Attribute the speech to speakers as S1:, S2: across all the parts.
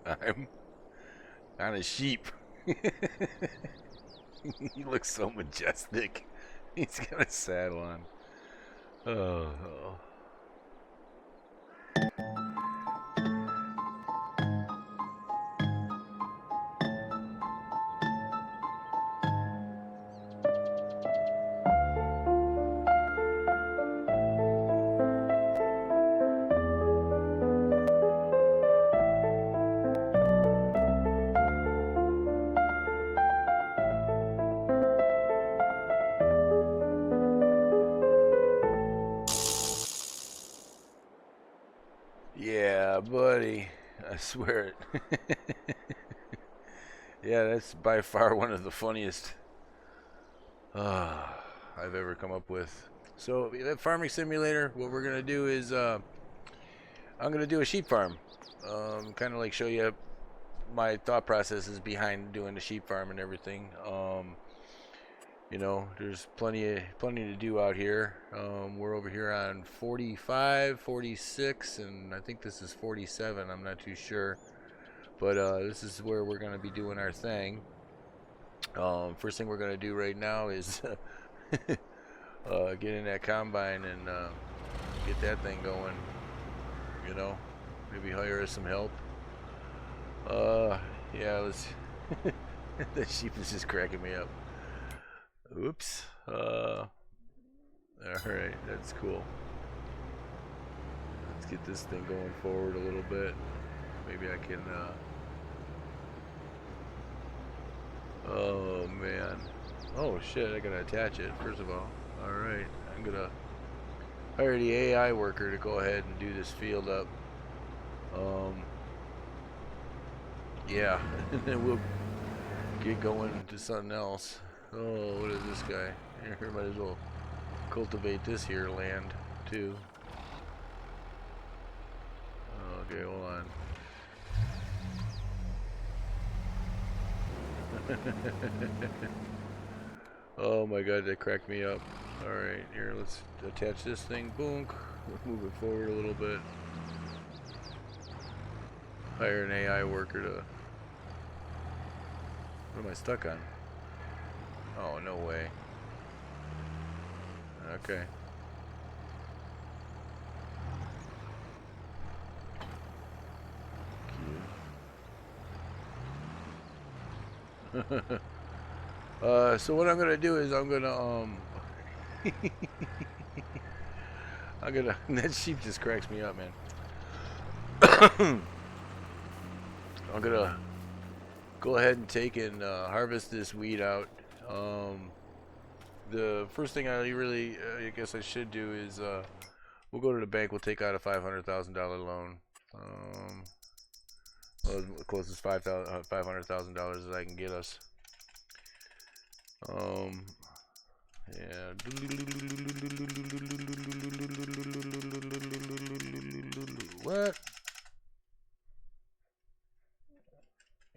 S1: I'm on a sheep. He looks so majestic. He's got a saddle on. Oh. Yeah, buddy. I swear it. Yeah, that's by far one of the funniest I've ever come up with. So, that farming simulator, what we're going to do is I'm going to do a sheep farm. Kind of like show you my thought processes behind doing the sheep farm and everything. There's plenty to do out here. We're over here on 45, 46, and I think this is 47. I'm not too sure, but this is where we're going to be doing our thing. First thing we're going to do right now is get in that combine and get that thing going. Maybe hire us some help. Yeah, let's. That sheep is just cracking me up. Oops. Alright, that's cool. Let's get this thing going forward a little bit. Maybe I can, oh, man. Oh, shit, I gotta attach it, first of all. Alright, I'm gonna hire the AI worker to go ahead and do this field up. Yeah, and then we'll get going to something else. Oh, what is this guy? Here, might as well cultivate this here land, too. Okay, hold on. Oh my god, that cracked me up. Alright, here, let's attach this thing. Boom. Move it forward a little bit. Hire an AI worker to... What am I stuck on? Oh, no way. Okay. So what I'm gonna do is I'm gonna that sheep just cracks me up, man. I'm gonna go ahead and take and harvest this weed out. The first thing I guess I should do is we'll go to the bank. We'll take out a $500,000 loan. Well, as close as $500,000 as I can get us. Yeah. What?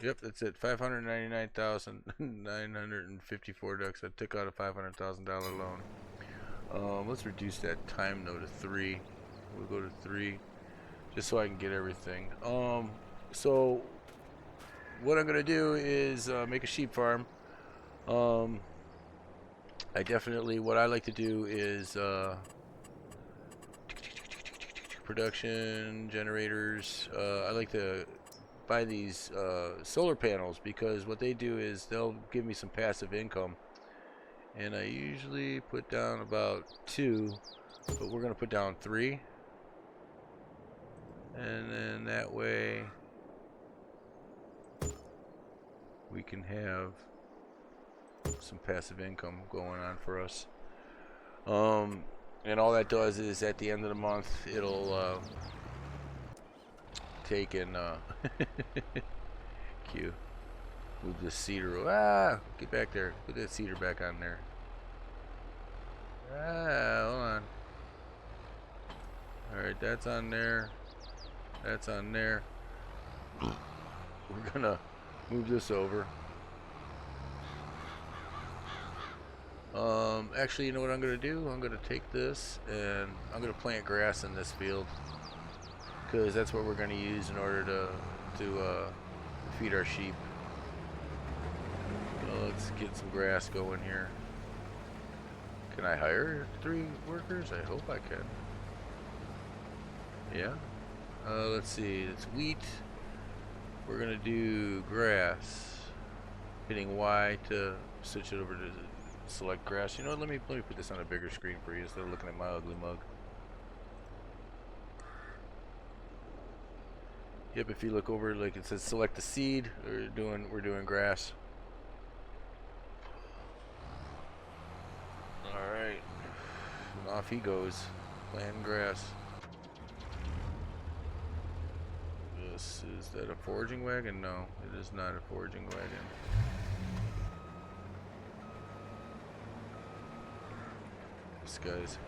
S1: Yep, that's it. 599,954 ducks. I took out a $500,000 loan. Let's reduce that time though to 3. We'll go to 3, just so I can get everything. So what I'm gonna do is make a sheep farm. What I like to do is production generators. I like to buy these solar panels because what they do is they'll give me some passive income, and I usually put down about 2, but we're gonna put down 3, and then that way we can have some passive income going on for us. And all that does is at the end of the month it'll take and Q. Move this cedar. Get back there. Put that cedar back on there. Hold on. Alright, that's on there. That's on there. We're gonna move this over. Actually, you know what I'm gonna do? I'm gonna take this and I'm gonna plant grass in this field because that's what we're gonna use in order to feed our sheep. Let's get some grass going here. Can I hire 3 workers? I hope I can. Yeah. Let's see. It's wheat. We're gonna do grass. Hitting Y to switch it over to select grass. You know what? Let me put this on a bigger screen for you instead of looking at my ugly mug. Yep. If you look over, like it says, select the seed. We're doing grass. All right. And off he goes, planting grass. Is that a foraging wagon? No, it is not a foraging wagon. This guy's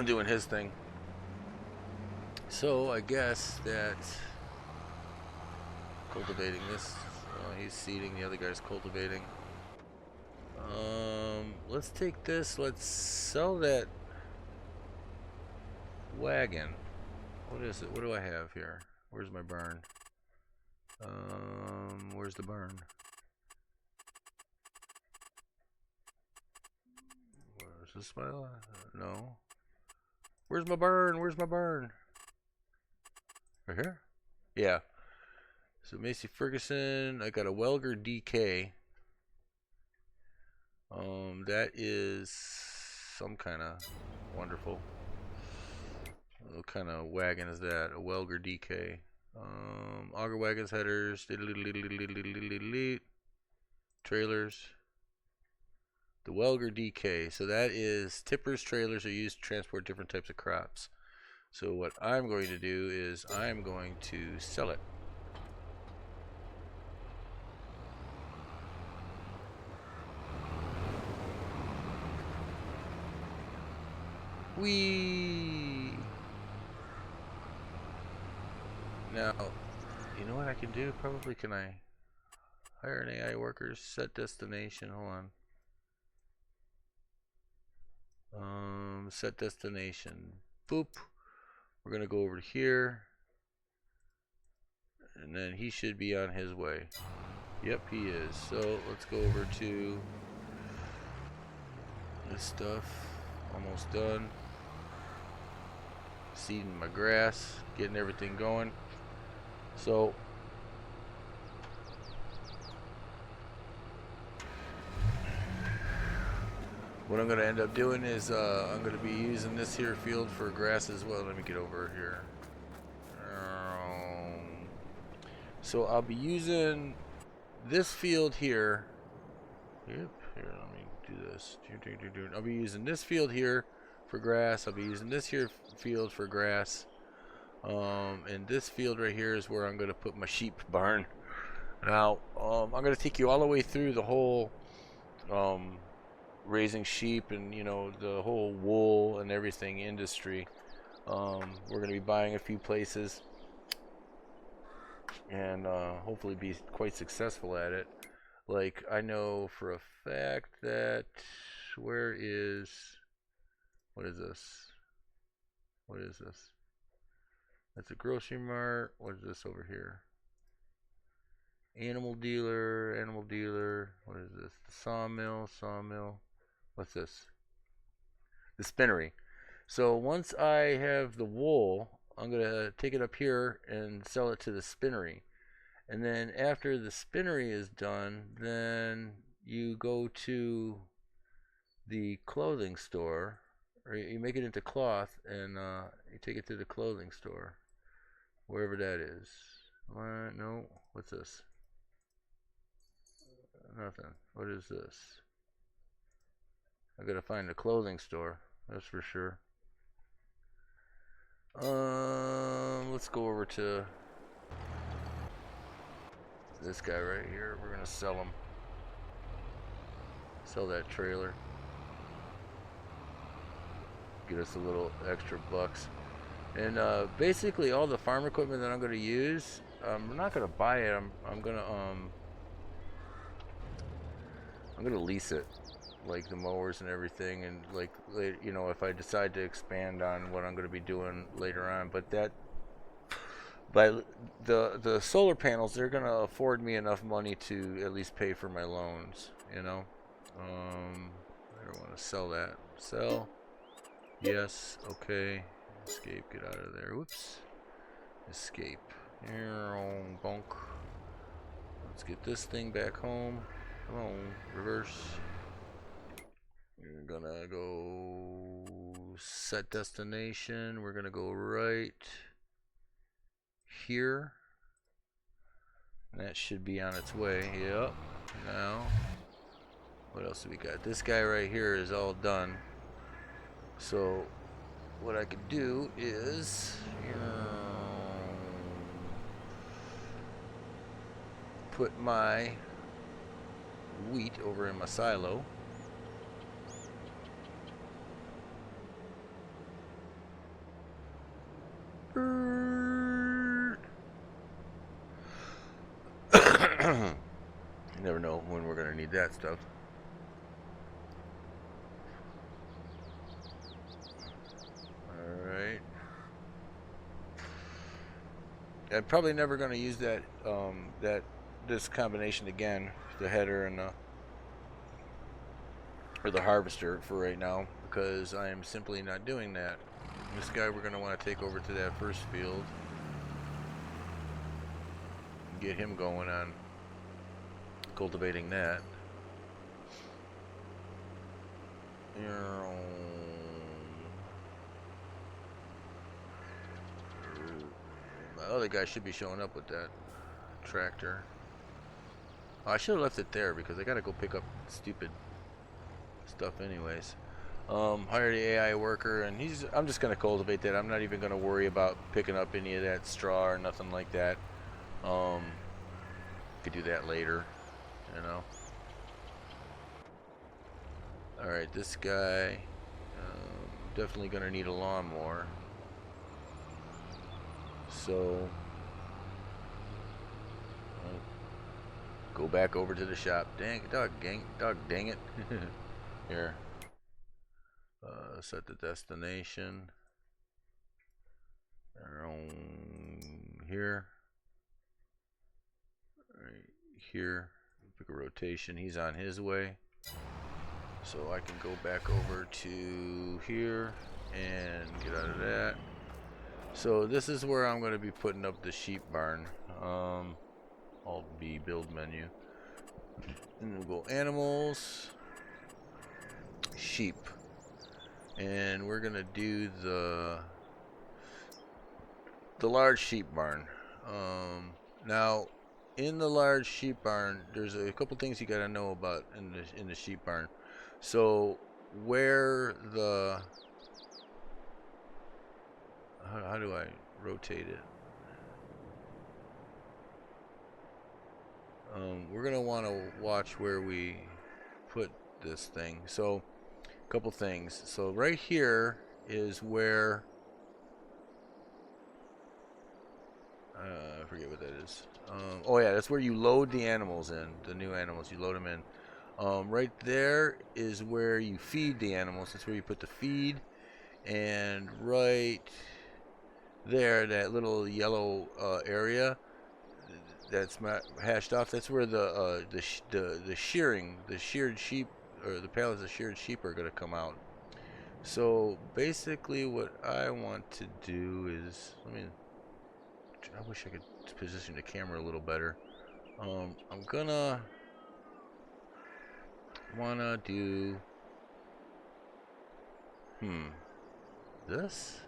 S1: doing his thing. So I guess that cultivating this, he's seeding, the other guy's cultivating. Let's take this, let's sell that wagon. What is it? What do I have here? Where's my barn? Where's the barn? Where's this my no. Where's my barn? Where's my barn? Right here? Yeah. So Macy Ferguson, I got a Welger DK. That is some kind of wonderful. What kind of wagon is that? A Welger DK. Auger wagons, headers, trailers. The Welger DK. So that is tippers, trailers are used to transport different types of crops. So what I'm going to do is I'm going to sell it. Whee! Now, you know what I can do? Probably can I hire an AI worker, set destination, hold on. Set destination. Boop. We're gonna go over to here. And then he should be on his way. Yep, he is. So let's go over to this stuff. Almost done. Seeding my grass, getting everything going. So what I'm going to end up doing is I'm going to be using this here field for grass as well. Let me get over here. So I'll be using this field here. Yep, here, let me do this. I'll be using this field here for grass. I'll be using this here field for grass. And this field right here is where I'm going to put my sheep barn. Now, I'm going to take you all the way through the whole raising sheep and, you know, the whole wool and everything industry. We're going to be buying a few places and hopefully be quite successful at it. Like, I know for a fact that what is this? What is this? That's a grocery mart. What is this over here? Animal dealer. What is this? The sawmill. What's this? The spinnery. So once I have the wool, I'm going to take it up here and sell it to the spinnery. And then after the spinnery is done, then you go to the clothing store, or you make it into cloth, and you take it to the clothing store, wherever that is. No, what's this? Nothing. What is this? I gotta find the clothing store, that's for sure. Let's go over to this guy right here. We're gonna sell him. Sell that trailer. Get us a little extra bucks. And basically all the farm equipment that I'm gonna use, I'm not gonna buy it. I'm gonna lease it. like the mowers and everything, and like you know, if I decide to expand on what I'm going to be doing later on. But the solar panels, they're going to afford me enough money to at least pay for my loans, you know. I don't want to sell that. Sell. Yes. Okay. Escape. Get out of there. Whoops. Escape. Bonk. Let's get this thing back home. Come on. Reverse. We're gonna go set destination. We're gonna go right here. That should be on its way. Yep. Now, what else do we got? This guy right here is all done. So, what I could do is put my wheat over in my silo. You never know when we're gonna need that stuff. Alright. I'm probably never gonna use that this combination again, the header and the harvester for right now, because I am simply not doing that. This guy we're gonna want to take over to that first field. Get him going on cultivating that. My other guy should be showing up with that tractor. Oh, I should have left it there because I gotta go pick up stupid stuff anyways. Hire the AI worker, and I'm just gonna cultivate that. I'm not even gonna worry about picking up any of that straw or nothing like that. Could do that later, you know. Alright, this guy, definitely gonna need a lawnmower. So, go back over to the shop. Dang it. Here. Set the destination. Here. Right here. Pick a rotation. He's on his way. So I can go back over to here and get out of that. So this is where I'm going to be putting up the sheep barn. Alt B, build menu. And we'll go animals, sheep. And we're going to do the large sheep barn. Now, in the large sheep barn, there's a couple things you got to know about in the sheep barn. So where the how do I rotate it? We're gonna want to watch where we put this thing. So a couple things. So right here is where I forget what that is. Oh yeah, that's where you load the animals in, the new animals. You load them in. Right there is where you feed the animals. That's where you put the feed. And right there, that little yellow area that's hashed off, that's where the sheared sheep, or the pallets of sheared sheep are going to come out. So basically what I want to do is, I wish I could position the camera a little better. I'm gonna wanna do this.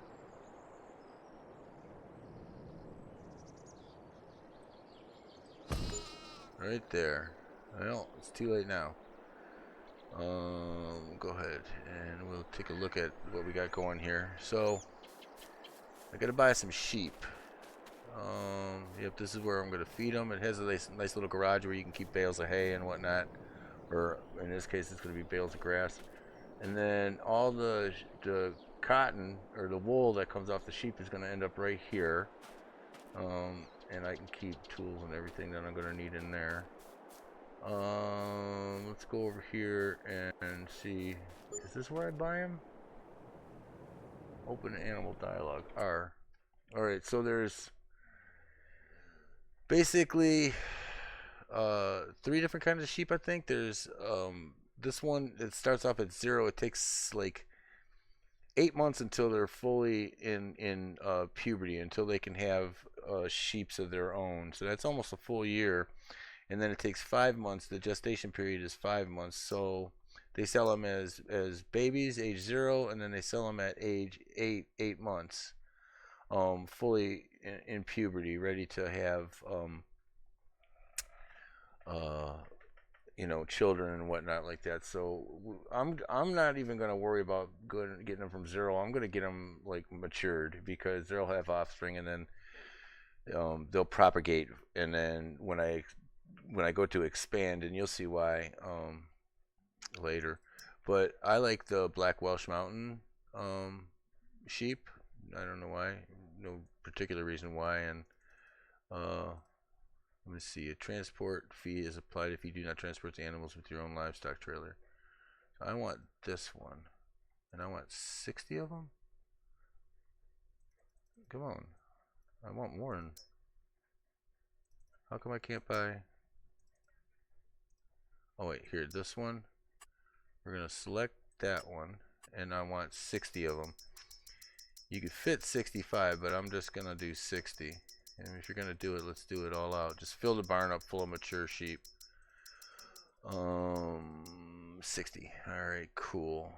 S1: Right there. Well, it's too late now. Go ahead and we'll take a look at what we got going here. So I gotta buy some sheep. Yep, this is where I'm gonna feed them. It has a nice little garage where you can keep bales of hay and whatnot, or in this case, it's gonna be bales of grass. And then all the cotton or the wool that comes off the sheep is gonna end up right here. And I can keep tools and everything that I'm gonna need in there. Let's go over here and see. Is this where I buy them? Open animal dialogue. R. Alright, so there's basically three different kinds of sheep, I think. There's this one, it starts off at 0. It takes like 8 months until they're fully in puberty, until they can have sheeps of their own. So that's almost a full year. And then it takes 5 months. The gestation period is 5 months. So they sell them as babies, age 0, and then they sell them at age 8 months, fully in puberty, ready to have children and whatnot like that. So I'm not even gonna worry about getting them from 0. I'm gonna get them like matured, because they'll have offspring, and then they'll propagate. And then when I go to expand, and you'll see why later. But I like the Black Welsh Mountain sheep. I don't know why, no particular reason why. And let me see. A transport fee is applied if you do not transport the animals with your own livestock trailer. So I want this one, and I want 60 of them. Come on, I want more. How come I can't buy? Oh wait, here, this one. We're gonna select that one, and I want 60 of them. You could fit 65, but I'm just gonna do 60. And if you're gonna do it, let's do it all out. Just fill the barn up full of mature sheep. 60. All right, cool.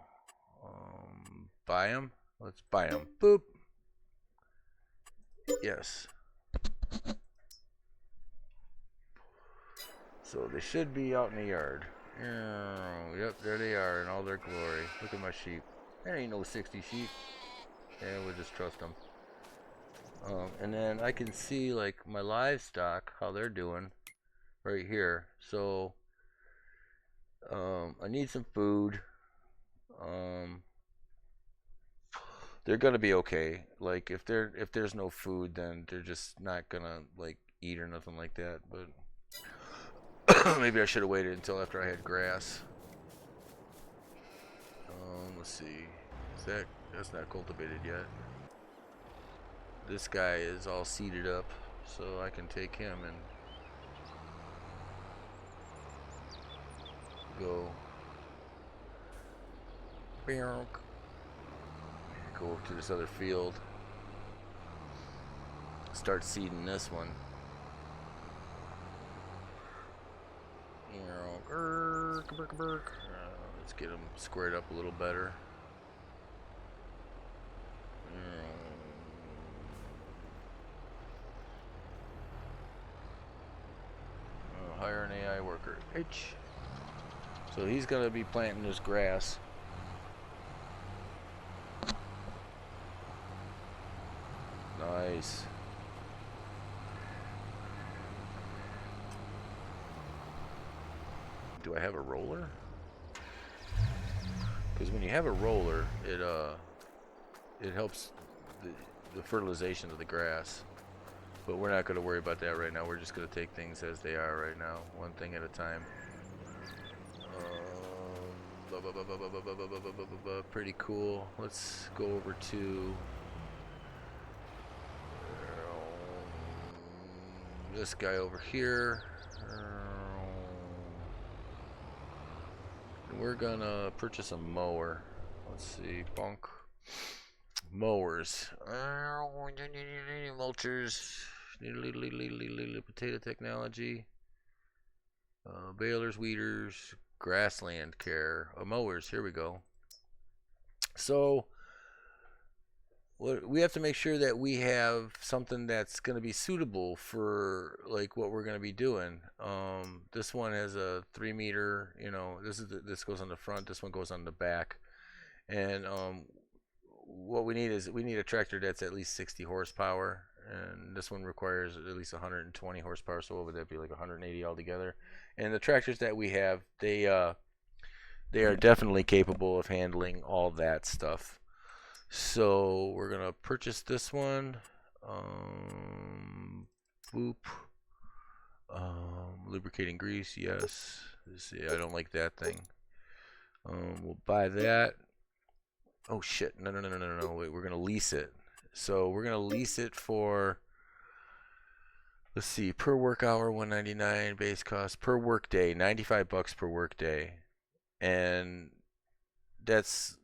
S1: Buy them. Let's buy them. Boop. Yes. So they should be out in the yard. Yep, there they are in all their glory. Look at my sheep. There ain't no 60 sheep. Yeah, we'll just trust them. And then I can see like my livestock, how they're doing right here. So I need some food. They're gonna be okay. Like if there's no food, then they're just not gonna like eat or nothing like that. But maybe I should have waited until after I had grass. Let's see. That's not cultivated yet. This guy is all seeded up, so I can take him and go to this other field. Start seeding this one. Let's get them squared up a little better. Hire an AI worker. H. So he's gonna be planting this grass. Nice. Do I have a roller? Because when you have a roller, it helps the fertilization of the grass. But we're not going to worry about that right now. We're just going to take things as they are right now, one thing at a time. Pretty cool. Let's go over to this guy over here. We're gonna purchase a mower. Let's see, bunk mowers, mulchers, potato technology, balers, weeders, grassland care, mowers. Here we go. So we have to make sure that we have something that's going to be suitable for like what we're going to be doing. This one has a 3 meter, this goes on the front, this one goes on the back. And what we need is a tractor that's at least 60 horsepower, and this one requires at least 120 horsepower, so what would that be, like 180 altogether? And the tractors that we have, they are definitely capable of handling all that stuff. So we're gonna purchase this one. Boop. Lubricating grease, yes. See, I don't like that thing. We'll buy that. Oh shit! No, no, no, no, no, no. Wait, we're gonna lease it. So we're gonna lease it for. Let's see, per work hour, 199. Base cost per work day, $95 per work day, and that's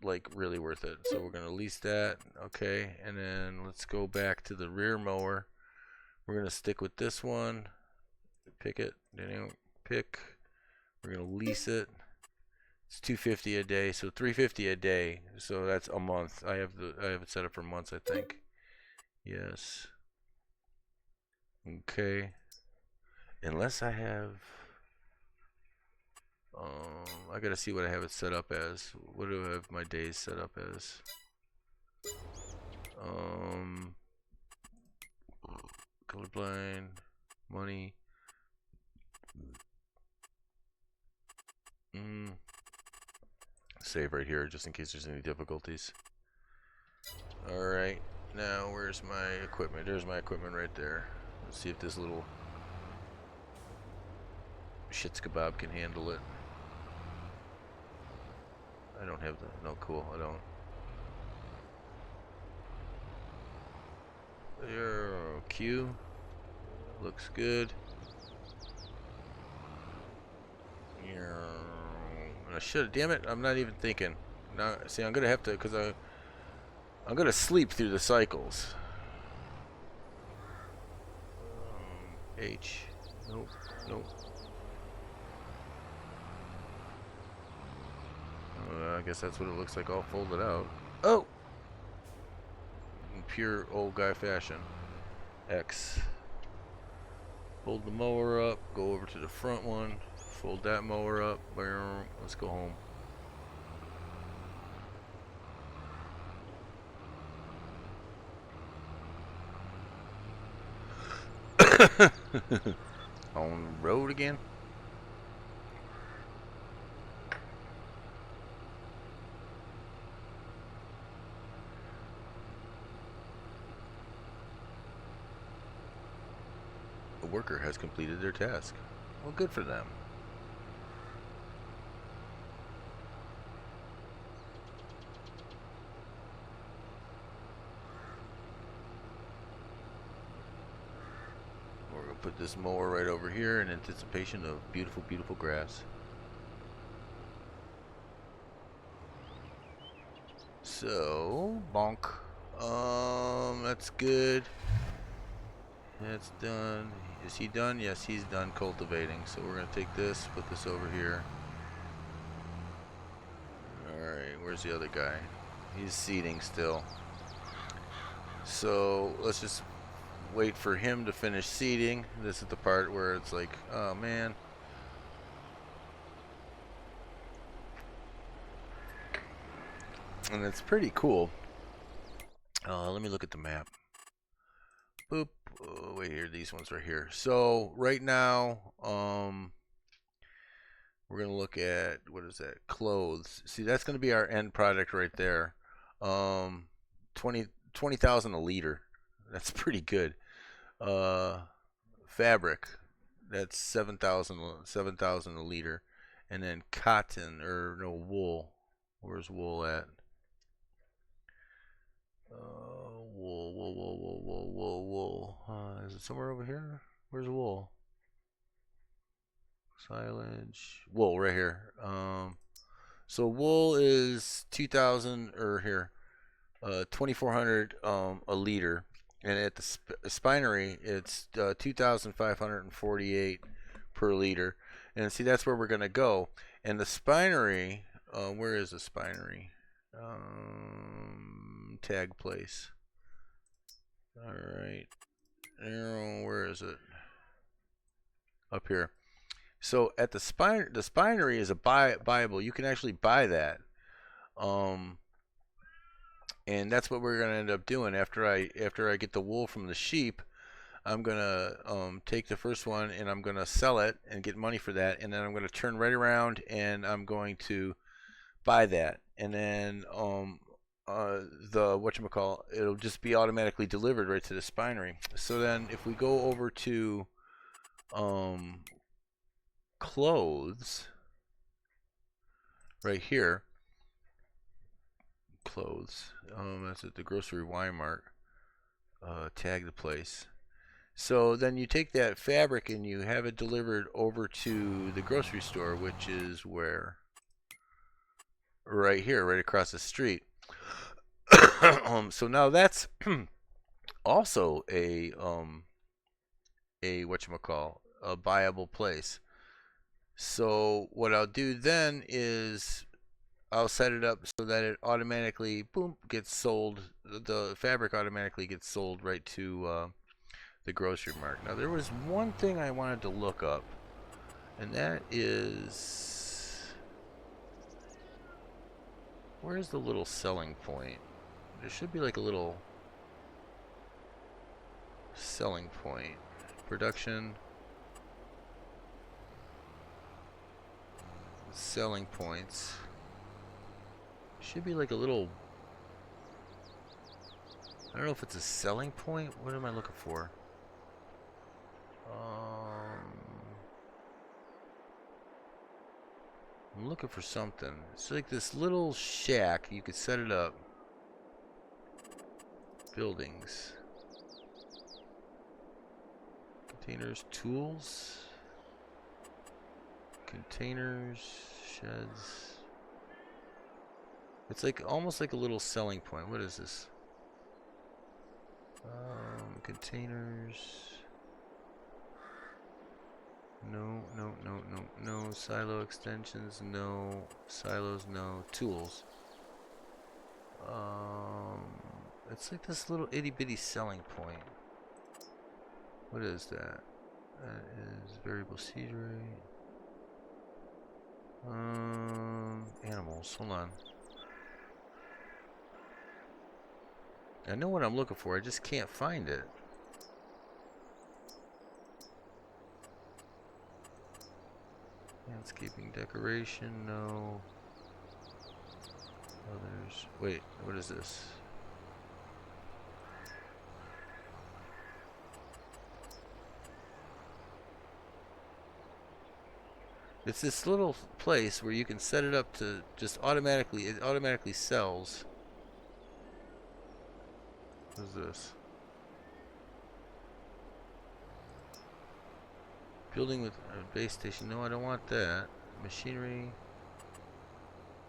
S1: like really worth it. So we're gonna lease that, okay, and then let's go back to the rear mower. We're gonna stick with this one. Pick it. Pick. We're gonna lease it. It's $250 a day, so $350 a day. So that's a month. I have it set up for months, I think. Yes. Okay. Unless I have. I gotta see what I have it set up as. What do I have my days set up as? Colorblind, money. Save right here just in case there's any difficulties. Alright, now where's my equipment? There's my equipment right there. Let's see if this little shits kebab can handle it. I don't have the, no, cool, I don't. There, Q. Looks good. I should, damn it, I'm not even thinking. Now, see, I'm gonna have to, cause I'm gonna sleep through the cycles. H. Nope. Nope. I guess that's what it looks like all folded out. Oh! In pure old guy fashion. X. Fold the mower up. Go over to the front one. Fold that mower up. Let's go home. On the road again? A worker has completed their task. Well, good for them. We're going to put this mower right over here in anticipation of beautiful, beautiful grass. So, bonk. That's good. That's done. Is he done? Yes, he's done cultivating. So we're going to take this, put this over here. Alright, where's the other guy? He's seeding still. So let's just wait for him to finish seeding. This is the part where it's like, oh man. And it's pretty cool. Let me look at the map. Boop. Oh, wait here, these ones right here. So right now, we're gonna look at, what is that? Clothes. See, that's gonna be our end product right there. 20,000 a liter. That's pretty good. Fabric. That's 7,000 a liter. And then cotton, or no, wool. Where's wool at? Wool. Is it somewhere over here? Where's wool? Silage. Wool right here. So wool is 2,000, or here, 2,400 a liter, and at the spinery it's 2,548 per liter. And see, that's where we're gonna go. And the spinery, where is the spinery? Tag place. All right, arrow. Where is it? Up here. So at the spinery is a buyable. You can actually buy that. And that's what we're gonna end up doing after I get the wool from the sheep. I'm gonna take the first one and I'm gonna sell it and get money for that, and then I'm gonna turn right around and I'm going to buy that, and then the whatchamacall, it'll just be automatically delivered right to the spinery. So then if we go over to um, clothes right here. Clothes. That's at the grocery Weimar. Tag the place. So then you take that fabric and you have it delivered over to the grocery store, which is where? Right here, right across the street. So now that's also a whatchamacall, a viable place. So what I'll do then is I'll set it up so that it automatically boom gets sold. The fabric automatically gets sold right to the grocery mart. Now there was one thing I wanted to look up, and that is where's the little selling point? There should be like a little selling point. Production. Selling points. Should be like a little. I don't know if it's a selling point. What am I looking for? I'm looking for something. It's like this little shack. You could set it up. Buildings. Containers, tools. Containers, sheds. It's like almost like a little selling point. What is this? Containers. No, no, no, no, no. Silo extensions, no. Silos, no. Tools. It's like this little itty bitty selling point. What is that? That is variable seed rate. Animals. Hold on. I know what I'm looking for. I just can't find it. Landscaping decoration, no. Others. Wait, what is this? It's this little place where you can set it up to just automatically, it automatically sells. What is this? Building with a base station. No, I don't want that. Machinery.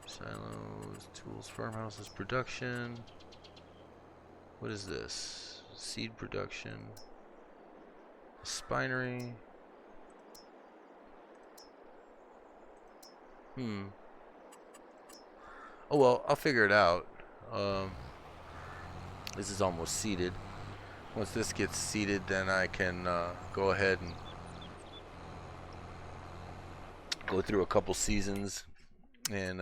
S1: Silos, tools, farmhouses, production. What is this? Seed production. Spinery. Oh well, I'll figure it out. This is almost seeded. Once this gets seeded, then I can go ahead and go through a couple seasons and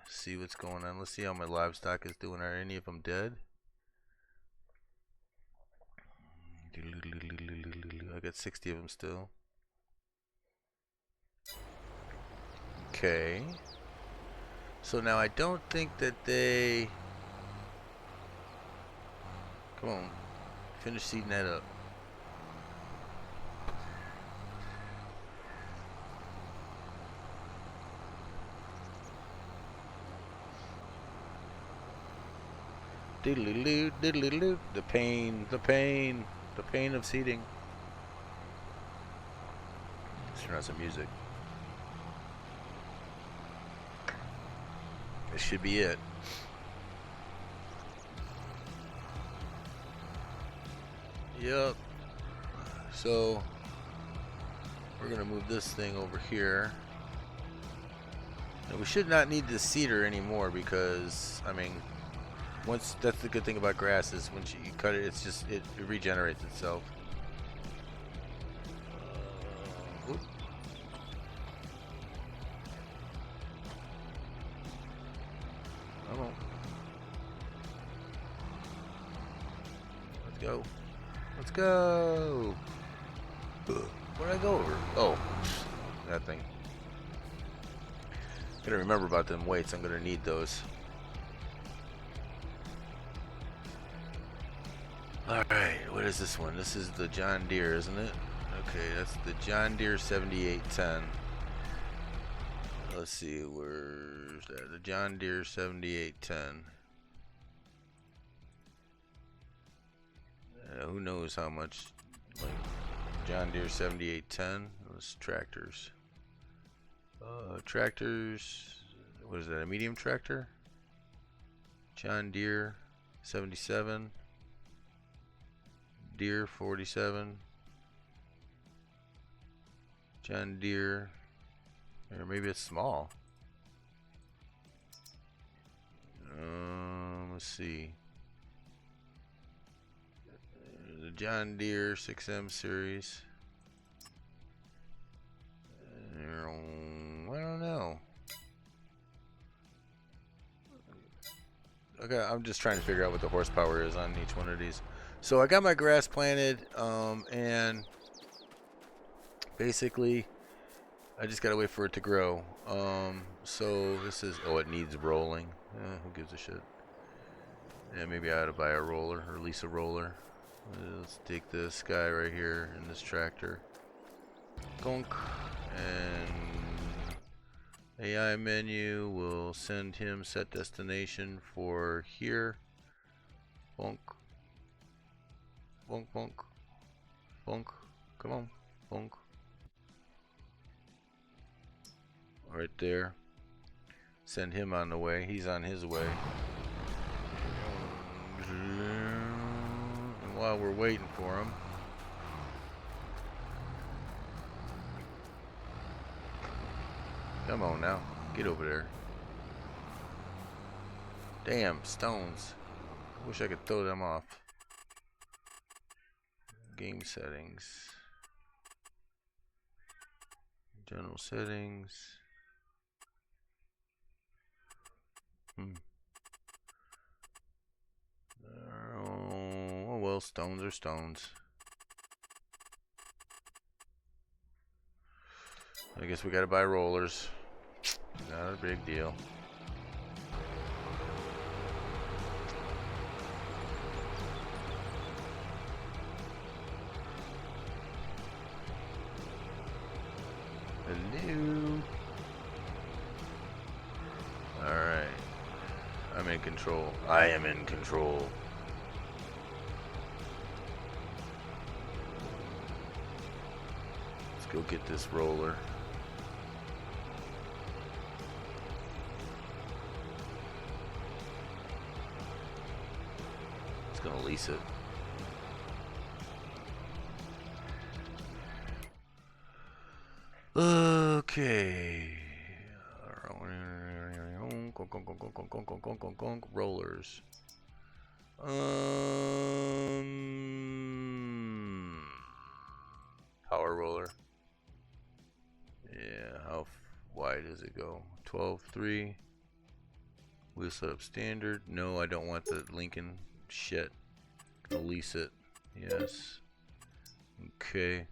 S1: see what's going on. Let's see how my livestock is doing. Are any of them dead? I got 60 of them still. Okay. So now I don't think that they... Come on. Finish seeding that up. Diddly-doo, diddly-doo. The pain, the pain, the pain of seeding. Let's turn on some music. This should be it. Yep. So we're gonna move this thing over here. Now, we should not need the seeder anymore because, I mean, once that's the good thing about grass is once you cut it, it's just it regenerates itself. Come on. Let's go. Let's go. Where'd I go over? Oh, that thing. Gotta remember about them weights. I'm gonna need those. Alright, what is this one? This is the John Deere, isn't it? Okay, that's the John Deere 7810. Let's see, where's that? The John Deere 7810. Who knows how much, like, John Deere 7810. Those tractors. Tractors, what is that, a medium tractor? John Deere 77. Deere 47. John Deere, or maybe it's small. Let's see. The John Deere 6M series. I don't know. Okay, I'm just trying to figure out what the horsepower is on each one of these. So I got my grass planted, and basically I just gotta wait for it to grow. So this is, oh, it needs rolling. Who gives a shit? Yeah, maybe I ought to buy a roller or lease a roller. Let's take this guy right here in this tractor. Gonk. And AI menu will send him set destination for here. Bonk. Bonk, bonk. Bonk. Come on. Bonk. Right there. Send him on the way. He's on his way. And while we're waiting for him, come on now, get over there. Damn, stones. I wish I could throw them off. Game settings. General settings. Oh well, stones are stones. I guess we gotta buy rollers. Not a big deal. Hello. Alright. I'm in control. I am in control. Let's go get this roller. It's gonna lease it. Okay. Rollers. Power roller. Yeah, how wide does it go? 12.3. Wheel setup standard. No, I don't want the Lincoln shit. Gonna lease it. Yes. Okay.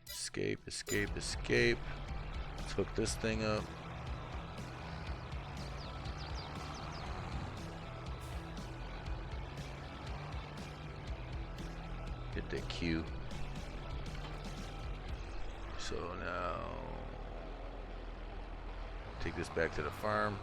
S1: Escape, escape, escape. Let's hook this thing up. Hit the Q. So now, take this back to the farm.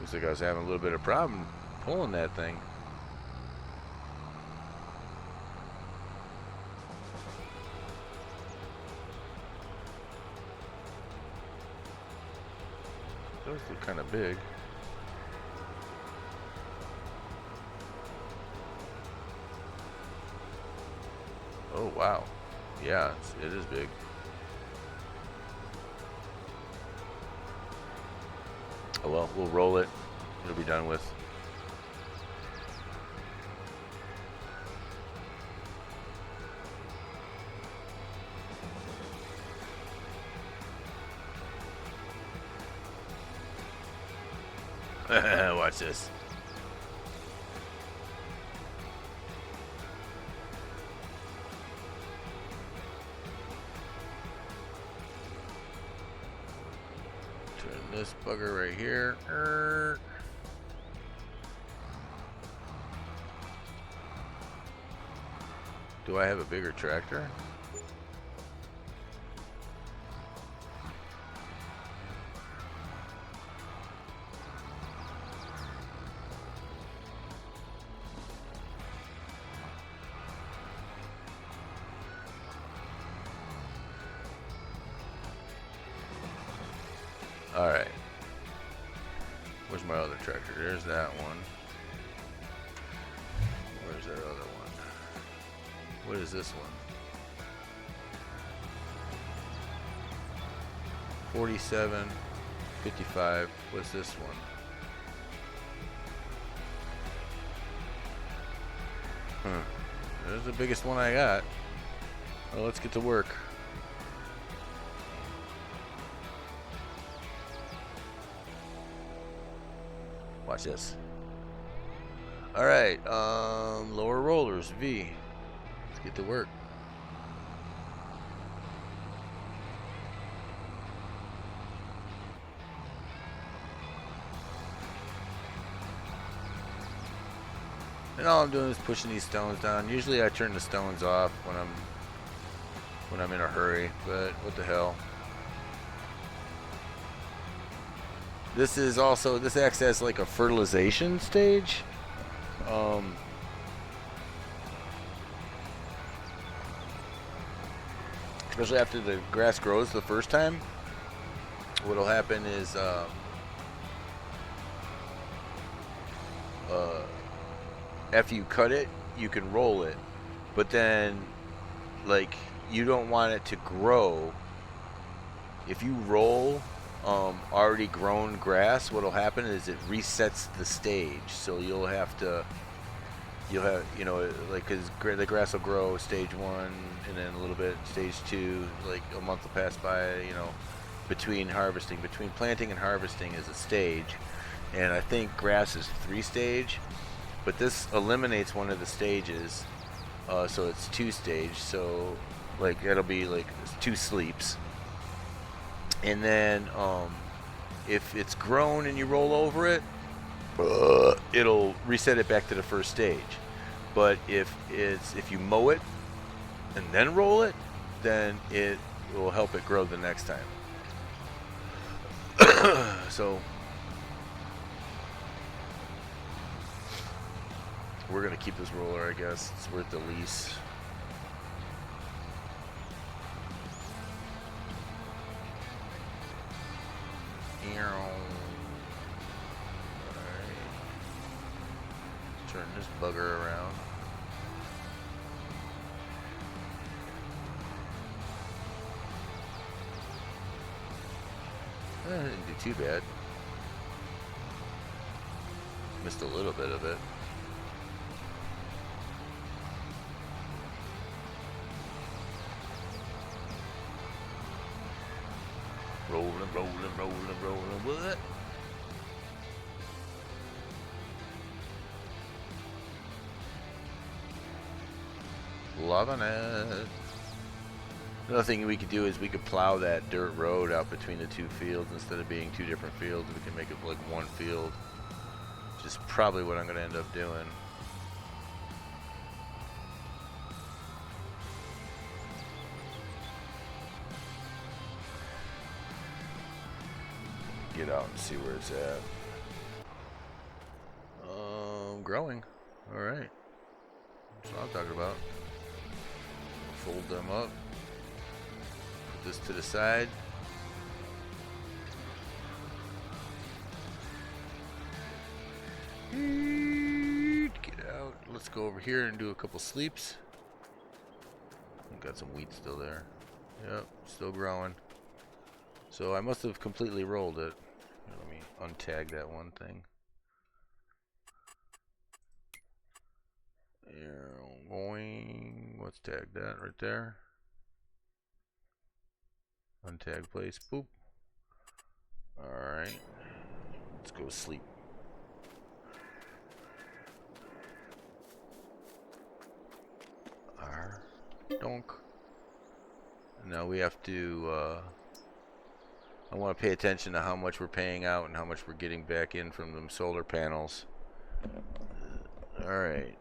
S1: Looks like I was having a little bit of problem pulling that thing. Those look kind of big. Oh wow, yeah, it is big. Oh well, we'll roll it. It'll be done with. Watch this. Turn this bugger right here. Do I have a bigger tractor? Alright. Where's my other tractor? There's that one. Where's that other one? What is this one? 47, 55. What's this one? There's the biggest one I got. Well, let's get to work. Watch this. Alright, lower rollers, V. Let's get to work. And all I'm doing is pushing these stones down. Usually I turn the stones off when I'm in a hurry, but what the hell. This acts as like a fertilization stage. Especially after the grass grows the first time, what'll happen is after you cut it, you can roll it, but then like you don't want it to grow. If you roll already grown grass, what'll happen is it resets the stage. So you'll have you know, like, because the grass will grow stage 1 and then a little bit stage 2, like a month will pass by, you know, between planting and harvesting is a stage, and I think grass is 3 stage, but this eliminates one of the stages, so it's 2 stage. So like it'll be like 2 sleeps, and then if it's grown and you roll over it, it'll reset it back to the first stage. But if you mow it and then roll it, then it will help it grow the next time. So we're gonna keep this roller, I guess. It's worth the lease. Turn this bugger around. Didn't do too bad. Missed a little bit of it. Rolling. What? Loving it. Another thing we could do is we could plow that dirt road out between the 2 fields instead of being 2 different fields. We can make it like 1 field, which is probably what I'm going to end up doing. Get out and see where it's at. Growing. All right. That's what I'm talking about. Fold them up. Put this to the side. Get out. Let's go over here and do a couple sleeps. Got some wheat still there. Yep, still growing. So I must have completely rolled it. Let me untag that one thing. Going. Let's tag that right there. Untag place. Boop. Alright. Let's go sleep. Donk. Now we have to I want to pay attention to how much we're paying out and how much we're getting back in from them solar panels. Alright.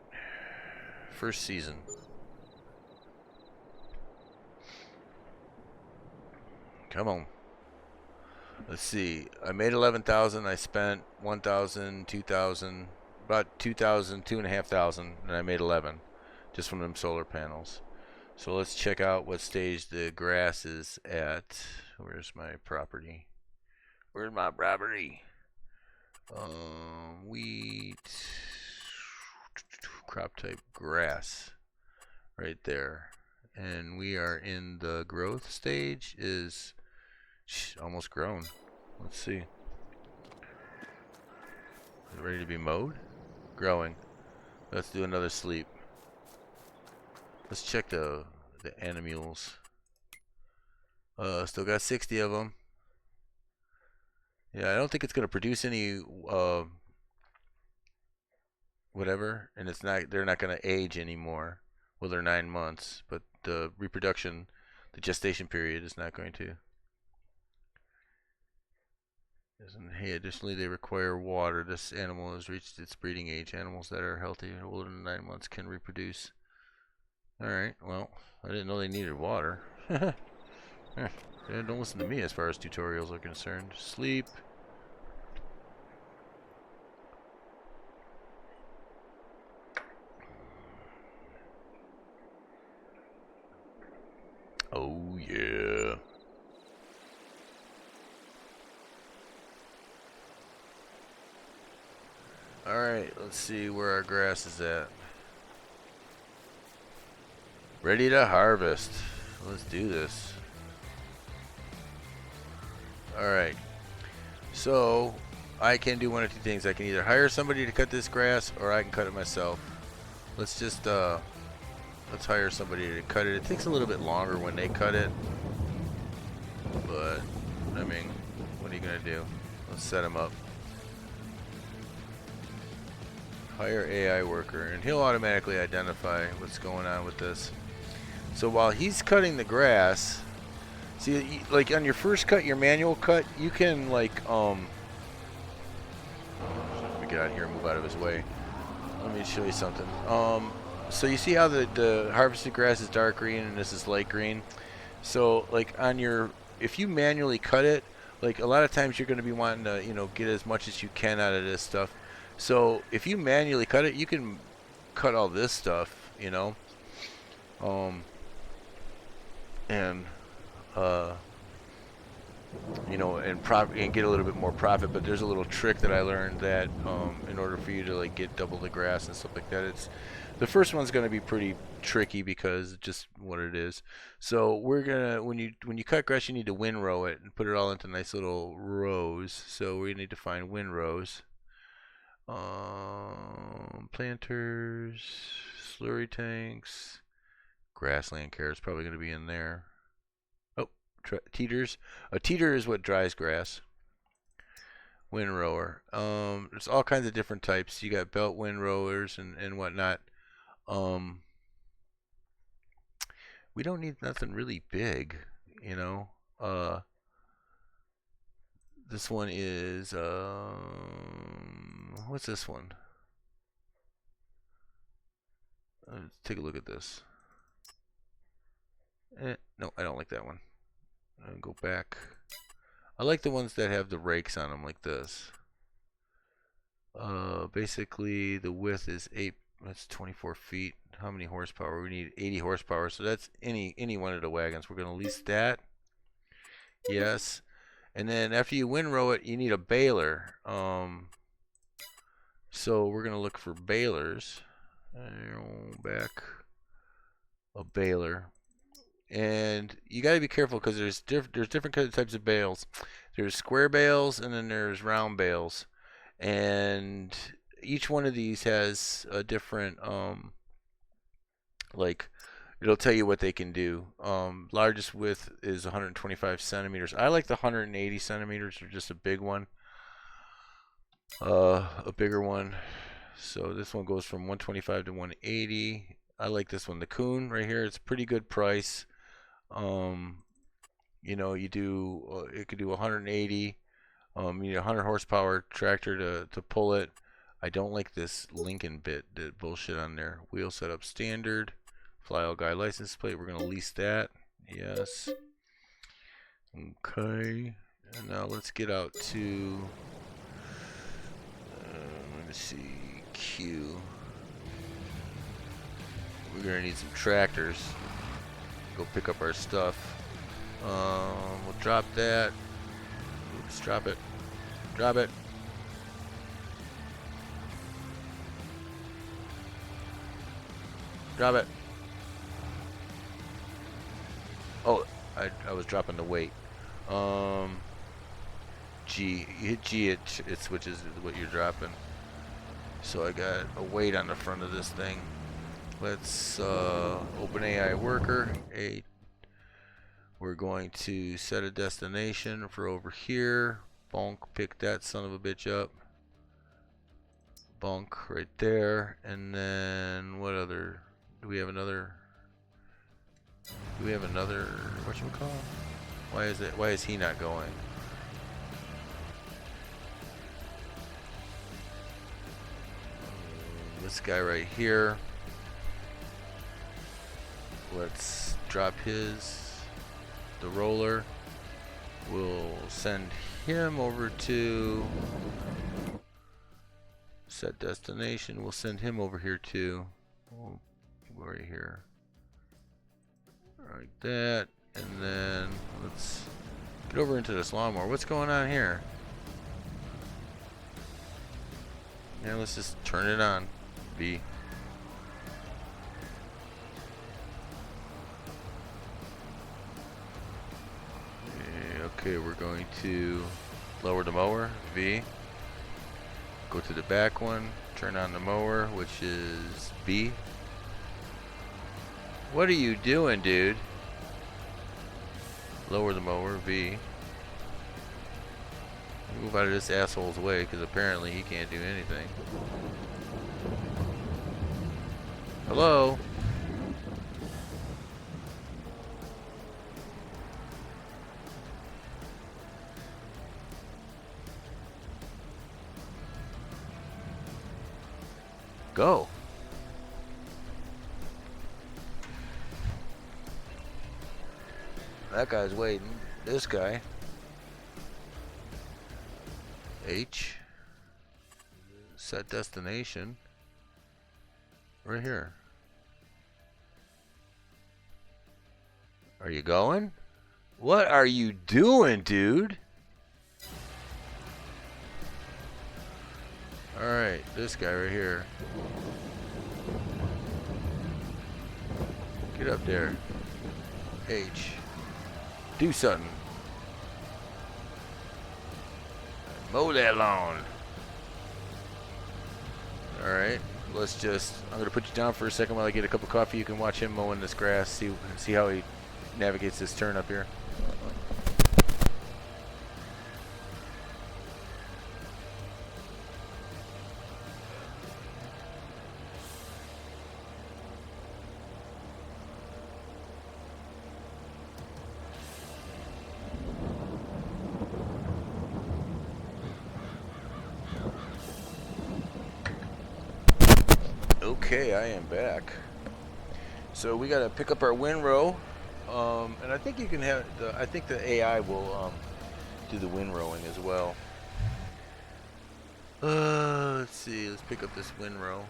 S1: First season. Come on. Let's see. I made 11,000. I spent 1,000, 2,000, about 2,000, 2,500, and I made 11 just from them solar panels. So let's check out what stage the grass is at. Where's my property? Where's my property? Wheat, crop type grass, right there. And we are in the growth stage. Is almost grown. Let's see. Is it ready to be mowed? Growing. Let's do another sleep. Let's check the animals. Still got 60 of them. Yeah, I don't think it's gonna produce any whatever, and it's not. They're not gonna age anymore. Well, they're 9 months, but the reproduction, the gestation period, is not going to. Hey, additionally, they require water. This animal has reached its breeding age. Animals that are healthy and older than 9 months can reproduce. Alright, well, I didn't know they needed water. Yeah, don't listen to me as far as tutorials are concerned. Sleep. Oh, yeah. Alright, let's see where our grass is at. Ready to harvest. Let's do this. Alright. So, I can do one of two things. I can either hire somebody to cut this grass, or I can cut it myself. Let's just, let's hire somebody to cut it. It takes a little bit longer when they cut it. But, I mean, what are you going to do? Let's set him up. Hire AI worker, and he'll automatically identify what's going on with this. So while he's cutting the grass, see, like on your first cut, your manual cut, you can like let me get out of here and move out of his way. Let me show you something. So you see how the harvested grass is dark green and this is light green. So like on your, if you manually cut it, like a lot of times you're going to be wanting to, you know, get as much as you can out of this stuff. So if you manually cut it, you can cut all this stuff, you know, and you know, and get a little bit more profit. But there's a little trick that I learned that in order for you to like get double the grass and stuff like that, it's the first one's going to be pretty tricky because just what it is. So we're gonna, when you cut grass, you need to windrow it and put it all into nice little rows. So we need to find windrows. Planters, slurry tanks, grassland care is probably going to be in there. Oh, teeters. A teeter is what dries grass. Windrower. There's all kinds of different types. You got belt windrowers and whatnot. We don't need nothing really big, you know. This one is what's this one? Let's take a look at this. No, I don't like that one. I'll go back. I like the ones that have the rakes on them like this. Basically the width is 8. That's 24 feet. How many horsepower? We need 80 horsepower. So that's any one of the wagons. We're gonna lease that. Yes. And then after you windrow it, you need a baler. So we're gonna look for balers. Back a baler, and you got to be careful because there's different types of bales. There's square bales and then there's round bales, and each one of these has a different like it'll tell you what they can do. Largest width is 125 centimeters. I like the 180 centimeters, or just a big one, a bigger one. So this one goes from 125 to 180. I like this one, the Coon right here. It's a pretty good price. You know, you do it could do 180. You need a 100 horsepower tractor to pull it. I don't like this Lincoln bit, the bullshit on there. Wheel setup standard. Fly all guy license plate. We're gonna lease that. Yes. Okay. And now let's get out to. Let me see. Q. We're gonna need some tractors. Go pick up our stuff. We'll drop that. Oops, drop it. Drop it. Drop it. Oh, I was dropping the weight. G. You hit G, it switches what you're dropping. So I got a weight on the front of this thing. Let's open AI worker. We're going to set a destination for over here. Bonk, pick that son of a bitch up. Bonk right there. And then what other? Do we have another? Whatchamacallit? Why is he not going? This guy right here. Let's drop the roller. We'll send him over to set destination. We'll send him over here too. We'll go right here. Like that. And then let's get over into this lawnmower. What's going on here? Yeah, let's just turn it on. B. Okay, we're going to lower the mower, V. Go to the back one, turn on the mower, which is B. What are you doing, dude? Lower the mower, V. Move out of this asshole's way, because apparently he can't do anything. Hello? Go. That guy's waiting. This guy. H. Set destination. Right here. Are you going? What are you doing, dude? Alright, this guy right here. Get up there. H. Do something. Mow that lawn. Alright, I'm going to put you down for a second while I get a cup of coffee. You can watch him mowing this grass, see how he navigates this turn up here. Okay, I am back. So we gotta pick up our windrow, and I think you can have I think the AI will do the windrowing as well. Let's see. Let's pick up this windrow.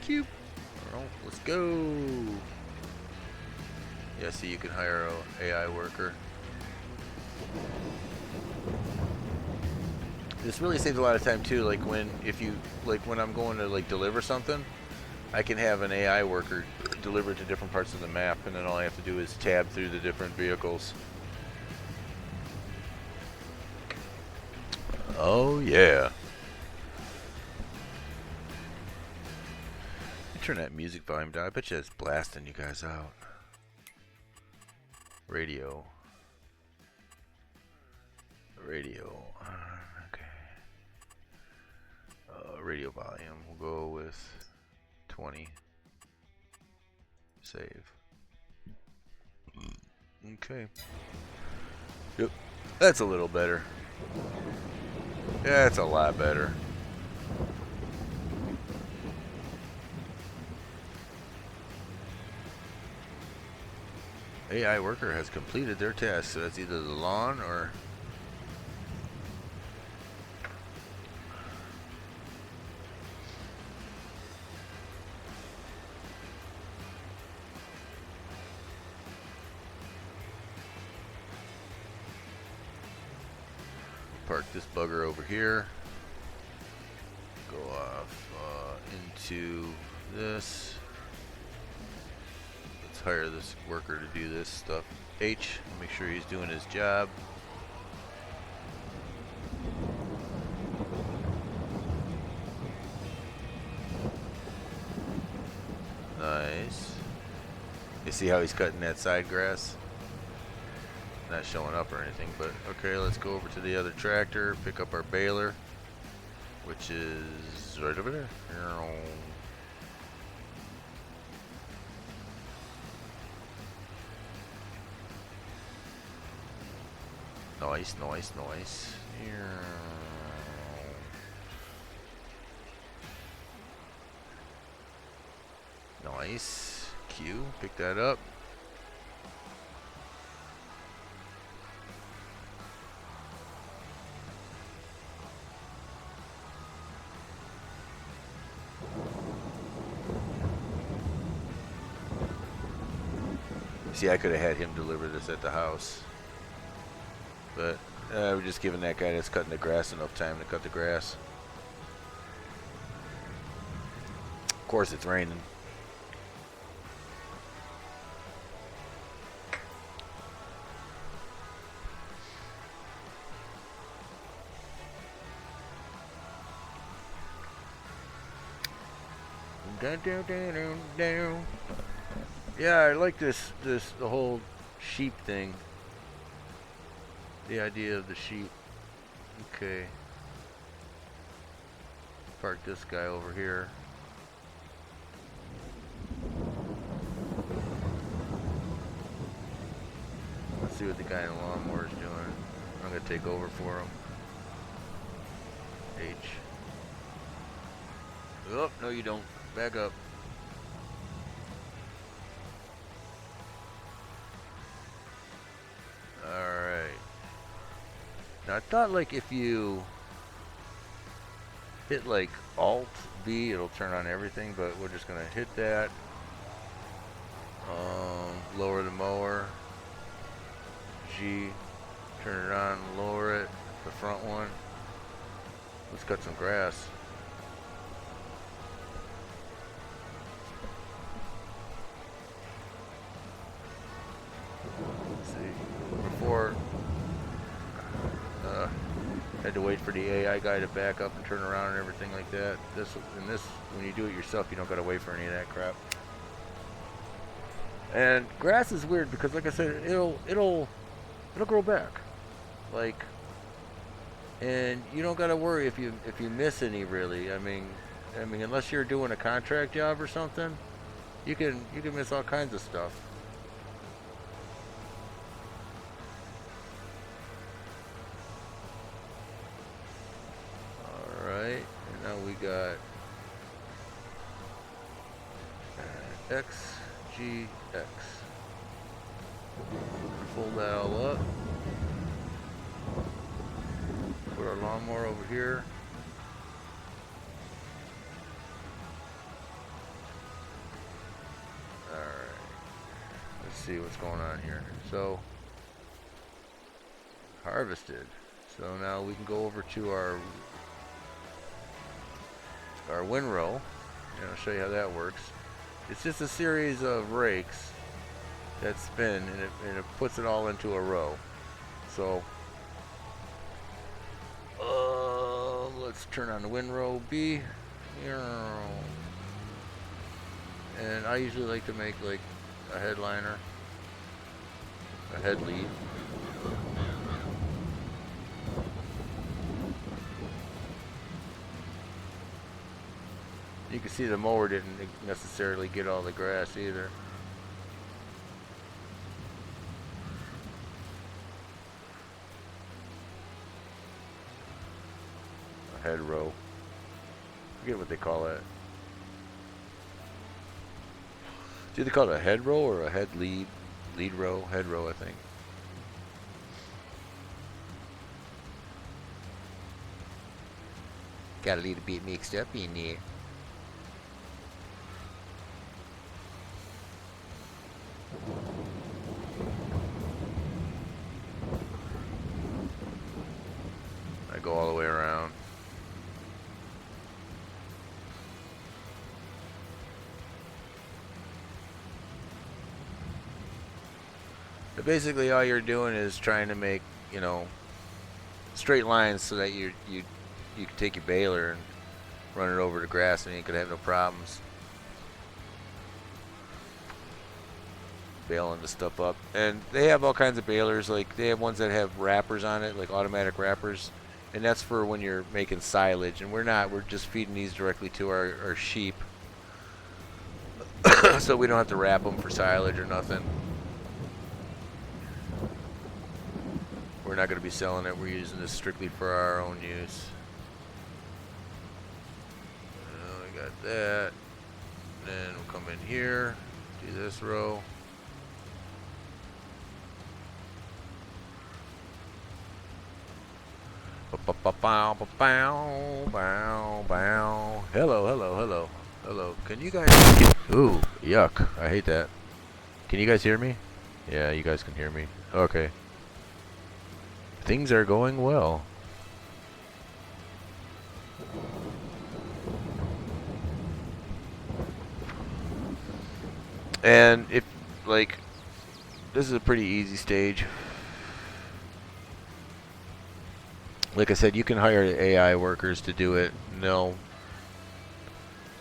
S1: Cube. Let's go. Yeah, see, you can hire an AI worker. This really saves a lot of time too. Like when I'm going to like deliver something, I can have an AI worker deliver to different parts of the map, and then all I have to do is tab through the different vehicles. Oh yeah. Turn that music volume down. I bet you it's blasting you guys out. Radio. Okay. Radio volume. We'll go with 20. Save. Okay. Yep. That's a little better. Yeah, it's a lot better. AI worker has completed their task, so that's either the lawn or... Park this bugger over here. Go off into this. Let's hire this worker to do this stuff. H, make sure he's doing his job. Nice. You see how he's cutting that side grass? Not showing up or anything, but okay, let's go over to the other tractor, pick up our baler, which is right over there. Nice, nice, nice. Nice. Q, pick that up. See, I could have had him deliver this at the house. But we're just giving that guy that's cutting the grass enough time to cut the grass. Of course, it's raining. Down. Yeah, I like the whole sheep thing. The idea of the sheep. Okay. Park this guy over here. Let's see what the guy in the lawnmower is doing. I'm gonna take over for him. H. Oh, no you don't. Back up. Alright. Now I thought like if you hit like Alt B it'll turn on everything, but we're just gonna hit that. Lower the mower. G. Turn it on, lower it. The front one. Let's cut some grass. Before had to wait for the AI guy to back up and turn around and everything like that. This when you do it yourself, you don't gotta wait for any of that crap. And grass is weird because, like I said, it'll grow back, like, and you don't gotta worry if you miss any really. I mean, unless you're doing a contract job or something, you can miss all kinds of stuff. We got X, G, X. Fold that all up. Put our lawnmower over here. Alright. Let's see what's going on here. So, harvested. So now we can go over to our windrow, and I'll show you how that works. It's just a series of rakes that spin, and it puts it all into a row. So let's turn on the windrow B, and I usually like to make like a headliner, a head lead. You can see the mower didn't necessarily get all the grass either. A head row. I forget what they call it. Do they call it a head row or a head lead? Lead row? Head row, I think. Got a little bit mixed up in there. I go all the way around. But basically all you're doing is trying to make, you know, straight lines so that you can take your baler and run it over the grass and you could have no problems baling the stuff up. And they have all kinds of balers, like they have ones that have wrappers on it, like automatic wrappers, and that's for when you're making silage. And we're just feeding these directly to our sheep so we don't have to wrap them for silage or nothing. We're not going to be selling it. We're using this strictly for our own use. We got that. Then we'll come in here, do this row. Hello. Can you guys? Ooh, yuck! I hate that. Can you guys hear me? Yeah, you guys can hear me. Okay. Things are going well. And if, like, this is a pretty easy stage. Like I said, you can hire AI workers to do it. No,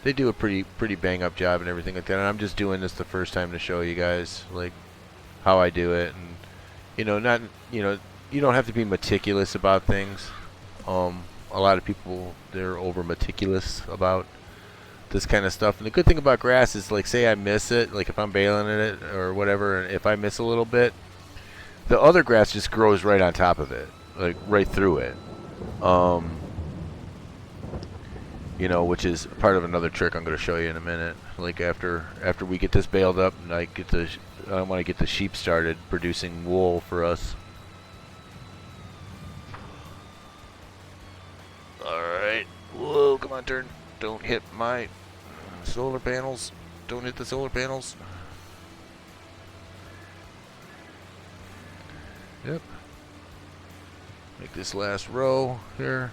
S1: they do a pretty bang up job and everything like that. And I'm just doing this the first time to show you guys like how I do it, and you don't have to be meticulous about things. A lot of people, they're over meticulous about this kind of stuff. And the good thing about grass is, like, say I miss it, like if I'm baling in it or whatever, and if I miss a little bit, the other grass just grows right on top of it, like right through it. Which is part of another trick I'm going to show you in a minute. Like after we get this baled up, and I want to get the sheep started producing wool for us. All right. Whoa, come on, turn. Don't hit my solar panels. Don't hit the solar panels. Yep. Make this last row here.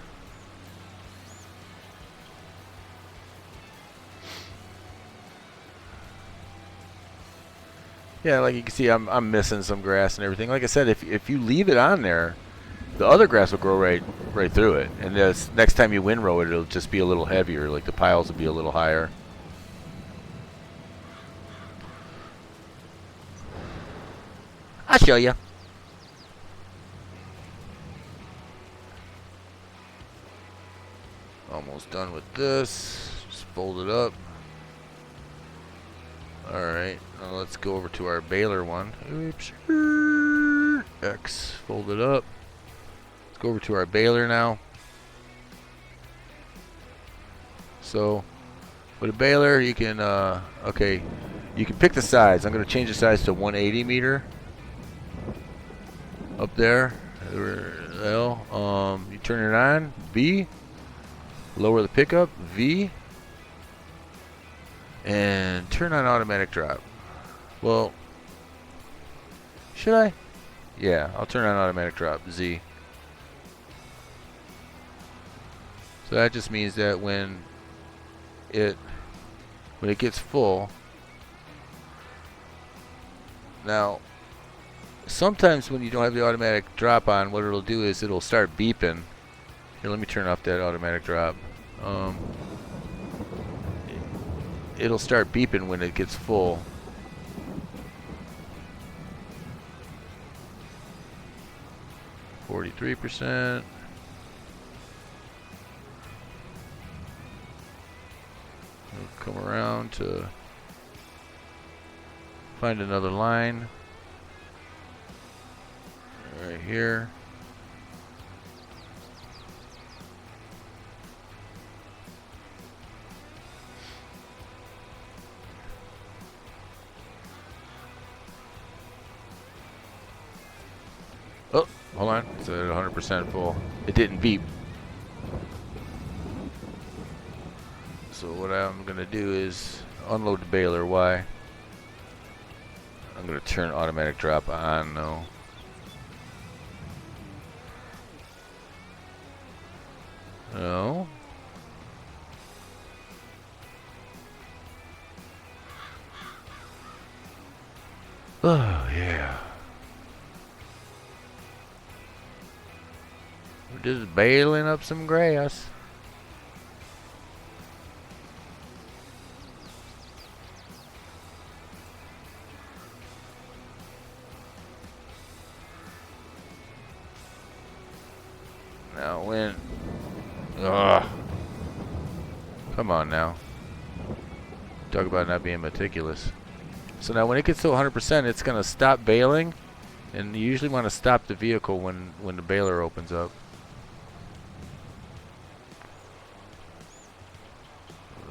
S1: Yeah, like you can see, I'm missing some grass and everything. Like I said, if you leave it on there, the other grass will grow right through it. And this next time you windrow it, it'll just be a little heavier. Like the piles will be a little higher. I'll show you. Almost done with this. Just fold it up. Alright, now let's go over to our baler one. Oops. X, fold it up. Let's go over to our baler now. So, with a baler, you can, you can pick the size. I'm going to change the size to 180 meter. Up there. L. You turn it on. V. Lower the pickup. V. And turn on automatic drop. Well, should I? Yeah, I'll turn on automatic drop. Z. So that just means that when it gets full. Now, sometimes when you don't have the automatic drop on, what it'll do is it'll start beeping. Here, let me turn off that automatic drop. It'll start beeping when it gets full. come around to find another line right here. Oh, hold on. It's at 100% full. It didn't beep. So what I'm going to do is unload the baler. Why? I'm going to turn automatic drop on though. No. Oh, yeah. We're just baling up some grass. Now when... Ugh. Come on now. Talk about not being meticulous. So now when it gets to 100%, it's going to stop baling. And you usually want to stop the vehicle when the baler opens up.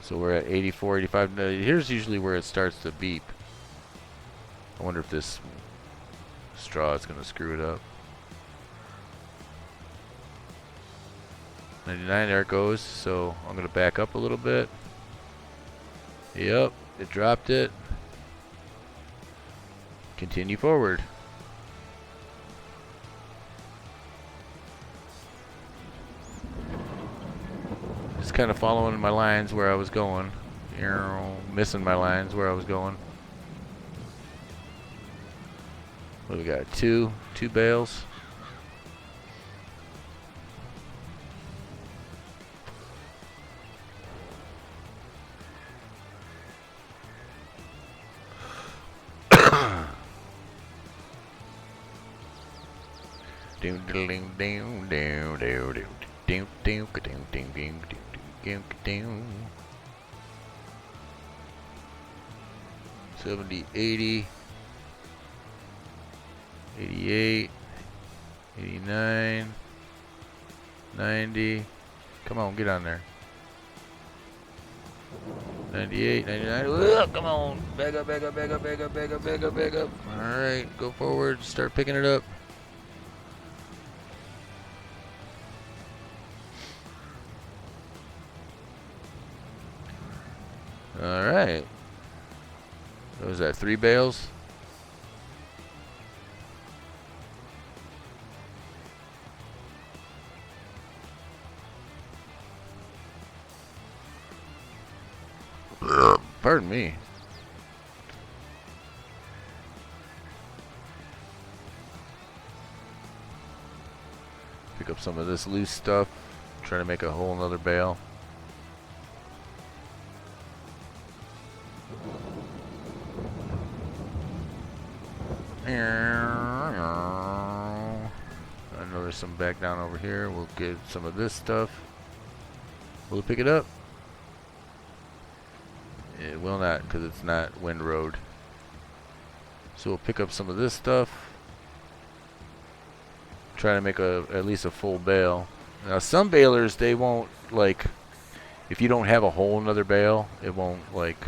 S1: So we're at 84, 85. Here's usually where it starts to beep. I wonder if this straw is going to screw it up. 99, there it goes. So I'm going to back up a little bit. Yep, it dropped it. Continue forward. Just kind of following my lines where I was going. Missing my lines where I was going. What do we got? Two bales. Ding ding ding ding ding ding ding ding ding ding ding. 70, 80, 88, 89, 90. Come on, get on there. 98, 99. Ugh, come on. Back up, back up, back up, back up, back up, back up, back up. Alright, go forward. Start picking it up. Alright. What was that? 3 bales? Pardon me. Pick up some of this loose stuff. Try to make a whole nother bale. I know there's some back down over here. We'll get some of this stuff. Will it pick it up? It will not, because it's not wind road. So we'll pick up some of this stuff. Try to make at least a full bale. Now some balers, they won't, like, if you don't have a whole another bale, it won't, like,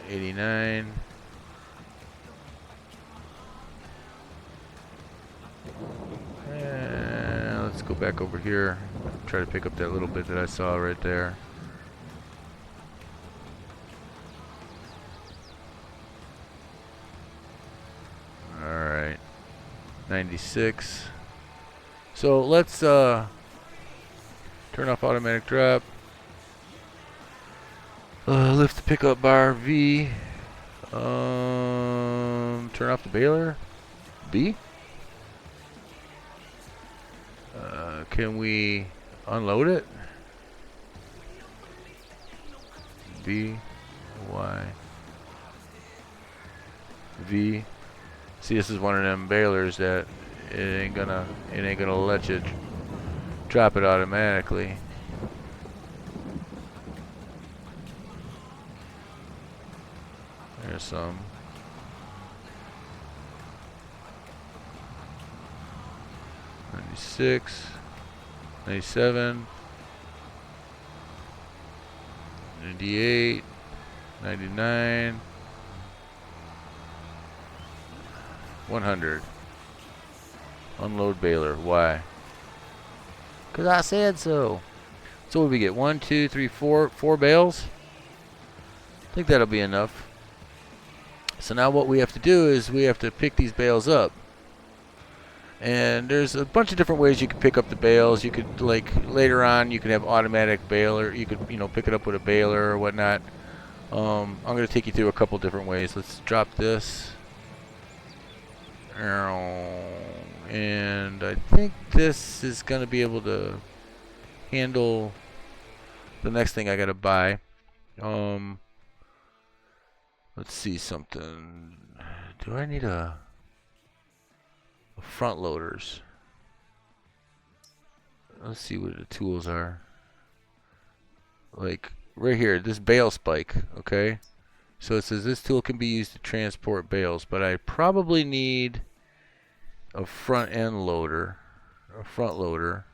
S1: $89. And let's go back over here. Try to pick up that little bit that I saw right there. Alright. 96. So let's turn off automatic drop. Lift the pickup bar V. Turn off the baler B. Can we unload it? B, Y, V. See, this is one of them balers that it ain't gonna let you drop it automatically. There's some. $96, $97, $98, $99, $100. Unload baler. Why? Because I said so. So what do we get? 1, 2, 3, 4. 4 bales? I think that'll be enough. So now what we have to do is we have to pick these bales up. And there's a bunch of different ways you can pick up the bales. You could, like, later on, you could have automatic baler. You could, you know, pick it up with a baler or whatnot. I'm going to take you through a couple different ways. Let's drop this. And I think this is going to be able to handle the next thing I got to buy. Let's see something. Do I need a front loaders? Let's see what the tools are. Like right here, this bale spike, okay? So it says this tool can be used to transport bales, but I probably need a front end loader, a front loader.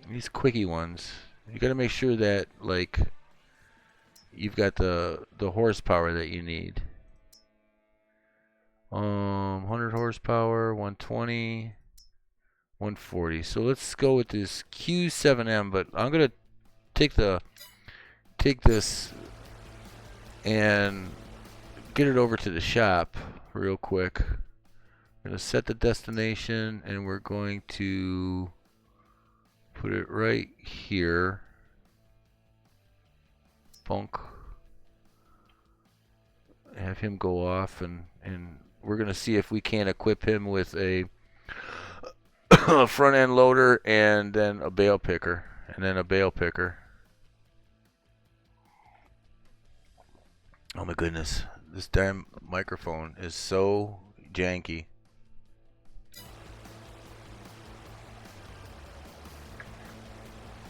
S1: These quickie ones. You got to make sure that like you've got the horsepower that you need. 100 horsepower, 120, 140. So let's go with this Q7M, but I'm gonna take this and get it over to the shop real quick. We're gonna set the destination and we're going to put it right here. Bunk. Have him go off and we're gonna see if we can equip him with a front end loader and then a bale picker and then a bale picker. Oh my goodness, this damn microphone is so janky.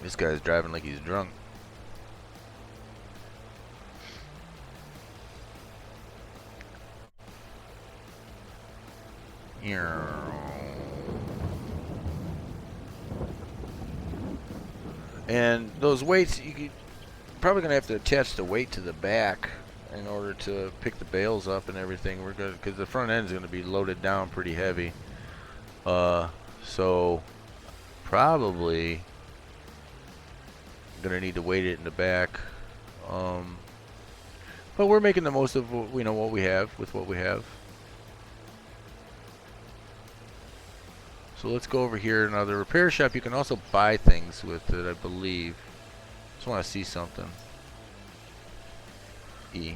S1: This guy's driving like he's drunk. And those weights, you're probably gonna have to attach the weight to the back in order to pick the bales up and everything. We're gonna, because the front end is gonna be loaded down pretty heavy. So probably gonna need to weight it in the back. But we're making the most of what we have with what we have. So let's go over here. Now the repair shop, you can also buy things with it, I believe. Just want to see something. E.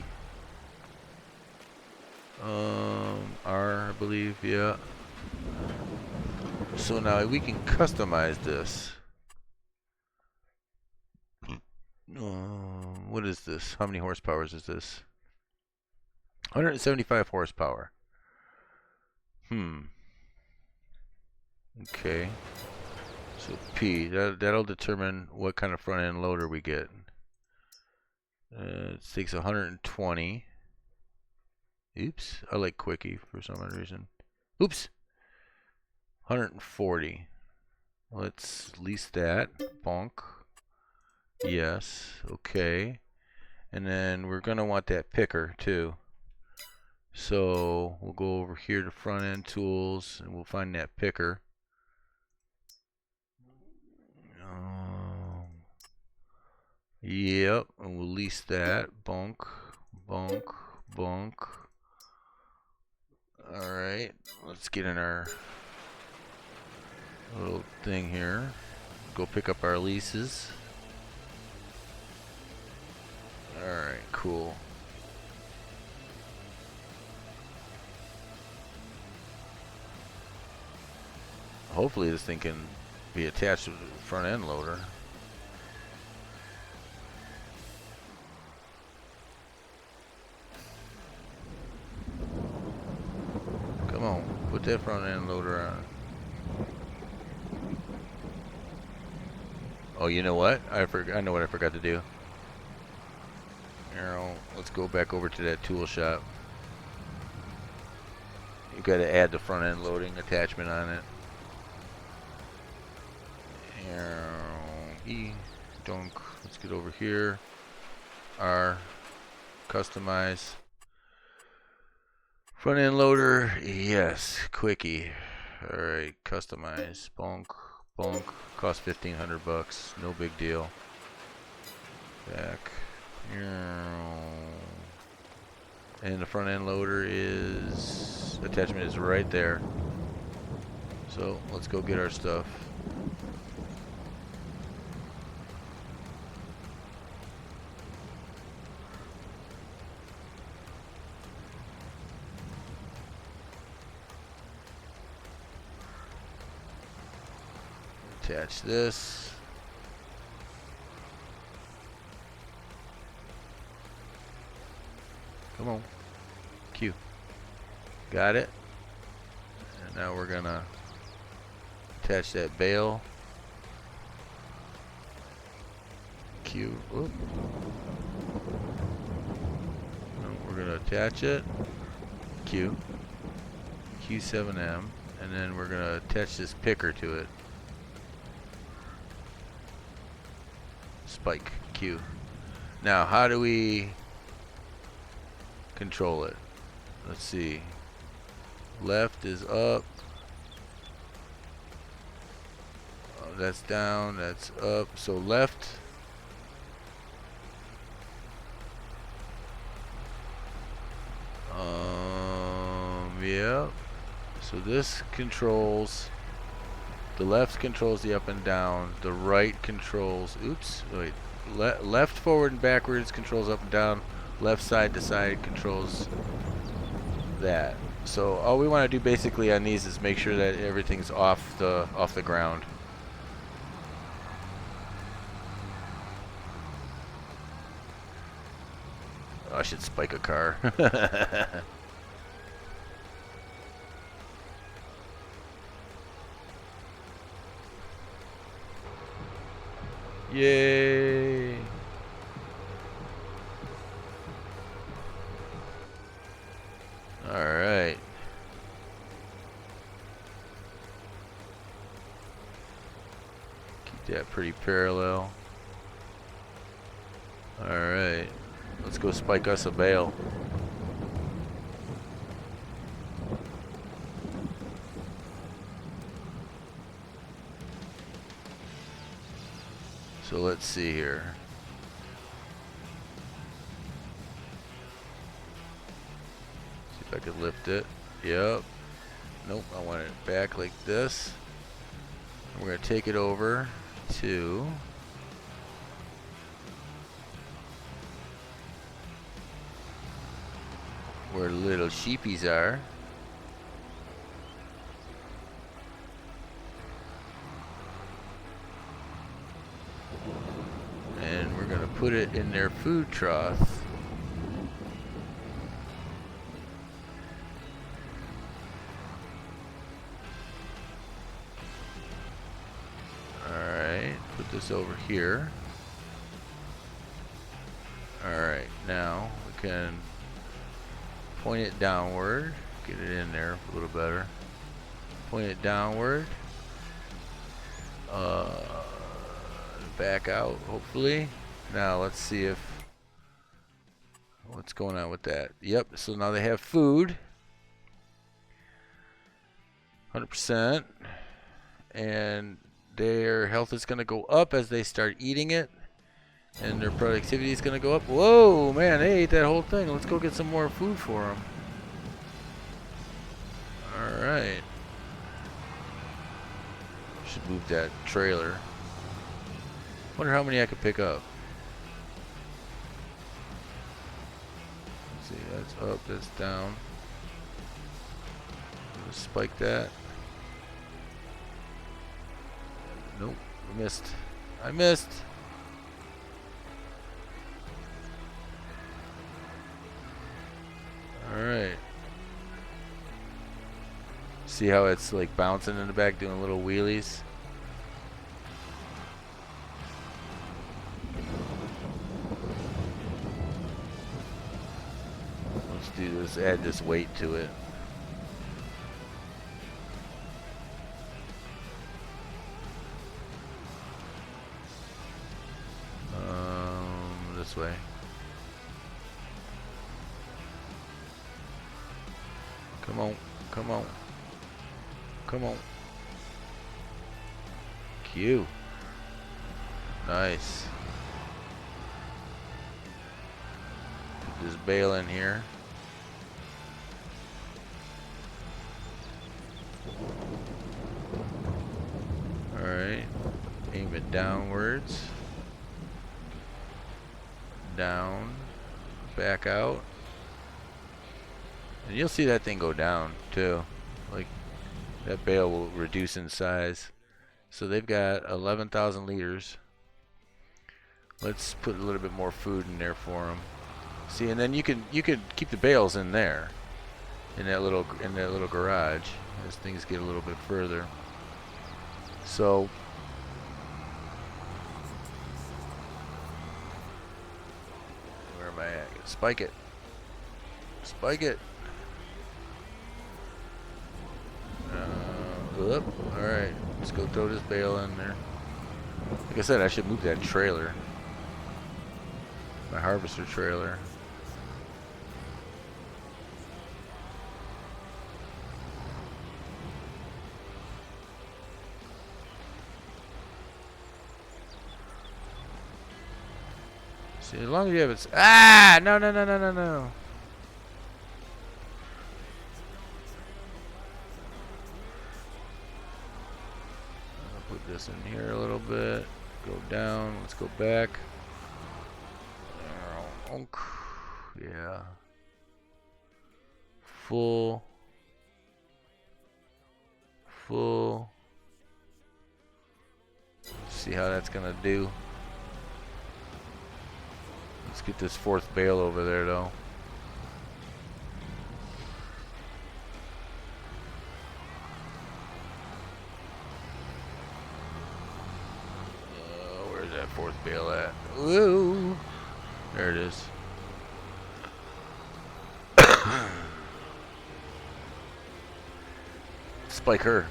S1: R, I believe, yeah. So now we can customize this. What is this? How many horsepower is this? 175 horsepower. Okay. So P, that'll determine what kind of front end loader we get. It takes 120. Oops, I like quickie for some odd reason. Oops. 140. Let's lease that. Bonk. Yes. Okay. And then we're gonna want that picker too. So we'll go over here to front end tools and we'll find that picker. Yep, and we'll lease that. Bonk, bonk, bonk. Alright, let's get in our little thing here. Go pick up our leases. Alright, cool. Hopefully this thing can be attached to the front end loader. Come on, put that front end loader on. Oh, you know what? I know what I forgot to do. Arrow. Let's go back over to that tool shop. You got to add the front end loading attachment on it. Arrow. E. Dunk. Let's get over here. R. Customize. Front end loader. Yes. Quickie. Alright. Customize. Bonk. Bonk. Cost $1,500. No big deal. Back. And the front end loader is, attachment is right there. So let's go get our stuff. Attach this. Come on. Q. Got it. And now we're gonna attach that bale. Q. Oop. No, we're gonna attach it. Q. Q7M. And then we're gonna attach this picker to it. Spike. Q. Now, how do we control it? Let's see. Left is up. That's down. That's up. So left. Yeah. So this controls. The left controls the up and down. The right controls. Oops. Wait. Left, forward, and backwards controls up and down. Left side to side controls that. So all we want to do basically on these is make sure that everything's off the ground. Oh, I should spike a car. Yay! Alright. Keep that pretty parallel. Alright. Let's go spike us a bale. So let's see here. See if I could lift it. Yep. Nope, I want it back like this. We're going to take it over to where the little sheepies are. And we're going to put it in their food trough. Alright, put this over here. Alright, now we can point it downward. Get it in there a little better. Point it downward. Back out, hopefully. Now let's see if what's going on with that. Yep, so now they have food. 100%. And their health is going to go up as they start eating it. And their productivity is going to go up. Whoa, man, they ate that whole thing. Let's go get some more food for them. Alright. Should move that trailer. Wonder how many I could pick up. Let's see, that's up, that's down. Let's spike that. Nope, I missed. I missed. Alright. See how it's like bouncing in the back, doing little wheelies? just add this weight to it. This way. Come on, come on, come on. Q. Nice. Put this bale in here. Alright. Aim it downwards. Down. Back out. And you'll see that thing go down too. Like, that bale will reduce in size. So they've got 11,000 liters. Let's put a little bit more food in there for them. See, and then you could keep the bales in there, in that little garage, as things get a little bit further. So where am I at? Spike it. Spike it. All right, let's go throw this bale in there. Like I said, I should move that trailer. My harvester trailer. See, as long as you have it. Ah! No, no, no, no, no, no. I'll put this in here a little bit. Go down. Let's go back. Yeah. Full. Full. Let's see how that's gonna do. Let's get this fourth bale over there though. Where's that fourth bale at? Ooh. There it is. Spike her.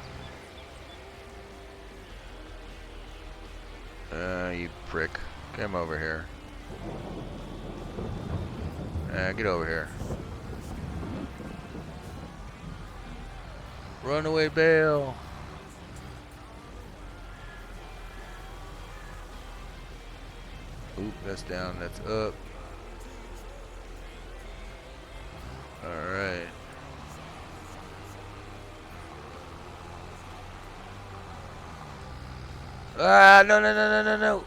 S1: You prick. Come over here. Get over here. Runaway bale. Oop, that's down, that's up. Alright. Ah, no, no, no, no, no, no.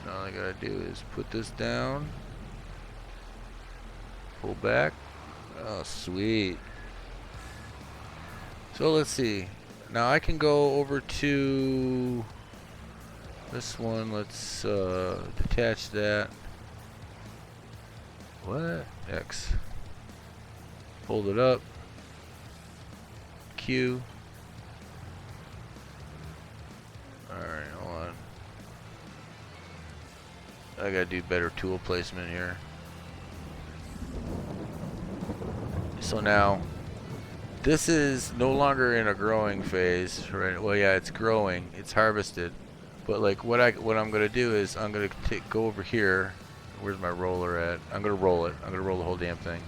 S1: All I gotta do is put this down, pull back. Oh, sweet. So let's see. Now I can go over to this one. Let's detach that. What? X. Hold it up. Q. Alright, hold on. I gotta do better tool placement here. So now, this is no longer in a growing phase, right? Well, yeah, it's growing, it's harvested, but like what I'm gonna do is I'm gonna go over here. Where's my roller at? I'm gonna roll it. I'm gonna roll the whole damn thing.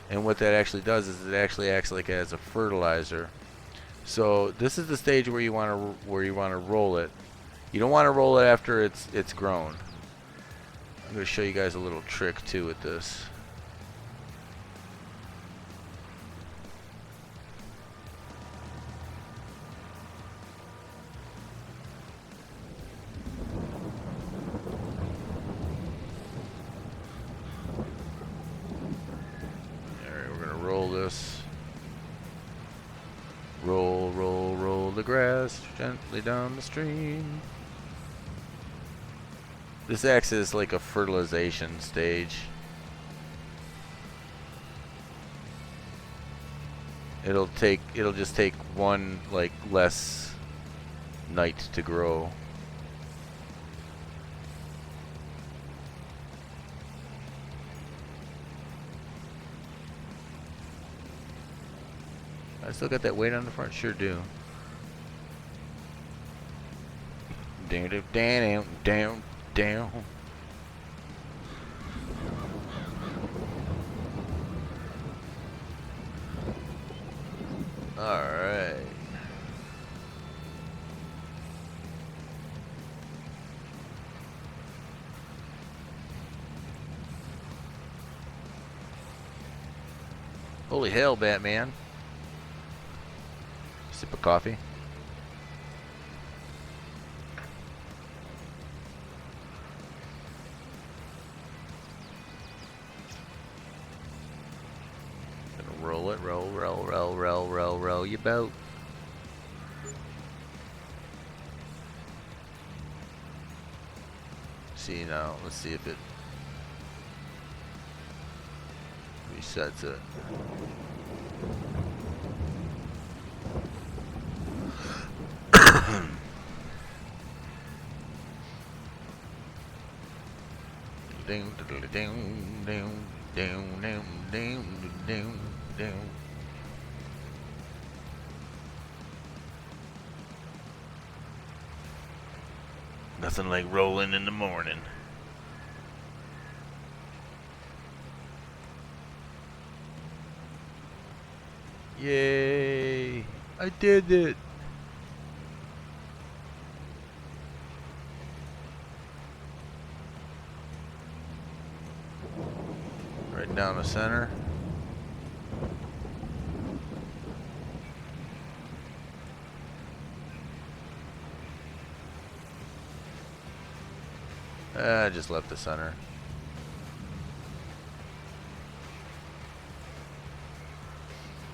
S1: And what that actually does is it actually acts like as a fertilizer. So this is the stage where you want to roll it. You don't want to roll it after it's grown. I'm going to show you guys a little trick too with this. Alright, we're going to roll this. Roll, roll, roll the grass gently down the stream. This acts as like a fertilization stage. It'll just take one like less night to grow. I still got that weight on the front? Sure do. Down, down, down, down. Alright. Holy hell, Batman. Sip of coffee. Gonna roll it, roll, roll, roll, roll, roll, roll your boat. See now, let's see if it resets it. Down, down, down, down, down, down, down, down. Nothing like rolling in the morning. Yay! I did it! Right down the center. I just left the center.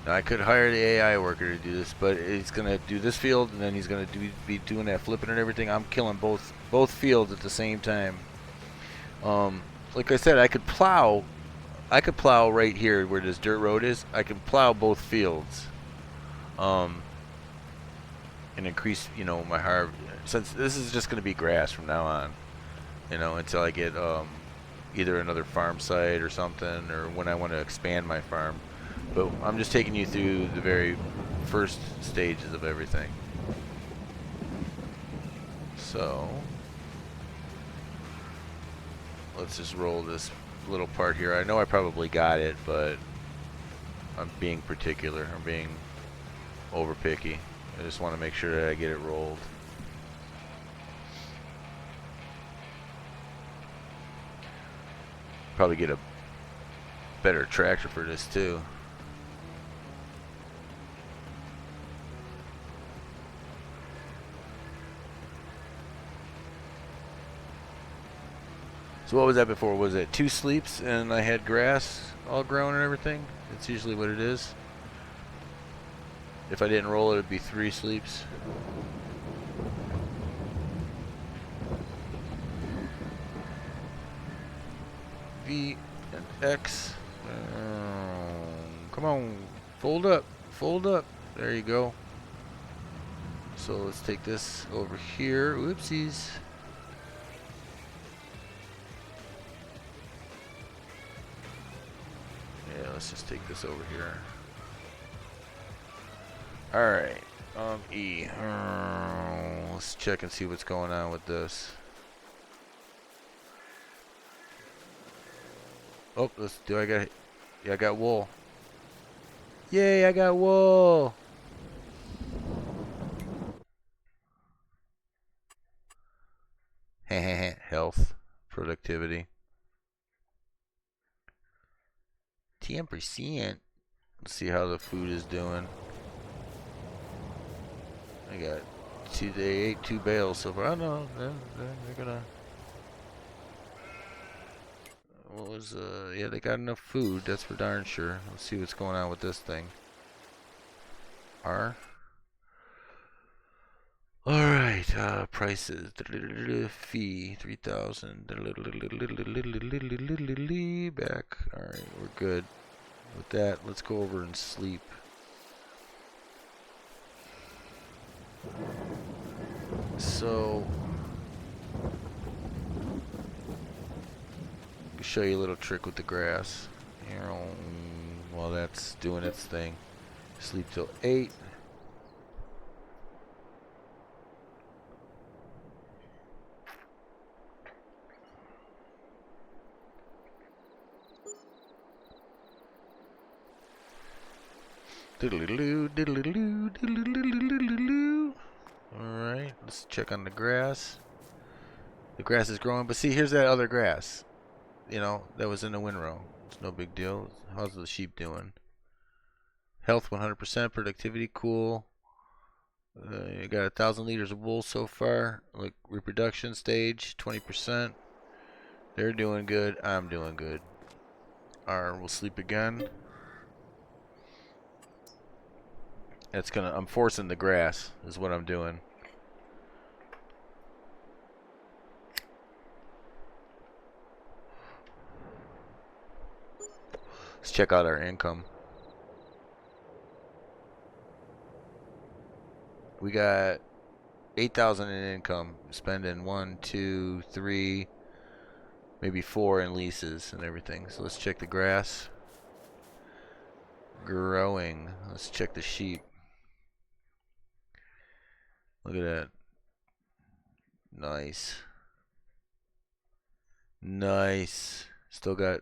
S1: Now I could hire the AI worker to do this, but he's gonna do this field and then he's gonna be doing that flipping and everything. I'm killing both fields at the same time. Like I said, I could plow right here where this dirt road is. I can plow both fields, and increase, my harvest. Since this is just gonna be grass from now on, until I get either another farm site or something, or when I want to expand my farm. But I'm just taking you through the very first stages of everything. So let's just roll this little part here. I know I probably got it, but I'm being particular. I'm being over picky. I just want to make sure that I get it rolled. Probably get a better tractor for this too. So what was that before? Was it 2 sleeps and I had grass all grown and everything? That's usually what it is. If I didn't roll it, it'd be 3 sleeps. V and X. Come on, fold up, fold up. There you go. So let's take this over here. Oopsies. Yeah, let's just take this over here. Alright, E. Let's check and see what's going on with this. Oh, yeah, I got wool. Yay, I got wool. Health, productivity. 10%. Let's see how the food is doing. I got they ate 2 bales so far. Oh no, they're gonna. What was yeah, they got enough food, that's for darn sure. Let's see what's going on with this thing. R. Alright, prices. Fee 3,000. Back. Alright, we're good. With that, let's go over and sleep. So, show you a little trick with the grass. While that's doing its thing. Sleep till 8. Alright, let's check on the grass. The grass is growing, but see, here's that other grass. You know, that was in the windrow. It's no big deal. How's the sheep doing? Health 100%, productivity cool. You got 1,000 liters of wool so far. Like reproduction stage 20%. They're doing good. I'm doing good. Alright, we'll sleep again. I'm forcing the grass is what I'm doing. Let's check out our income. We got 8,000 in income. Spending 1, 2, 3, maybe 4 in leases and everything. So let's check the grass. Growing. Let's check the sheep. Look at that. Nice. Nice. Still got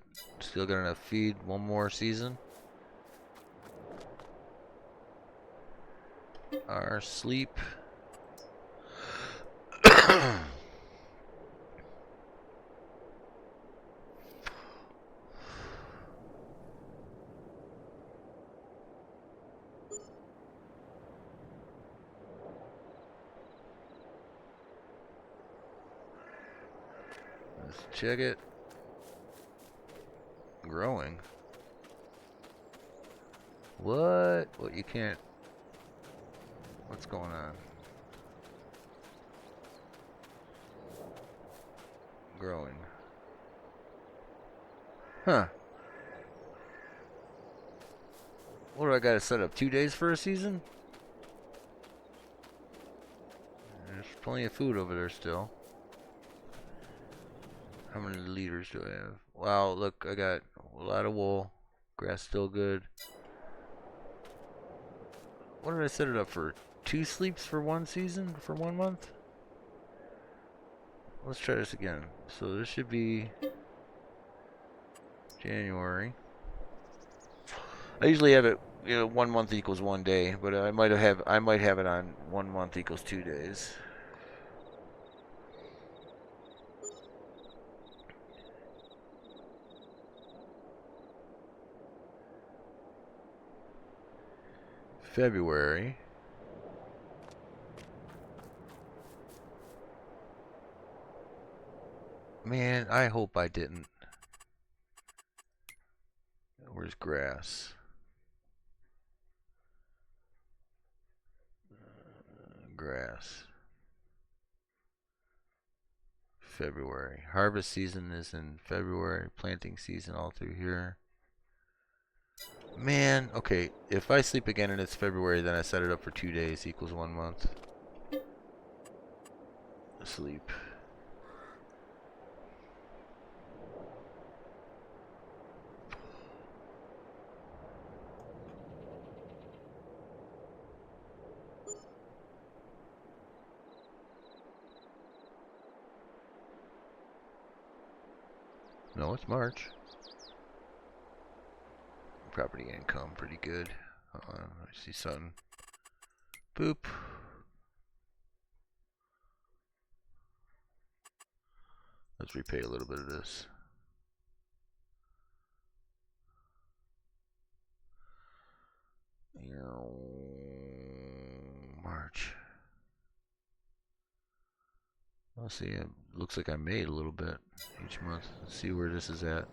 S1: enough feed. One more season. Our sleep. Let's check it. Growing. What? What, you can't. What's going on? Growing. Huh. What do I gotta set up? 2 days for a season? There's plenty of food over there still. How many liters do I have? Wow, look, I got a lot of wool. Grass still good. What did I set it up for? 2 sleeps for 1 season? For 1 month? Let's try this again. So this should be January. I usually have it, 1 month equals 1 day, but I might have it on 1 month equals 2 days. February. Man, I hope I didn't. Where's grass? Grass. February. Harvest season is in February. Planting season all through here. Man, okay. If I sleep again and it's February, then I set it up for 2 days equals 1 month. Sleep. No, it's March. Property income, pretty good. I see something. Boop. Let's repay a little bit of this. March. Let's see. It looks like I made a little bit each month. Let's see where this is at.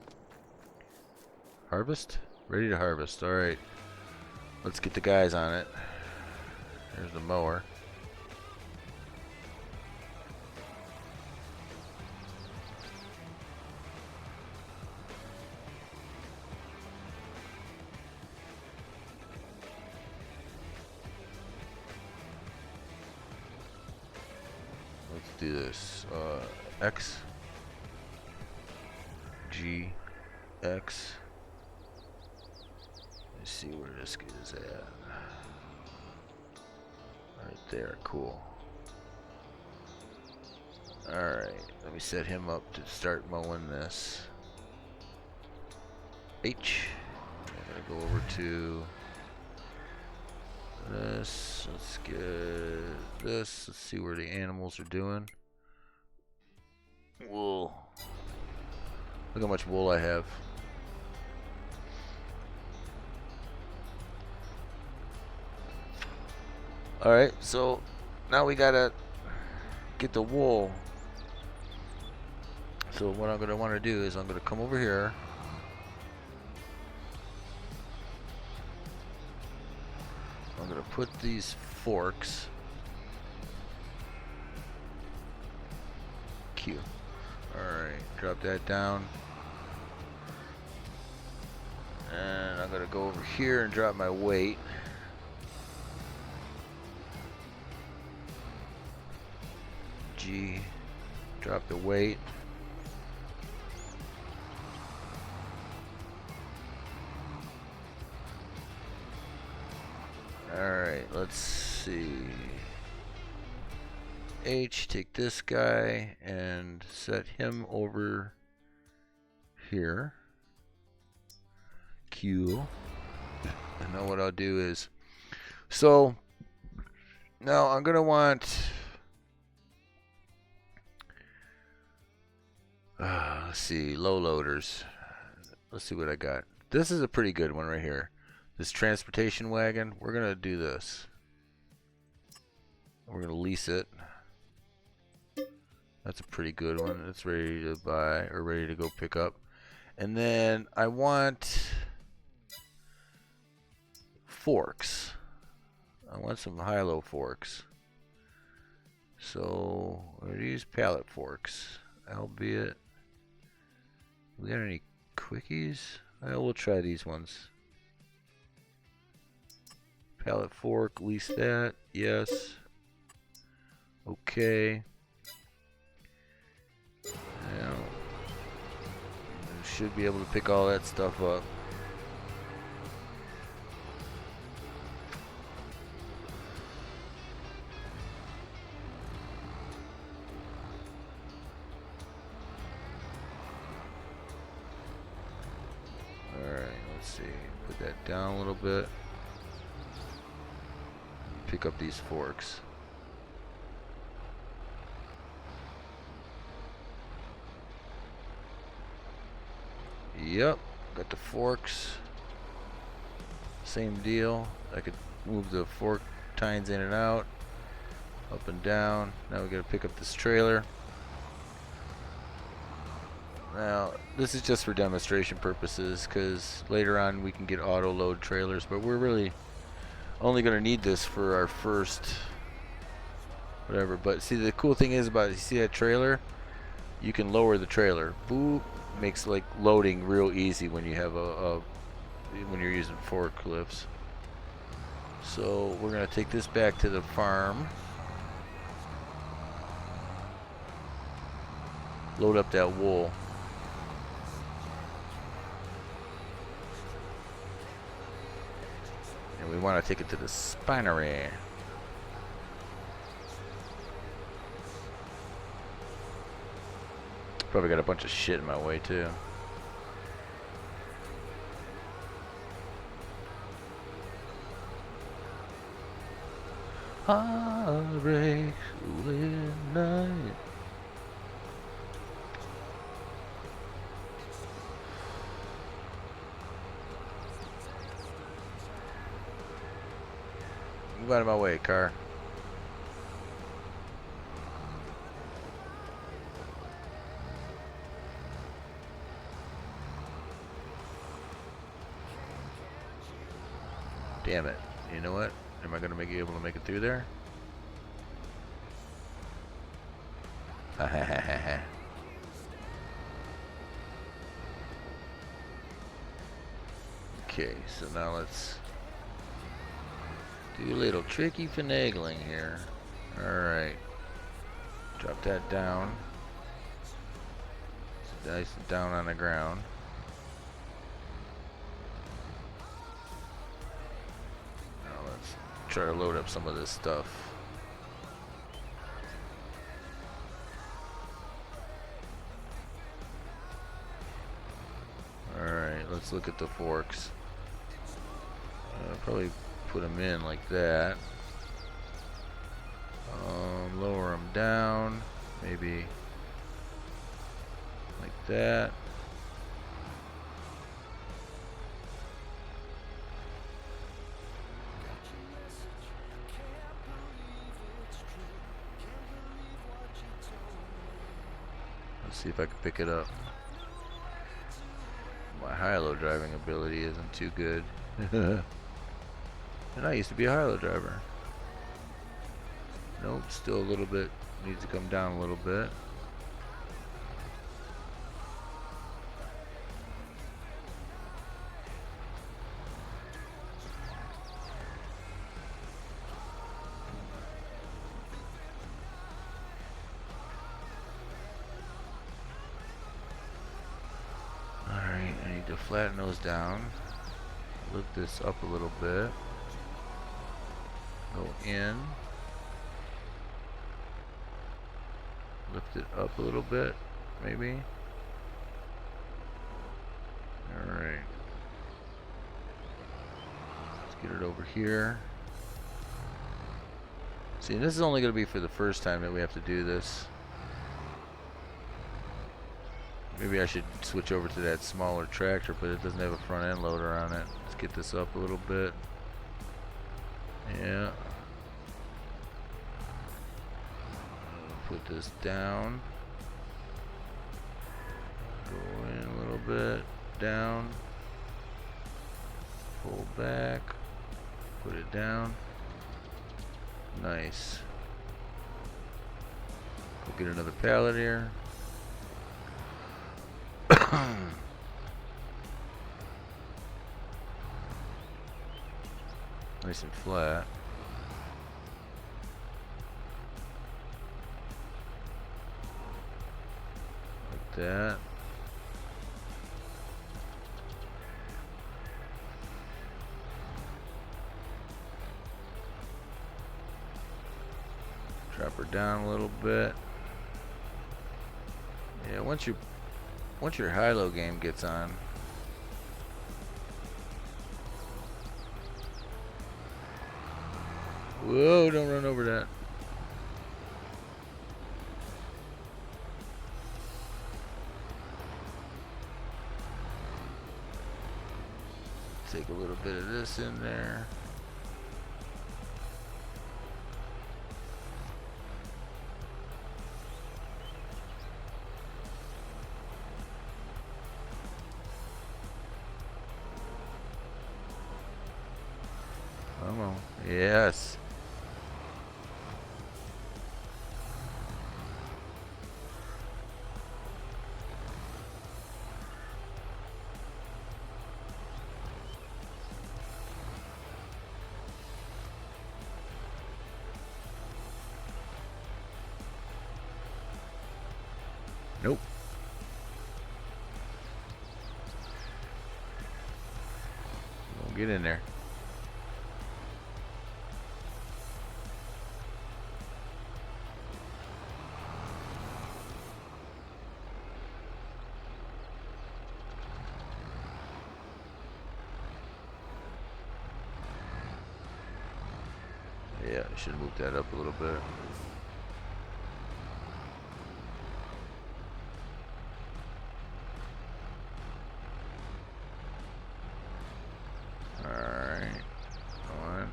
S1: Harvest? Ready to harvest. Alright. Let's get the guys on it. There's the mower. do this. X, G, X. Let's see where this is at. Right there, cool. Alright, let me set him up to start mowing this. H. I'm gonna go over to this. Let's get this. Let's see where the animals are doing. Wool. Look how much wool I have. Alright, so now we gotta get the wool. So what I'm gonna want to do is I'm gonna come over here. I'm gonna put these forks. Q. Alright, drop that down. And I'm gonna go over here and drop my weight. G. Drop the weight. Alright, let's see. H, take this guy and set him over here. Q. And now what I'll do is, so now I'm gonna want let's see, low loaders. Let's see what I got. This is a pretty good one right here. This transportation wagon, we're gonna do this. We're gonna lease it. That's a pretty good one. It's ready to buy or ready to go pick up. And then I want forks. I want some high-low forks. So are these pallet forks? Albeit, we got any quickies? We'll try these ones. Pallet fork, lease that. Yes. Okay. Now, we should be able to pick all that stuff up. Alright, let's see. Put that down a little bit. Pick up these forks. Yep, got the forks. Same deal. I could move the fork tines in and out, up and down. Now we gotta pick up this trailer. Now, this is just for demonstration purposes, because later on we can get auto load trailers, but we're really only gonna need this for our first whatever. But see, the cool thing is about it, you see that trailer? You can lower the trailer. Boop. Makes like loading real easy when you have when you're using forklifts. So we're gonna take this back to the farm, load up that wool, and we want to take it to the spinery. Probably got a bunch of shit in my way too. Heartbreak midnight. Move out of my way, car. Damn it. You know what? Am I going to be able to make it through there? Ha ha ha ha ha. Okay, so now let's do a little tricky finagling here. Alright. Drop that down. Nice and down on the ground. Now let's try to load up some of this stuff. Alright, let's look at the forks. Probably put them in like that. Lower them down, maybe like that. Let's see if I can pick it up. My high-low driving ability isn't too good. And I used to be a high-low driver. Nope, still a little bit. Needs to come down a little bit. Alright, I need to flatten those down. Lift this up a little bit. Go in. Lift it up a little bit, maybe. Alright. Let's get it over here. See, this is only going to be for the first time that we have to do this. Maybe I should switch over to that smaller tractor, but it doesn't have a front end loader on it. Let's get this up a little bit. Yeah. Put this down. Go in a little bit. Down. Pull back. Put it down. Nice. Go get another pallet here. Nice and flat. Like that. Drop her down a little bit. Yeah, once your high-low game gets on, whoa, don't run over that. Take a little bit of this in there. Come on. Yes. Nope. Don't get in there. Yeah, I should move that up a little bit. Alright. On.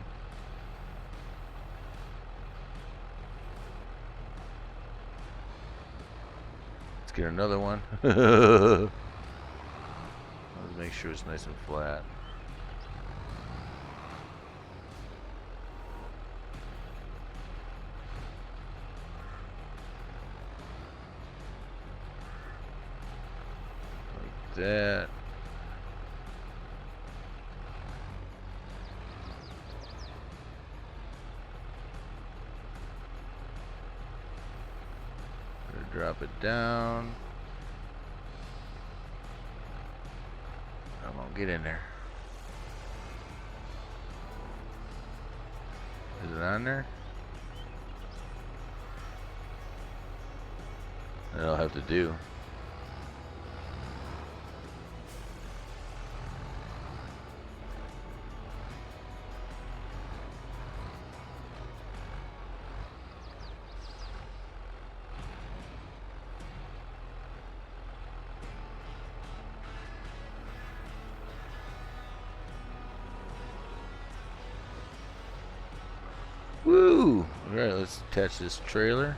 S1: Let's get another one. Let's make sure it's nice and flat. That. Drop it down. Come on, get in there. Is it on there? That'll have to do. Woo! Alright, let's attach this trailer.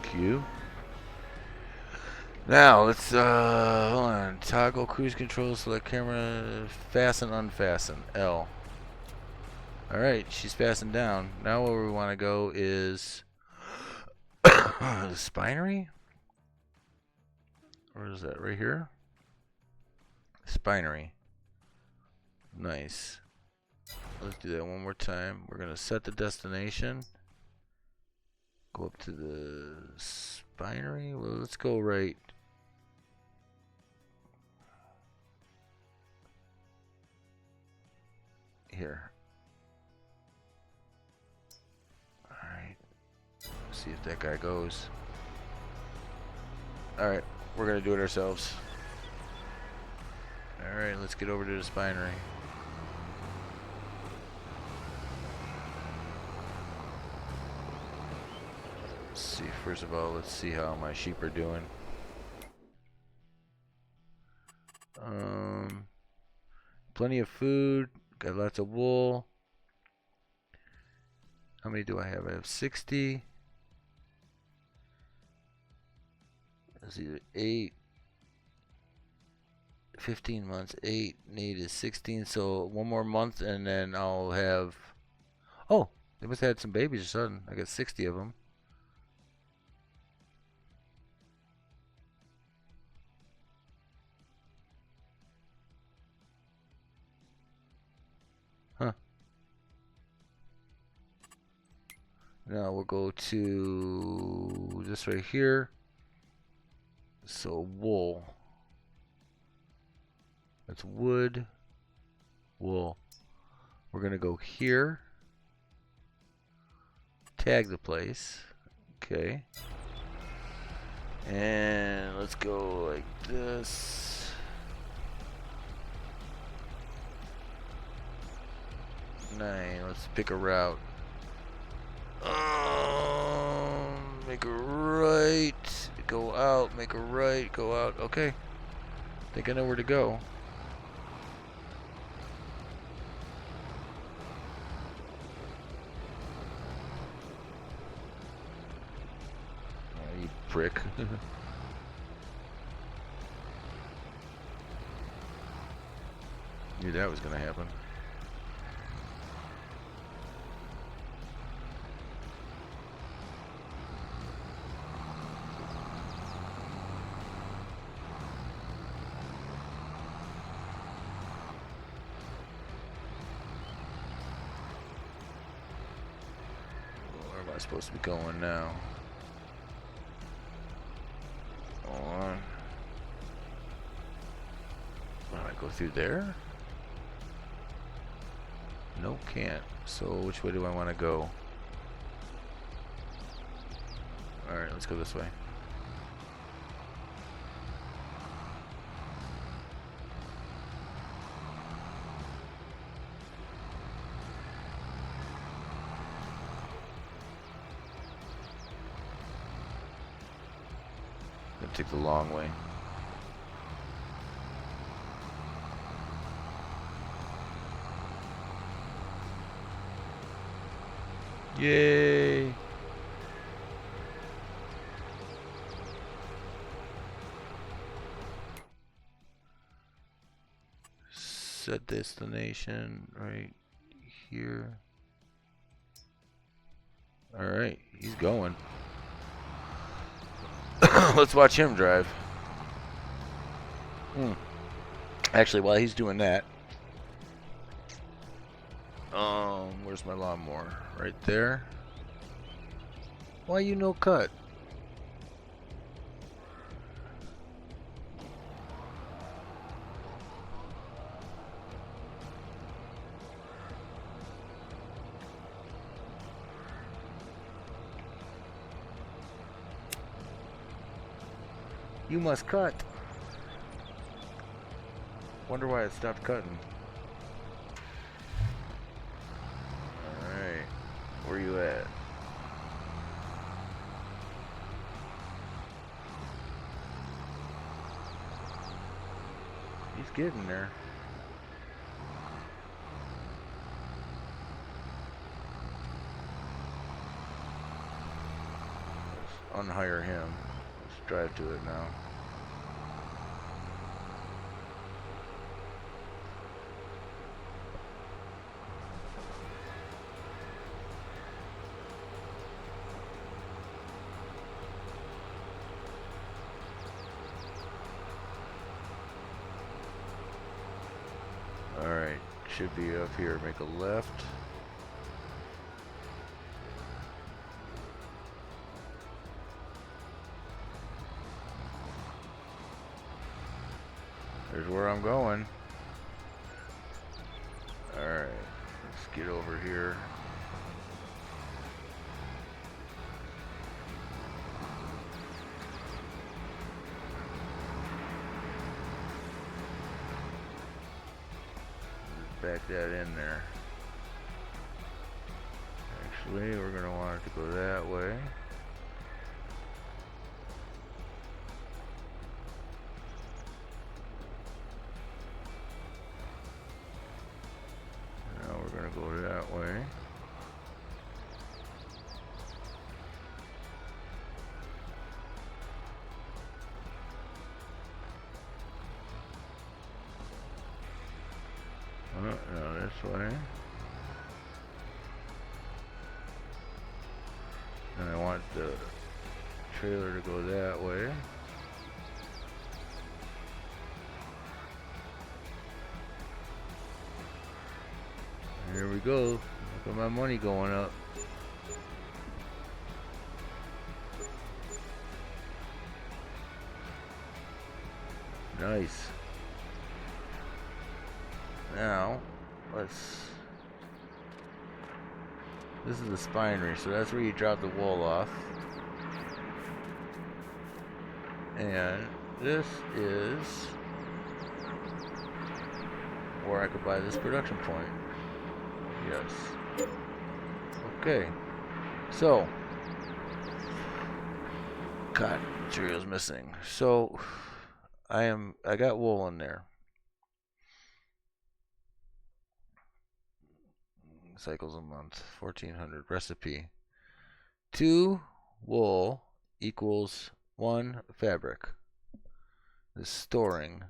S1: Q. Now let's hold on. Toggle cruise control, select camera, fasten, unfasten. L. Alright, she's fastened down. Now where we want to go is the spinery? Where is that? Right here? Spinery. Nice. Let's do that one more time. We're gonna set the destination. Go up to the spinery. Well, let's go right here. Alright. See if that guy goes. Alright, we're gonna do it ourselves. Alright, let's get over to the spinery. Let's see, first of all, let's see how my sheep are doing. Plenty of food, got lots of wool. How many do I have? I have 60. Let's see, 8. 15 months, 8, 8 is 16, so one more month and then I'll have, oh, they must have had some babies or something. I got 60 of them. Huh. Now we'll go to this right here. So wool. That's wood, wool. We're gonna go here. Tag the place. Okay. And let's go like this. Let's pick a route. Make a right. Go out. Make a right. Go out. Okay. Think I know where to go. You prick. Knew that was gonna happen. Where am I supposed to be going now? On. Do I go through there? No, can't. So which way do I want to go? Alright, let's go this way. Gonna take the long way. Yay! Set destination right here. Alright, he's going. Let's watch him drive. Actually, while he's doing that, Where's my lawnmower? Right there. Why you no cut? You must cut. Wonder why it stopped cutting. Alright. Where you at? He's getting there. Let's unhire him. Let's drive to it now. Alright, should be up here. Make a left. There's where I'm going. Alright, let's get over here. Back that in there. Actually, we're going to want it to go that way. Now we're going to go that way. No, this way. And I want the trailer to go that way. And here we go. Look at my money going up. Nice. Now, this is the spinery, so that's where you drop the wool off. And this is where I could buy this production point. Yes. Okay. So, cotton material's missing. So, I got wool in there. Cycles a month, 1400. Recipe: 2 wool equals 1 fabric. The storing.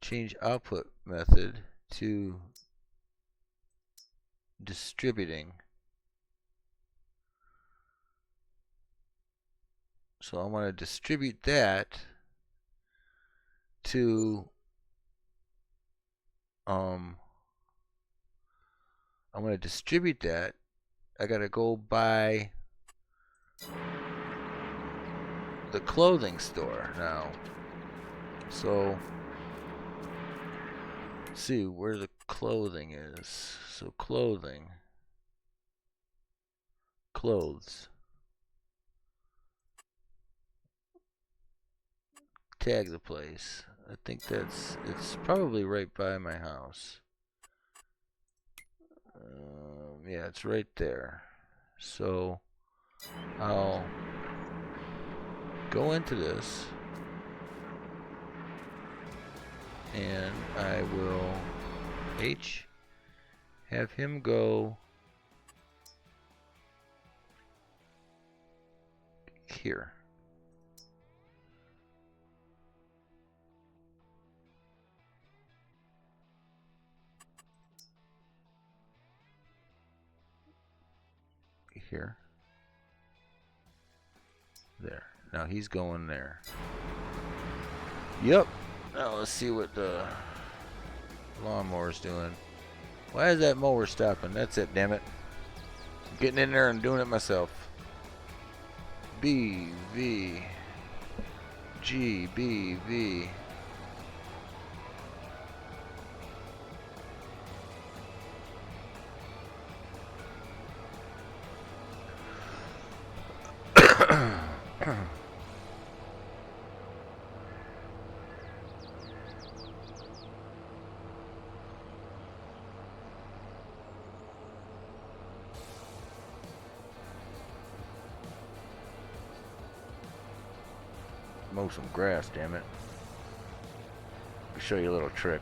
S1: Change output method to distributing. So I want to distribute that to I'm going to distribute that. I got to go buy the clothing store now. So, let's see where the clothing is. So, clothing. Clothes. Tag the place. I think it's probably right by my house. Yeah, it's right there. So I'll go into this and I will have him go here. Here. There. Now he's going there. Yep. Now let's see what the lawnmower's doing. Why is that mower stopping? That's it, damn it. I'm getting in there and doing it myself. B, V, G, B, V. Mow some grass, damn it. I'll show you a little trick.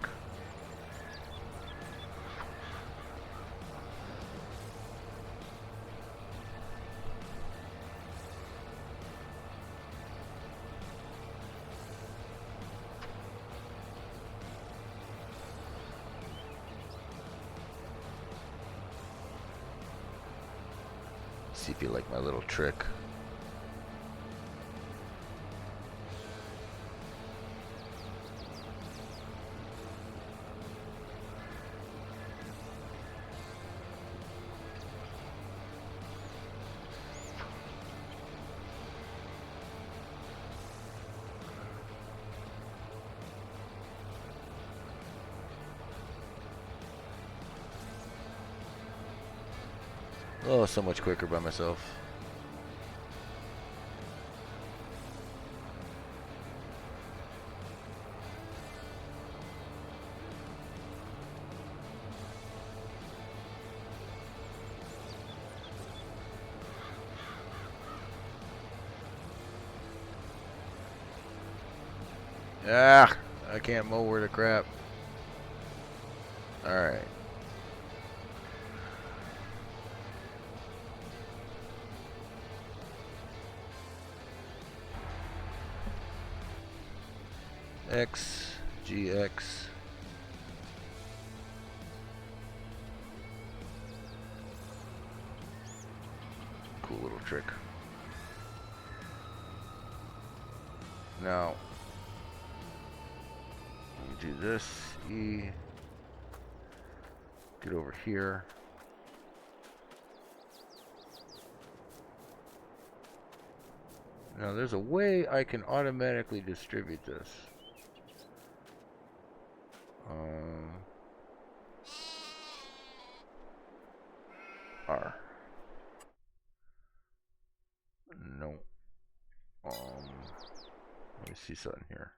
S1: See if you like my little trick. Oh, so much quicker by myself. Ah, I can't mow where the crap. Alright. X, GX. Cool little trick. Now, you do this, E, get over here. Now there's a way I can automatically distribute this. R. No. Let me see something here.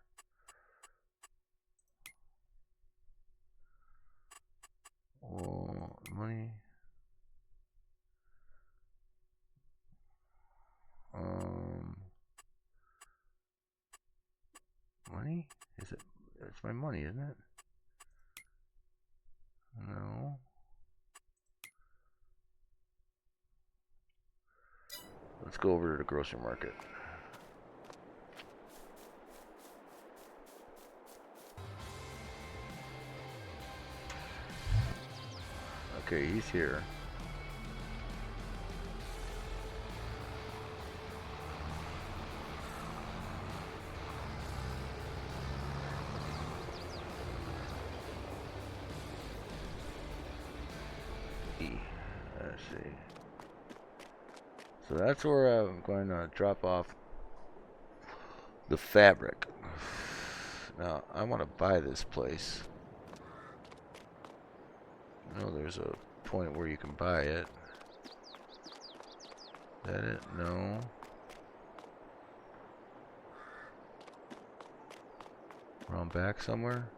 S1: Oh, money. Money? Is it? It's my money, isn't it? No. Let's go over to the grocery market. Okay, he's here. Let's see. So that's where I'm going to drop off the fabric. Now, I want to buy this place. No, there's a point where you can buy it. Is that it? No. Around back somewhere?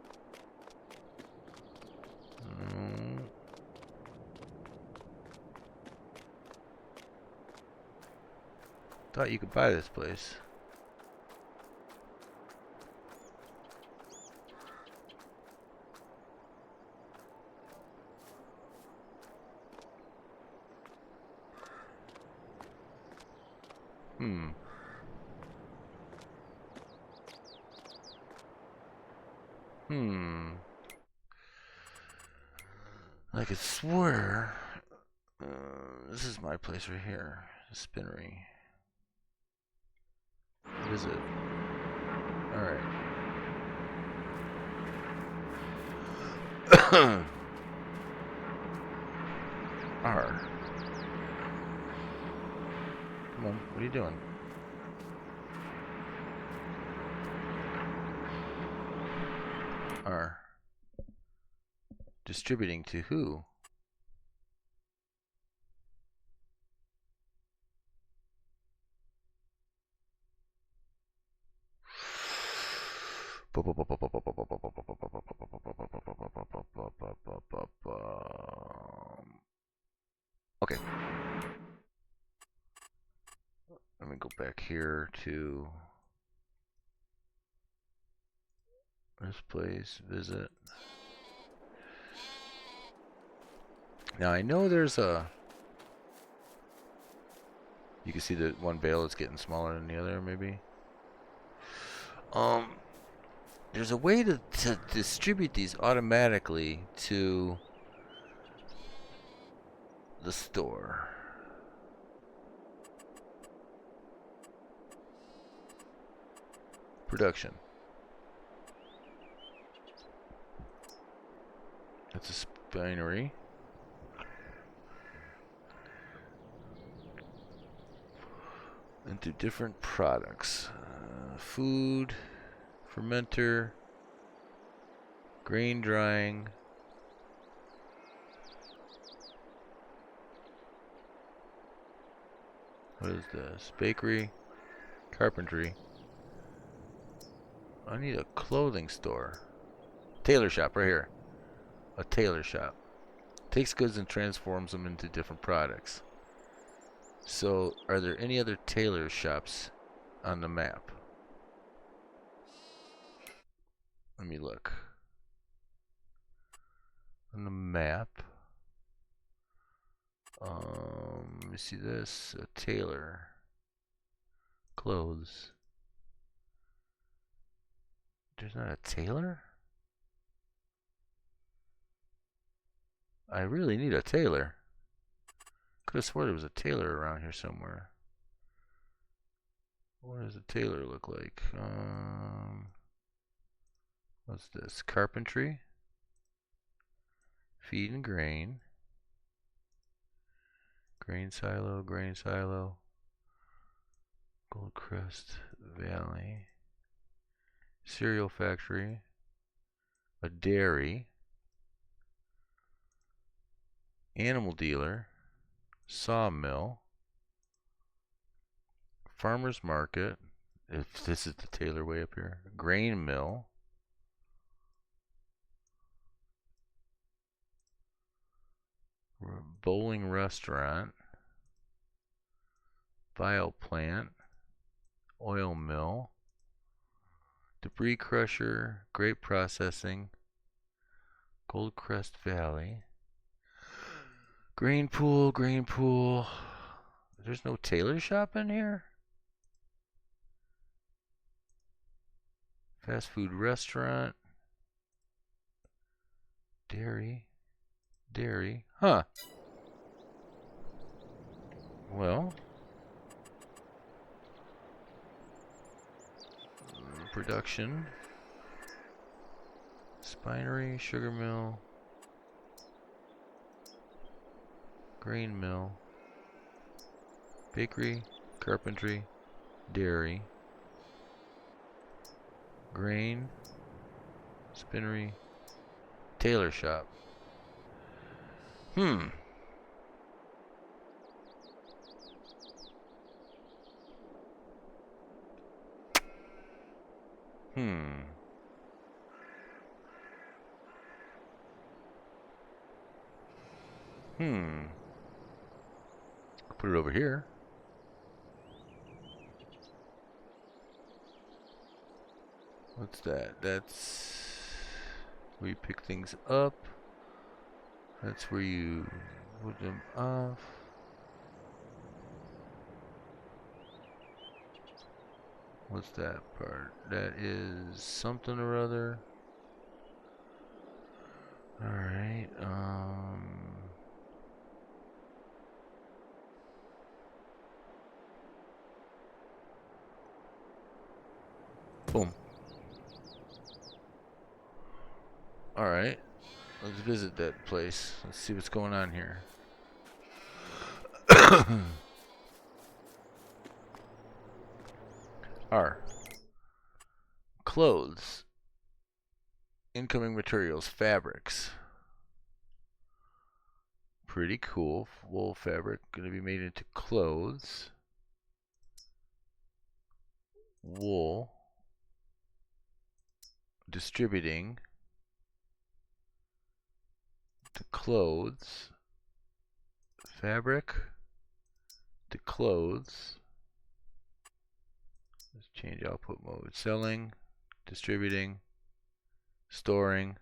S1: No. Thought you could buy this place. I could swear this is my place right here. The spinnery. What is it? Alright. R. Come on, what are you doing? R. Distributing to who? Okay. Let me go back here to this place, visit. Now I know there's a, you can see that one bale is getting smaller than the other, maybe. There's a way to distribute these automatically to the store. Production. That's a spinery. Into different products. Food, fermenter, grain drying. What is this? Bakery, carpentry. I need a clothing store. Tailor shop right here. A tailor shop. Takes goods and transforms them into different products. So, are there any other tailor shops on the map? Let me look. On the map. Let me see this. A tailor. Clothes. There's not a tailor? I really need a tailor. Could have swore there was a tailor around here somewhere. What does a tailor look like? What's this? Carpentry. Feed and grain. Grain silo, grain silo. Goldcrest Valley. Cereal factory. A dairy. Animal dealer. Sawmill. Farmer's market. If this is the Taylor way up here. Grain mill. Bowling restaurant. Bioplant. Oil mill. Debris crusher. Grape processing. Goldcrest Valley. Grain pool, grain pool. There's no tailor shop in here? Fast food restaurant. Dairy. Dairy. Huh. Well. Production. Spinery, sugar mill. Grain mill. Bakery, carpentry, dairy. Grain. Spinnery. Tailor shop. Hmm. Hmm. Hmm. Put it over here. What's that? That's where you pick things up. That's where you put them off. What's that part? That is something or other. Alright, boom. Alright, let's visit that place. Let's see what's going on here. R. Clothes. Incoming materials. Fabrics. Pretty cool. Wool fabric going to be made into clothes. Wool. Distributing to clothes. Fabric to clothes. Let's change output mode. Selling, distributing, storing,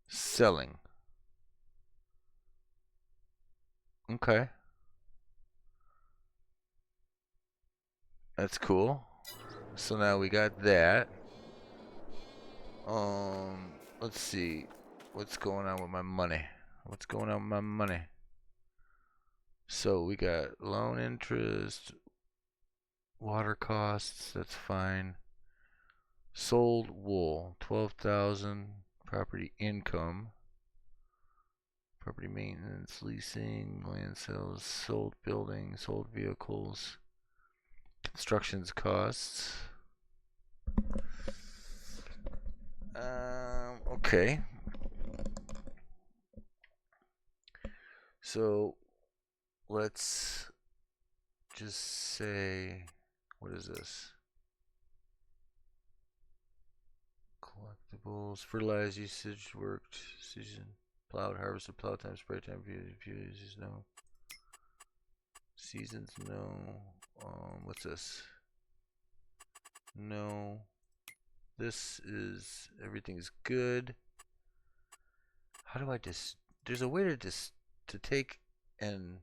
S1: selling. Okay. That's cool. So now we got that. Let's see. What's going on with my money? What's going on with my money? So we got loan interest, water costs, that's fine. Sold wool, 12,000. Property income, property maintenance, leasing, land sales, sold buildings, sold vehicles, constructions costs. Okay. So let's just say, what is this? Collectibles, fertilizer usage, worked season, plowed, harvested, plow time, spray time, uses no. Seasons, no. What's this? No. This is, everything's good. How do I just, there's a way to take and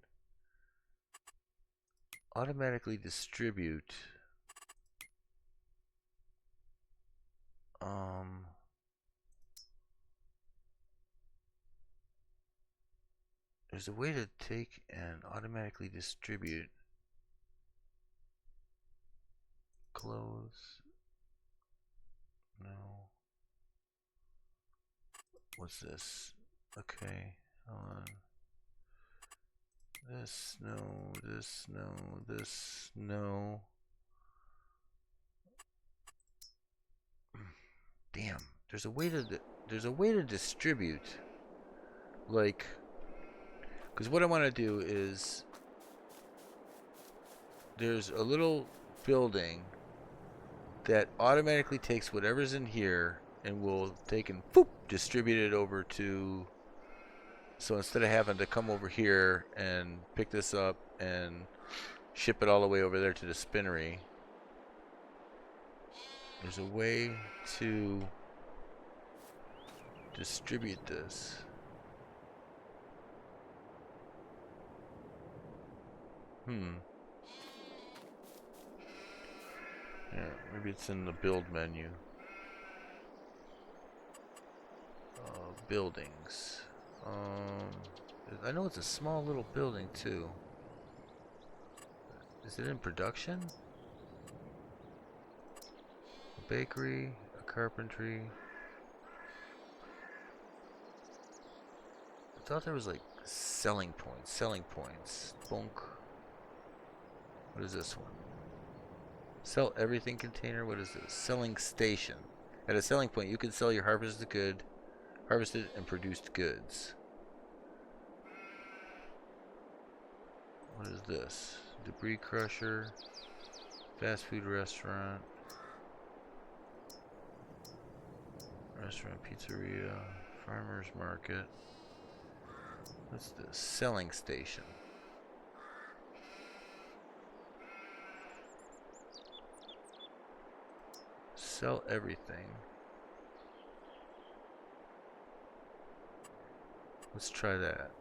S1: automatically distribute there's a way to take and automatically distribute clothes. No. What's this? Okay, hold on. This, no, this, no, this, no. Damn, there's a way to distribute, like, because what I want to do is there's a little building that automatically takes whatever's in here and will take and boop, distribute it over to, so instead of having to come over here and pick this up and ship it all the way over there to the spinnery, there's a way to distribute this. Yeah, maybe it's in the build menu. Buildings. I know it's a small little building too. Is it in production? A bakery, a carpentry. I thought there was like selling points. Selling points. Bonk. What is this one? Sell everything container. What is this? Selling station. At a selling point, you can sell your harvested and produced goods. What is this? Debris crusher. Fast food restaurant. Restaurant, pizzeria, farmer's market. What's this? Selling station. Sell everything. Let's try that.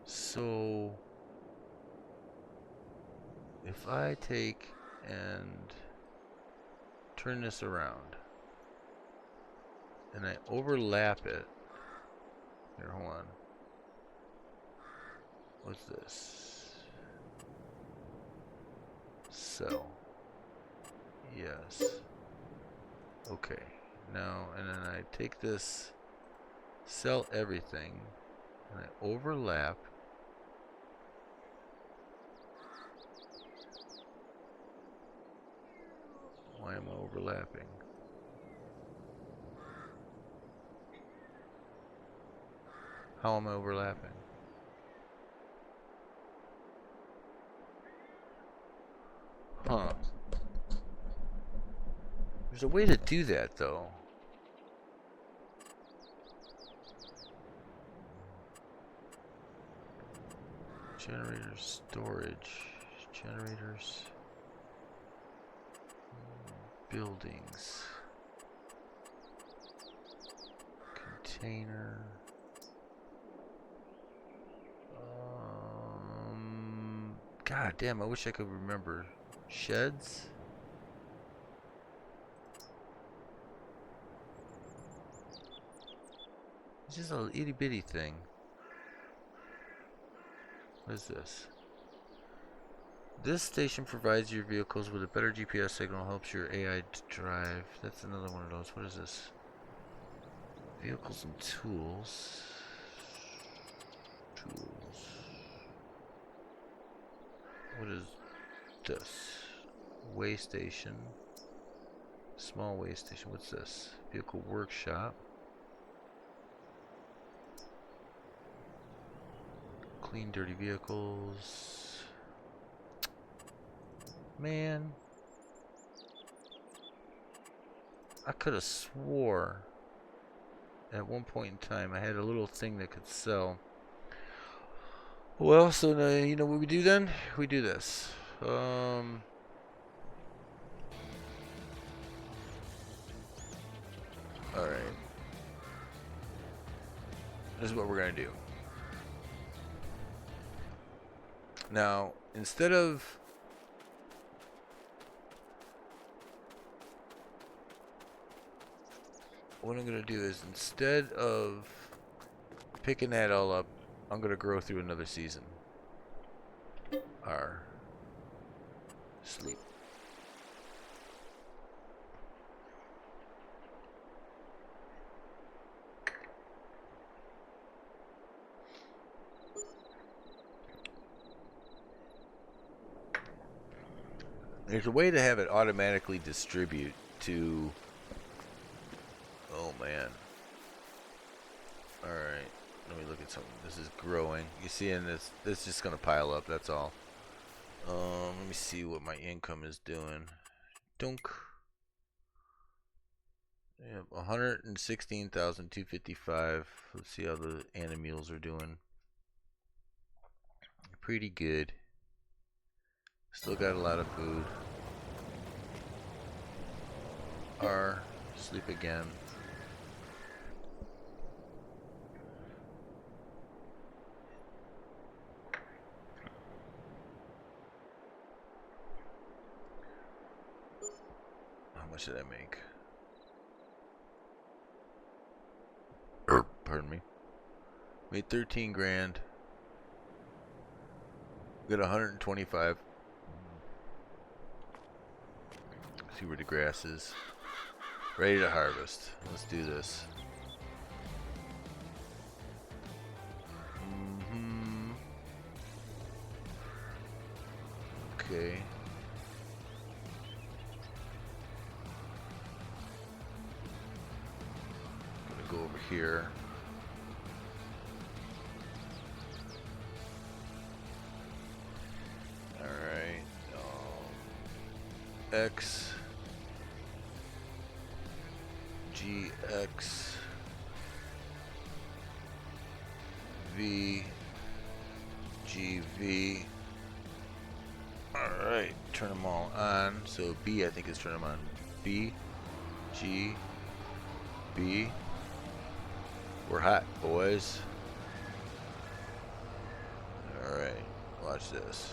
S1: So if I take and turn this around and I overlap it, here, hold on. What's this? Sell. Yes. Okay. Now, and then I take this, sell everything, And I overlap. Why am I overlapping? How am I overlapping? Huh. There's a way to do that, though. Generators, storage, generators, buildings, container. God damn, I wish I could remember. Sheds? It's just a little itty bitty thing. What is this? This station provides your vehicles with a better GPS signal, helps your AI drive. That's another one of those. What is this? Vehicles and tools. Tools. What is this? Way station. Small way station. What's this? Vehicle workshop. Clean dirty vehicles. Man. I could have swore at one point in time I had a little thing that could sell. Well, so you know what we do then? We do this. Alright. This is what we're going to do. Now, instead of... What I'm going to do is, instead of picking that all up, I'm going to grow through another season. R. Sleep. There's a way to have it automatically distribute to... Oh, man. Alright. Let me look at something. This is growing. You see, and this is just going to pile up, that's all. Let me see what my income is doing. Dunk. Yeah, 116,255. Let's see how the animals are doing. Pretty good. Still got a lot of food. R. Sleep again. How much did I make? Pardon me. Made 13 grand. Got 125. See where the grass is. Ready to harvest. Let's do this. Okay. Gonna go over here. Alright. X. GX. V. GV. Alright, turn them all on. So B, I think, is turn them on. B, G, B. We're hot, boys. Alright, watch this.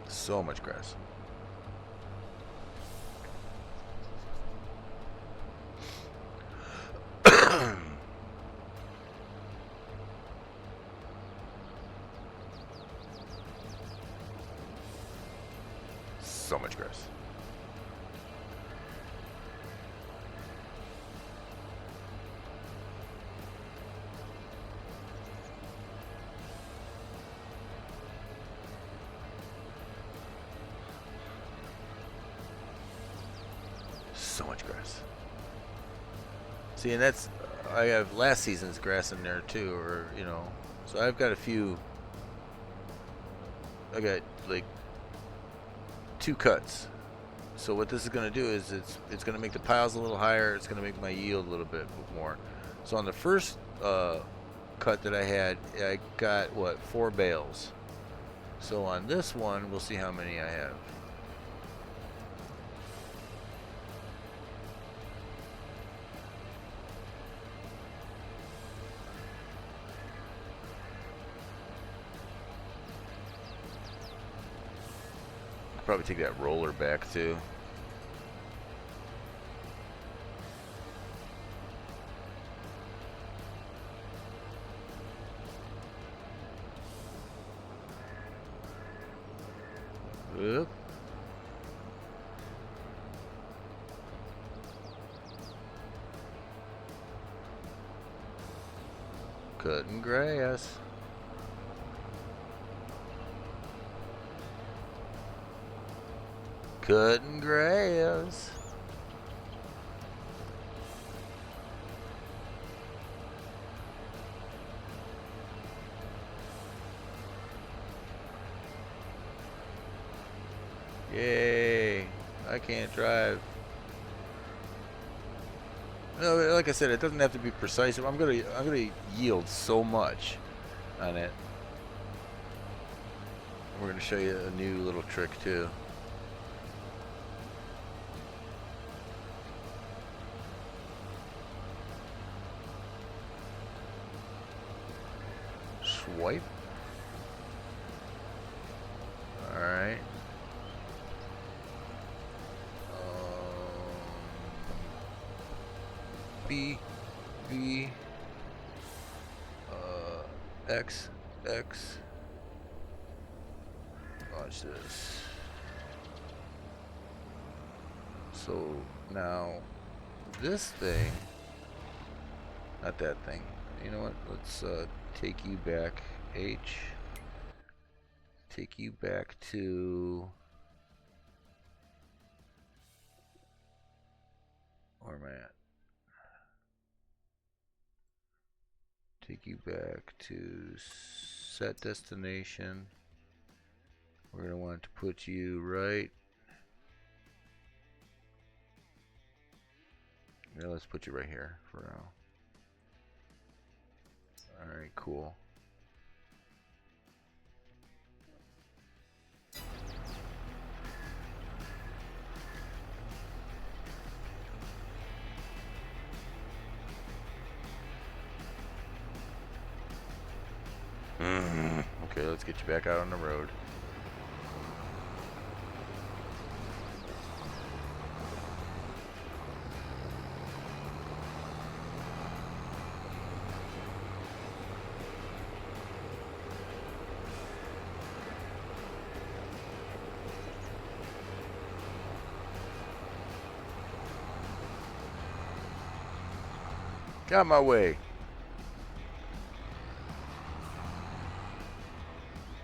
S1: So much grass. So much grass. So much grass. See, and that's I have last season's grass in there too, or you know, so I've got a few. I got like 2 cuts. So what this is going to do is it's going to make the piles a little higher. It's going to make my yield a little bit more. So on the first cut that I had, I got what 4 bales. So on this one, we'll see how many I have. Probably take that roller back too. Oop. Cutting grass. Cutting grass. Yay! I can't drive. No, like I said, it doesn't have to be precise. I'm gonna yield so much on it. We're gonna show you a new little trick too. Swipe. All right. B, X. Watch this. So now this thing, not that thing. You know what? Let's take you back, H. Take you back to where am I at? Take you back to set destination. We're going to want to put you right. Yeah, let's put you right here for now. Alright, cool. Okay, let's get you back out on the road. Got my way.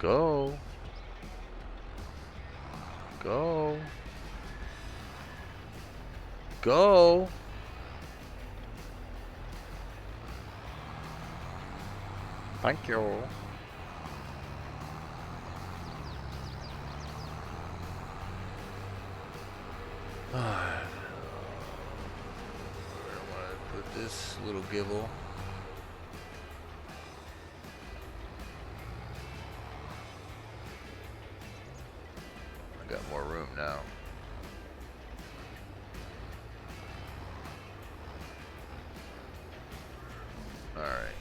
S1: Go. Go. Go. Thank you. I don't want to put this little gibble. I got more room now. Alright,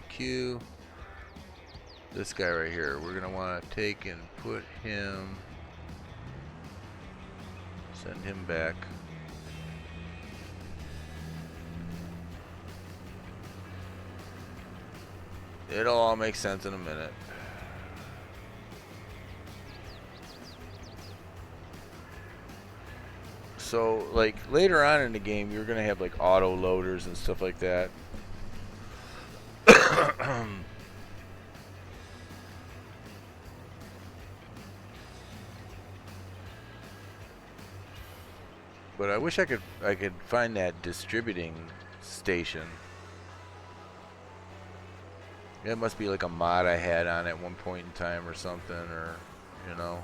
S1: Q, this guy right here, we're going to want to take and put him, send him back. It'll all make sense in a minute. So, like, later on in the game, you're going to have, like, auto loaders and stuff like that. But I wish I could find that distributing station. It must be like a mod I had on at one point in time or something, or, you know.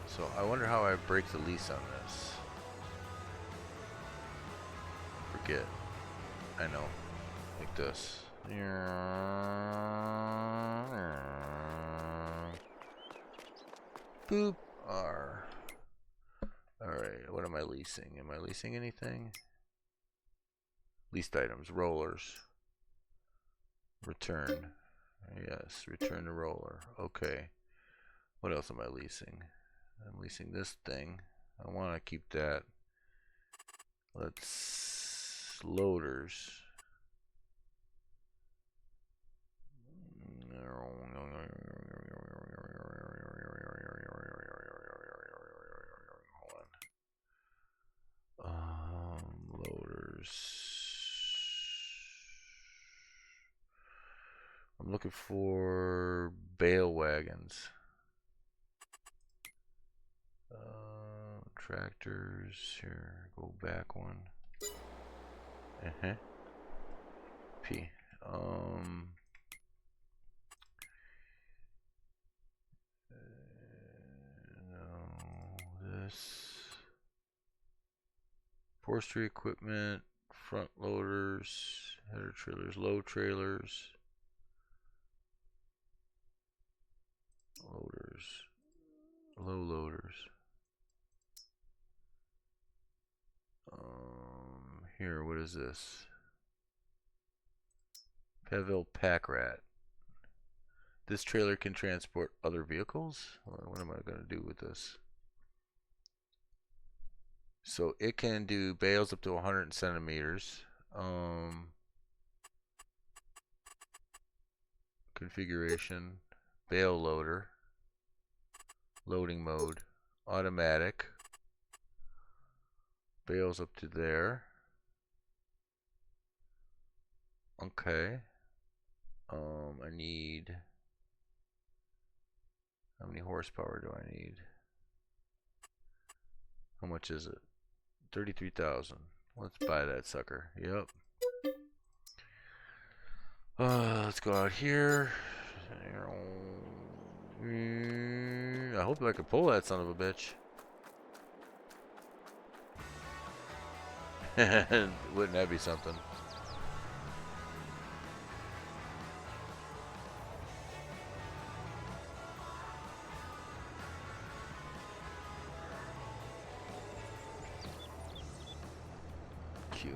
S1: So I wonder how I break the lease on this. Forget. I know. Like this. Boop. R. Alright, what am I leasing? Am I leasing anything? Leased items. Rollers. Return. Yes, return the roller. Okay. What else am I leasing? I'm leasing this thing. I want to keep that. Let's loaders. Loaders. I'm looking for bale wagons. Tractors. Here, go back one. P. No, this. Forestry equipment, front loaders, header trailers, low trailers, loaders, low loaders. Here, what is this? Peville Pack Rat. This trailer can transport other vehicles? What am I going to do with this? So it can do bales up to 100 centimeters. Configuration, bale loader, loading mode, automatic, bales up to there. Okay. I need, how many horsepower do I need? How much is it? 33,000. Let's buy that sucker. Yep. Let's go out here. I hope I can pull that son of a bitch. Wouldn't that be something? Cute.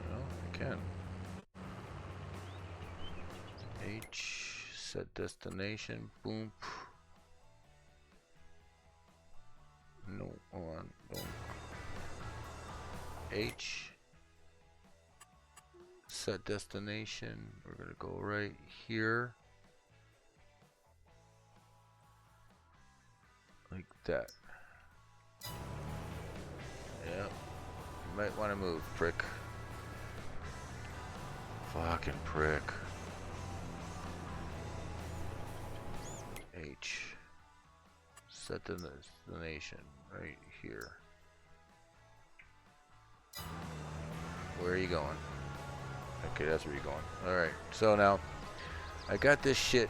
S1: Well, I can. H, set destination, boom. No, on, boom. H, set destination. We're gonna go right here. Like that. Yep. You might want to move, prick. Fucking prick. H. Set the destination right here. Where are you going? Okay, that's where you're going. Alright, so now I got this shit.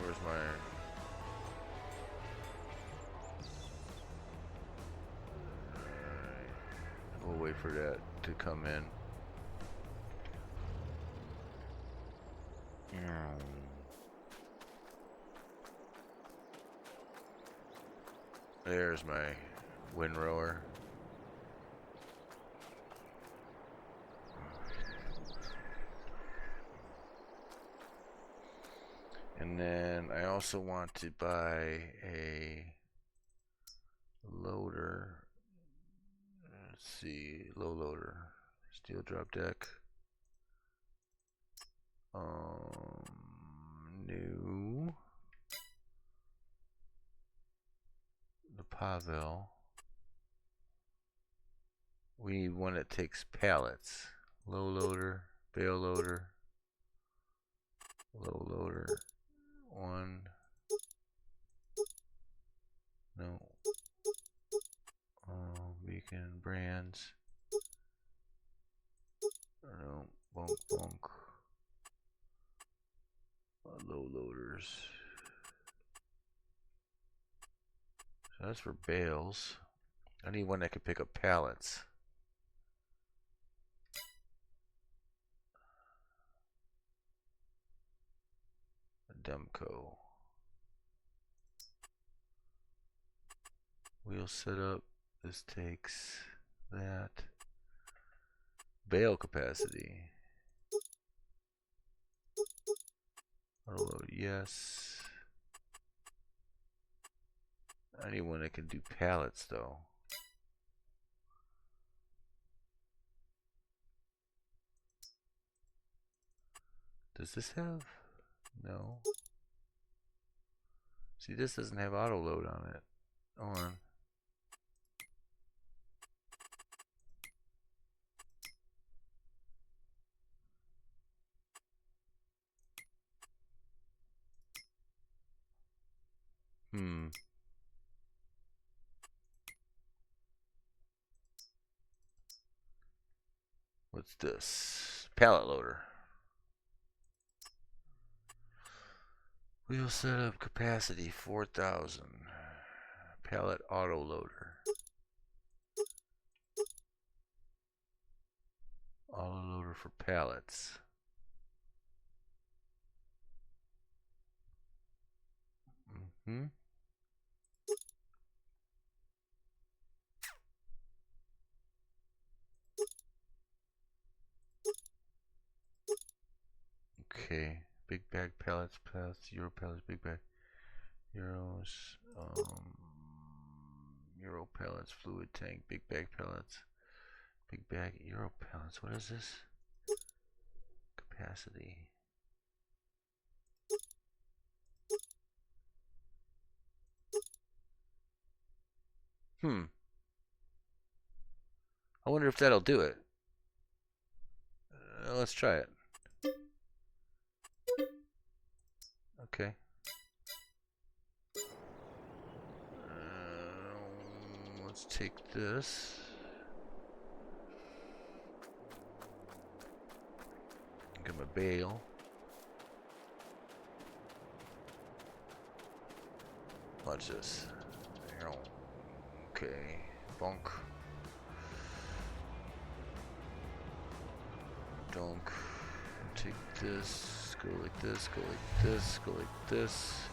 S1: Where's my... We'll wait for that to come in. There's my windrower. And then I also want to buy a loader. Let's see, low loader, steel drop deck. New. The Pavel. We need one that takes pallets. Low loader, bale loader, low loader. One. No. Beacon brands. No. Bunk bunk. Low loaders. So that's for bales. I need one that can pick up pallets. A Demco. Wheel setup. This takes that. Bale capacity. Auto load, yes. I need one that can do pallets though. Does this have? No. See, this doesn't have auto load on it. Hold on. What's this? Pallet loader. Wheel setup capacity 4,000. Pallet auto loader. Auto loader for pallets. Okay. Big bag pallets, Euro pallets, big bag. Euros. Euro pallets, fluid tank, big bag pallets. Big bag, Euro pallets. What is this? Capacity. I wonder if that'll do it. Let's try it. Okay. Let's take this. Get my bale. Watch this. Okay. Bonk. Donk. Take this. Go like this. Go like this. Go like this.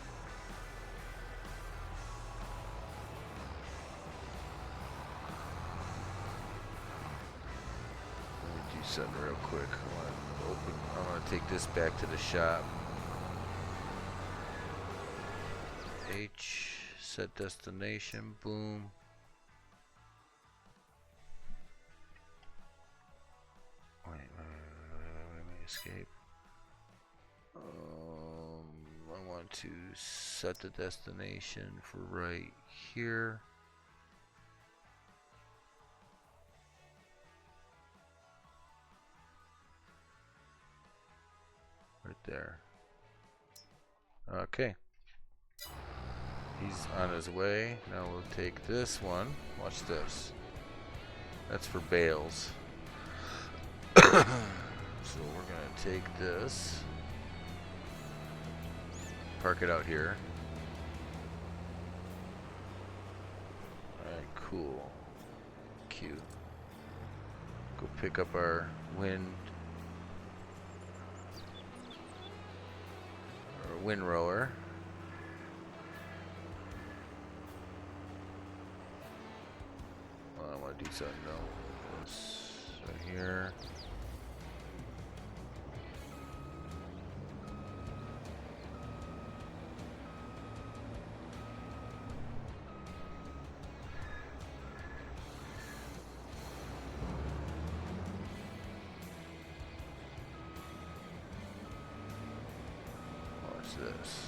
S1: Let me do something real quick. I want to take this back to the shop. H. Set destination. Boom. Wait, escape. I want to set the destination for right here. Right there. Okay. He's on his way. Now we'll take this one. Watch this. That's for bales. So we're going to take this. Park it out here. Alright, cool. Cute. Go pick up our windrower. do something though. This right here. What's this?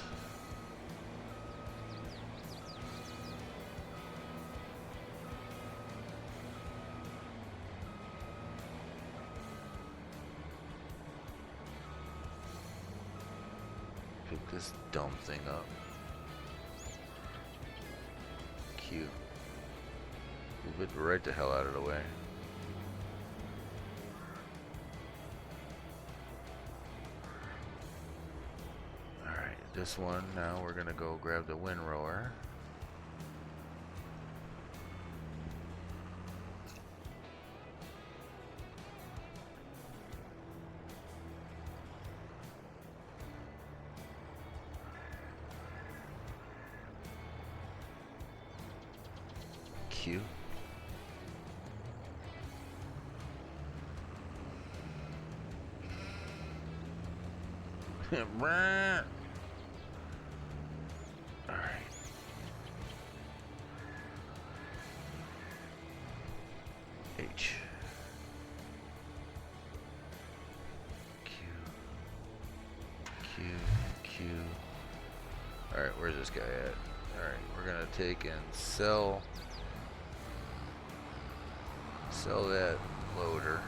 S1: Pick this dumb thing up. Cute. Move it right the hell out of the way. Alright, this one, now we're gonna go grab the windrower. Q. Alright. H. Q. Q. Q. Alright, where's this guy at? Alright, we're gonna take and sell that loader.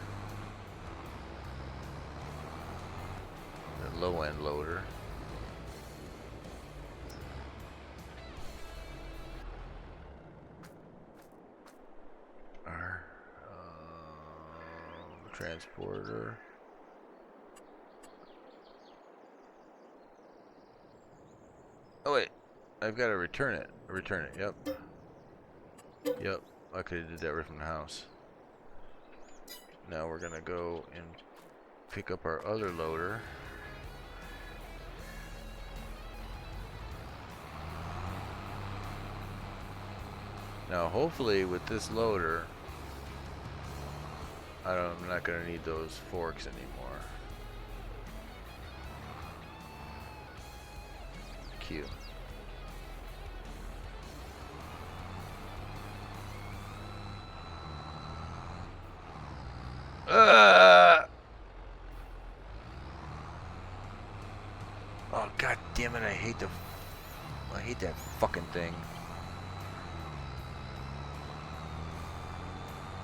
S1: The low end loader. Our transporter. Oh wait, I've got to return it. Return it. Yep. Yep. I could have did that right from the house. Now we're gonna go and pick up our other loader. Now hopefully with this loader, I'm not gonna need those forks anymore. Q. Oh god damn it! I hate that fucking thing.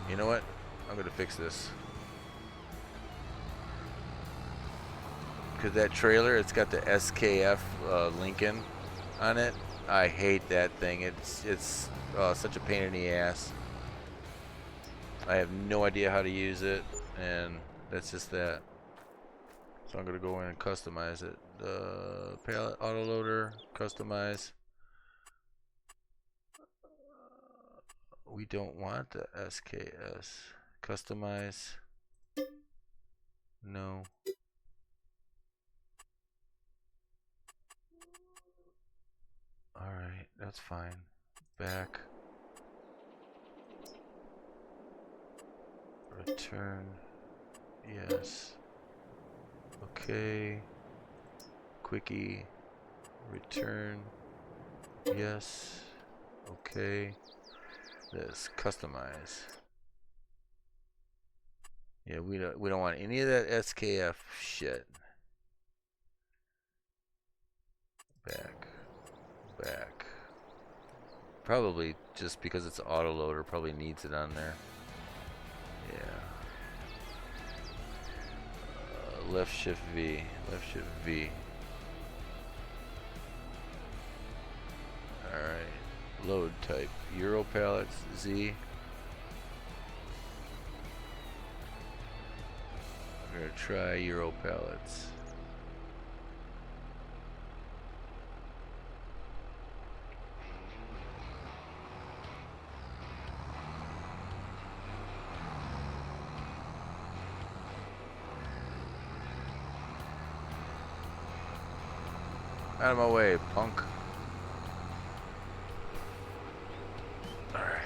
S1: You know what? I'm gonna fix this. Cause that trailer, it's got the SKF Lincoln on it. I hate that thing. It's such a pain in the ass. I have no idea how to use it, and that's just that. So I'm gonna go in and customize it. The pallet autoloader, customize. We don't want the SKS. Customize. No. Alright, that's fine. Back. Return. Yes. Okay. Quickie. Return. Yes. Okay. This customize. Yeah, we don't want any of that SKF shit. Back. Probably just because it's autoloader, probably needs it on there. Yeah. Left shift V. Alright. Load type. Euro pallets, Z. I'm gonna try Euro pallets. Out of my way, punk. Alright.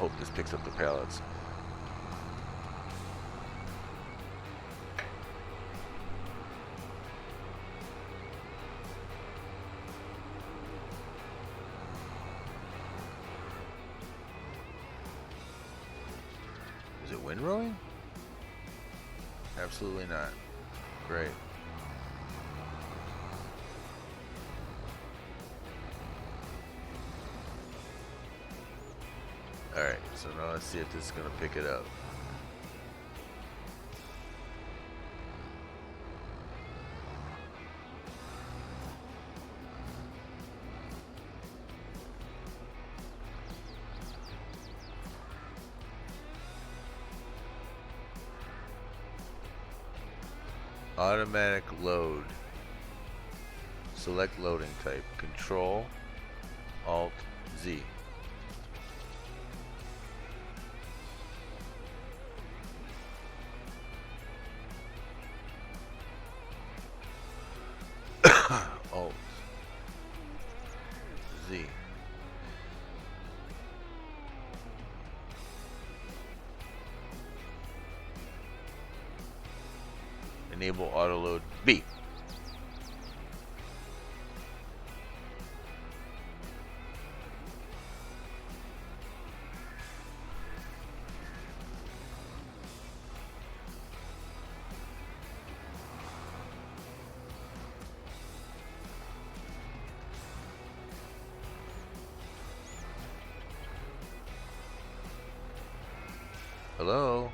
S1: hope this picks up the pallets. Is it windrowing? Absolutely not. Great. Alright, so now let's see if this is going to pick it up. Automatic load. Select loading type. Control Alt Z. Alt Z. Enable auto load B. Hello?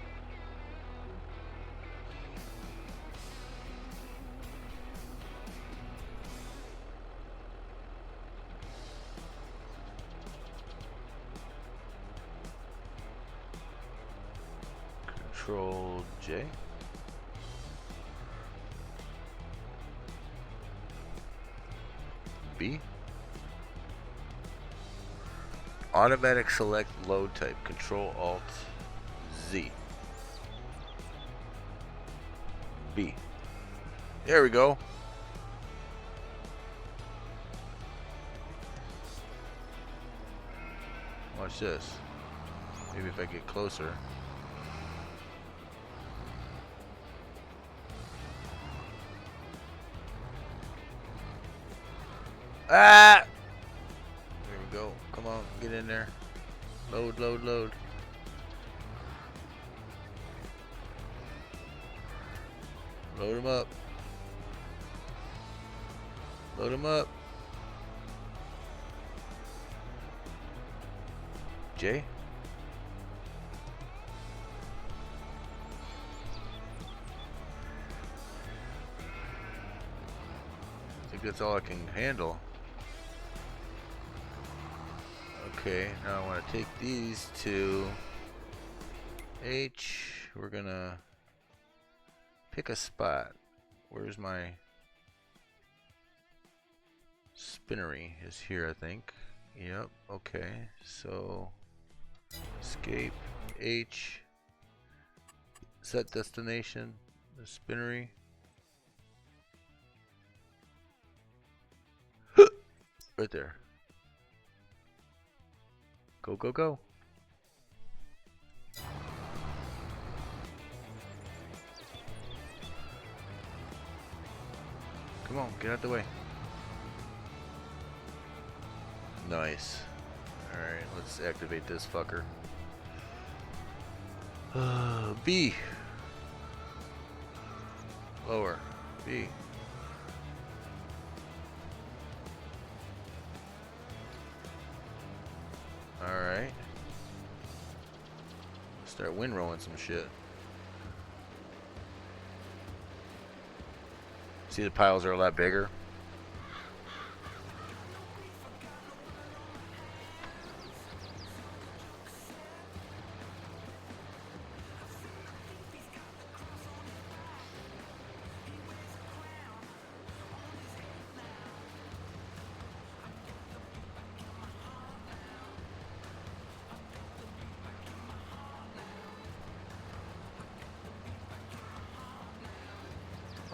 S1: Control J. B. Automatic select load type. Control Alt Z. B. There we go. Watch this. Maybe if I get closer. Ah! There we go. Come on, get in there. Load, load, load. Load him up. Load him up. J? I think that's all I can handle. Okay, now I want to take these to H. We're gonna pick a spot. Where's my spinnery? Is here, I think. Yep, okay. So escape H. Set destination. The spinnery. Right there. Go, go, go. Come on, get out the way. Nice. Alright, let's activate this fucker. B. Lower. B. Alright. Start windrowing some shit. See, the piles are a lot bigger.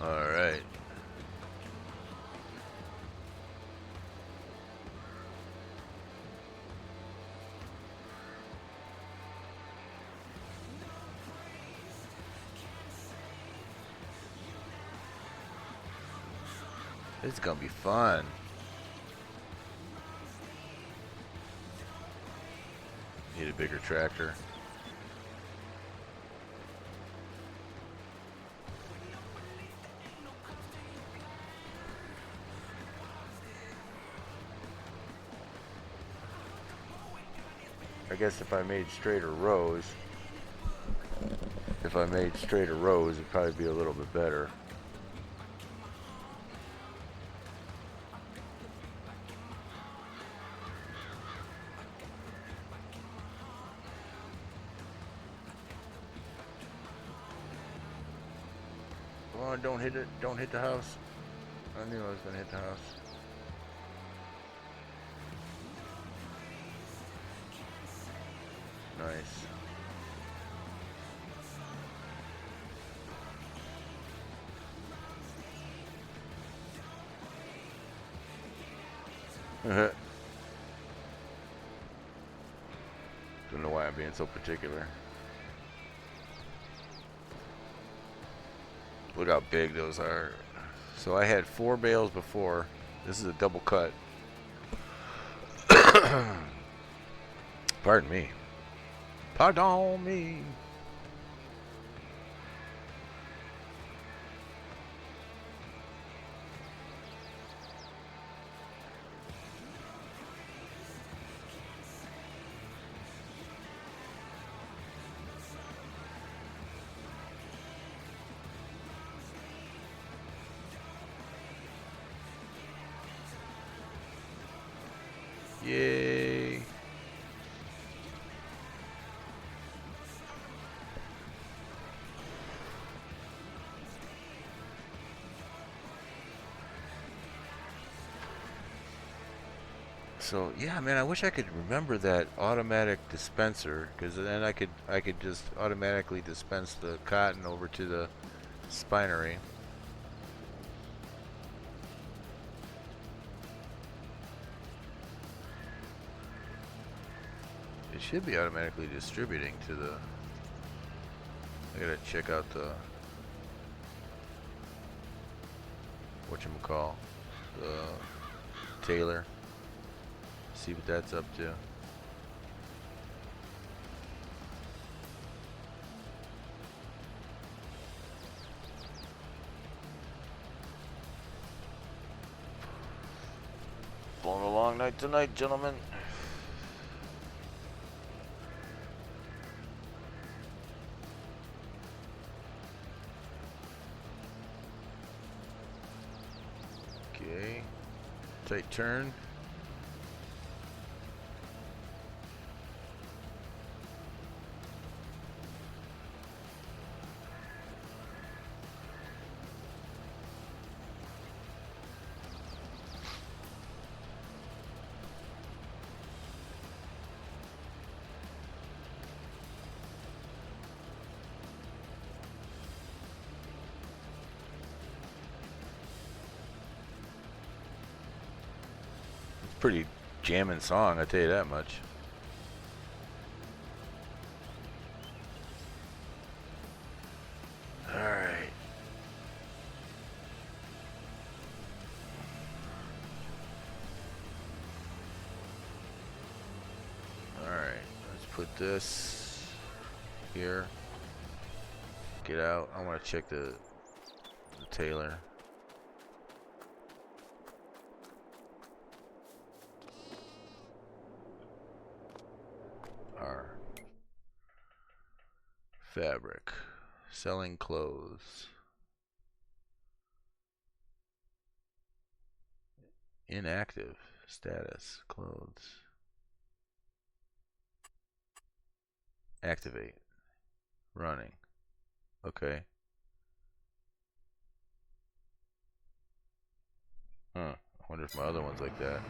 S1: All right. This is gonna be fun. Need a bigger tractor. I guess if I made straighter rows, it'd probably be a little bit better. Come on, don't hit it. Don't hit the house. I knew I was gonna hit the house. Nice. Don't know why I'm being so particular. Look how big those are. So I had 4 bales before. This is a double cut. Pardon me. Pardon me. Yay. So yeah, man, I wish I could remember that automatic dispenser, because then I could just automatically dispense the cotton over to the spinery. It should be automatically distributing to the. I gotta check out the whatchamacall, the Taylor. See what that's up to. Been a long night tonight, gentlemen. Okay. Tight turn. Pretty jamming song, I tell you that much. Alright. Alright, let's put this here. Get out. I want to check the Taylor. Our fabric. Selling clothes. Inactive status. Clothes. Activate. Running. Okay. Huh. I wonder if my other one's like that.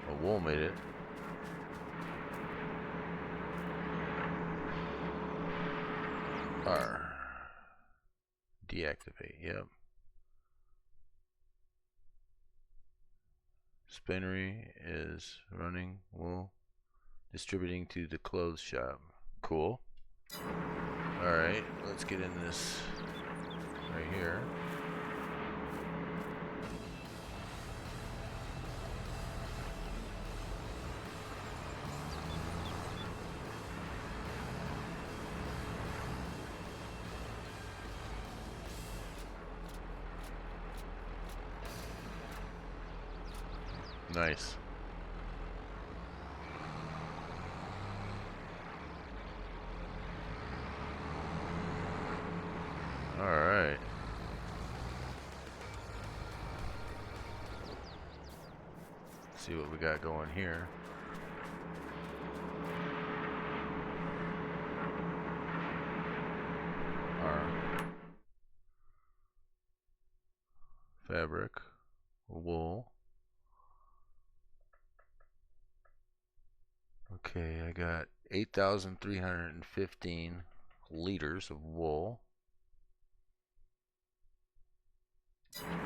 S1: Oh, wool made it. R. Deactivate. Yep. Spinnery is running wool, distributing to the clothes shop. Cool. Alright, let's get in this right here. Nice. All right. Let's see what we got going here. Our fabric, wool. Okay, I got 8,315 liters of wool.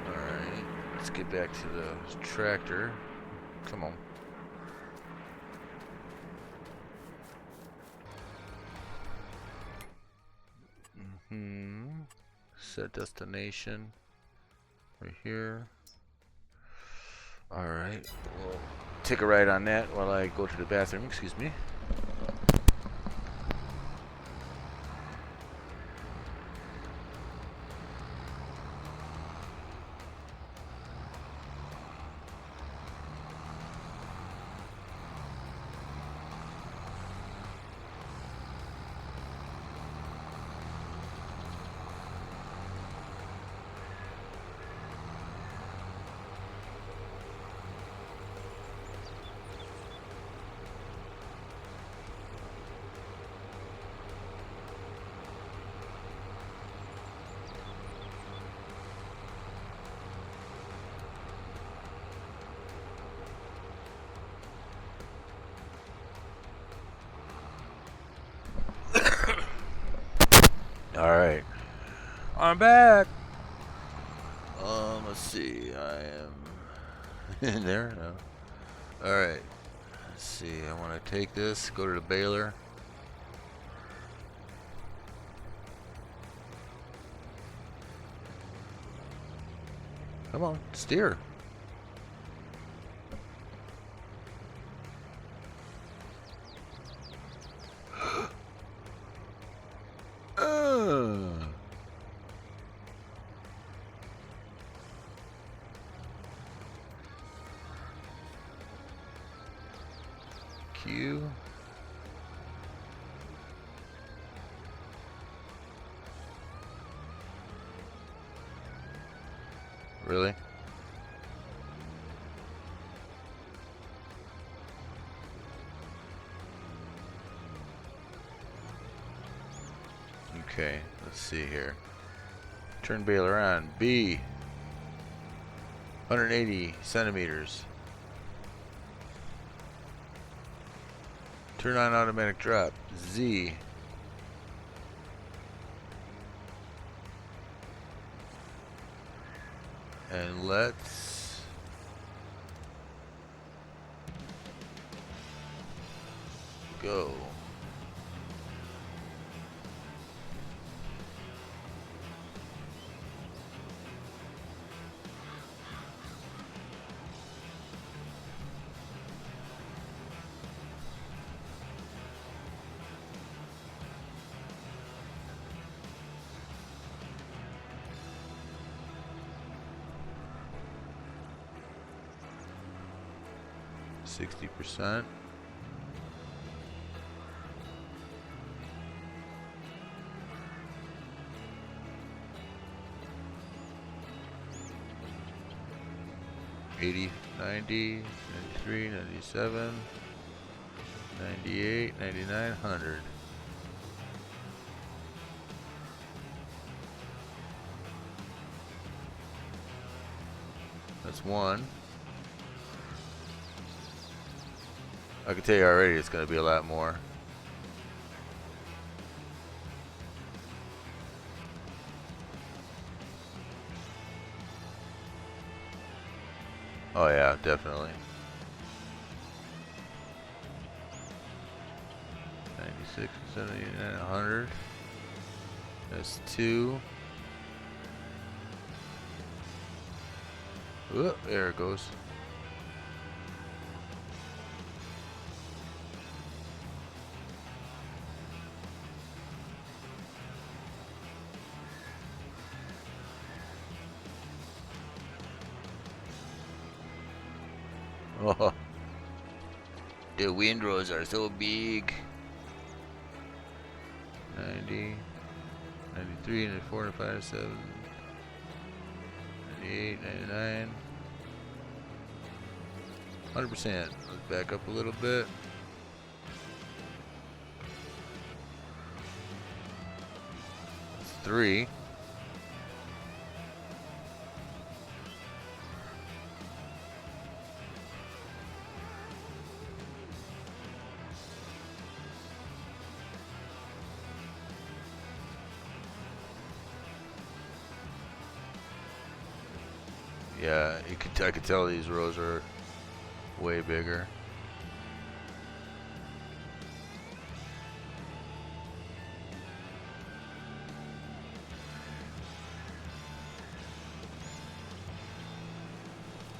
S1: Alright, let's get back to the tractor. Come on. Set destination right here. Alright, we'll take a ride on that while I go to the bathroom. Excuse me. Alright, I'm back. Let's see, I am in there now. Alright, let's see, I want to take this, go to the baler. Come on, steer. Q. Really? Okay, let's see here. Turn baler on. B. 180 centimeters. Turn on automatic drop. Z. And let's go. %. $80, $90, $93, $97, $98, $99, $100. That's one. I can tell you already it's going to be a lot more. Oh yeah, definitely. 96, 79, 100. That's 2. Oop, there it goes. Oh, the windrows are so big. 90, 93, 94, 95, 97, 98, 99. 100%. Let's back up a little bit. It's 3. Yeah, I could tell these rows are way bigger.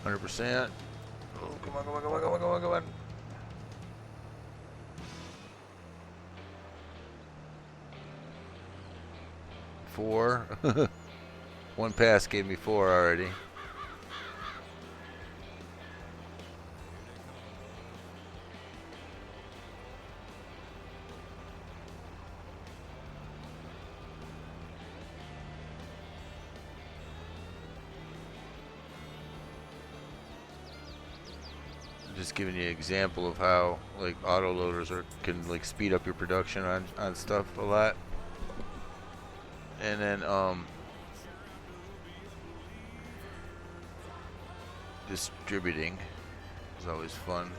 S1: %. Oh, come on, come on, come on, come on, come on, come on. 4. One pass gave me 4 already. Just giving you an example of how like auto loaders can like speed up your production on stuff a lot. And then distributing is always fun.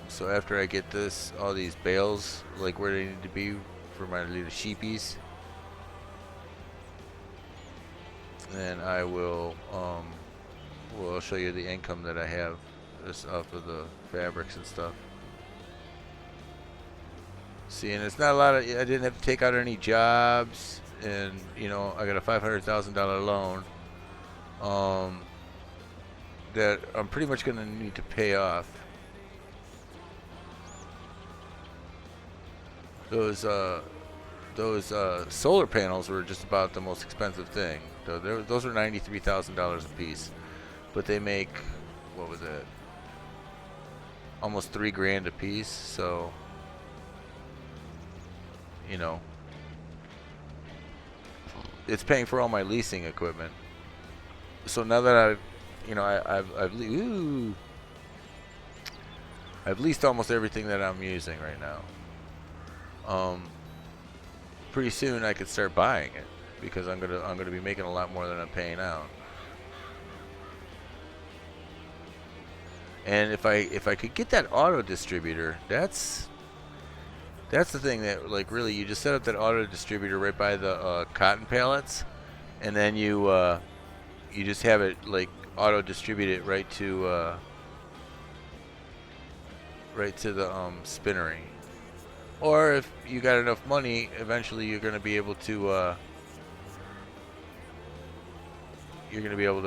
S1: So after I get all these bales like where they need to be for my little sheepies, then I will I'll show you the income that I have just off of the fabrics and stuff. See, and it's not a lot of. I didn't have to take out any jobs, and you know I got a $500,000 loan that I'm pretty much gonna need to pay off. Those solar panels were just about the most expensive thing. Those are $93,000 a piece, but they make, what was it? Almost $3 grand a piece. So, you know, it's paying for all my leasing equipment. So now that I've leased almost everything that I'm using right now. Pretty soon I could start buying it because I'm gonna be making a lot more than I'm paying out. And if I could get that auto distributor, that's the thing that like really you just set up that auto distributor right by the cotton pallets, and then you just have it like auto distribute it right to the spinnery. Or if you got enough money, eventually you're going to be able to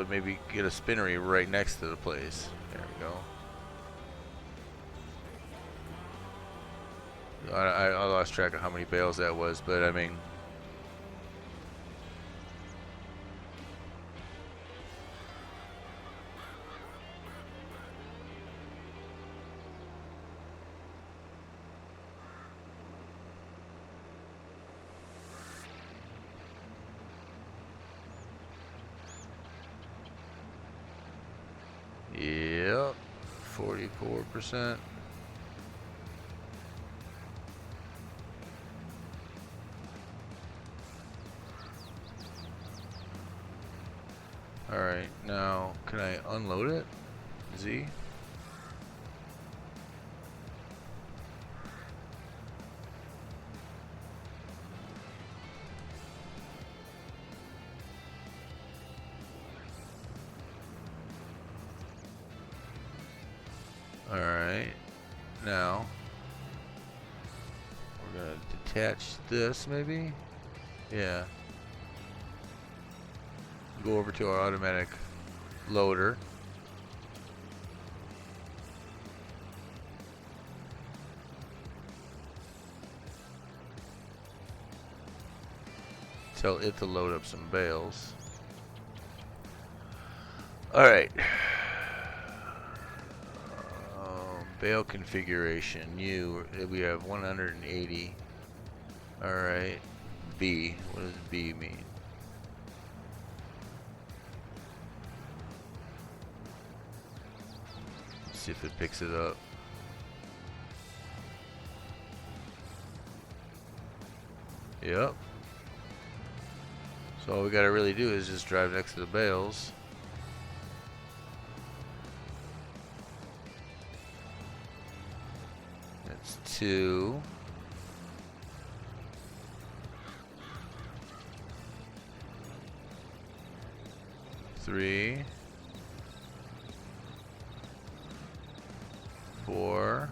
S1: maybe get a spinnery right next to the place. There we go. I lost track of how many bales that was, but I mean, yep, 44%. Alright, now can I unload it? Z? detach this maybe? Yeah. Go over to our automatic loader. Tell it to load up some bales. Alright. Bale configuration. We have 180. Alright. B. What does B mean? Let's see if it picks it up. Yep. So all we gotta really do is just drive next to the bales. That's 2. Three. 4.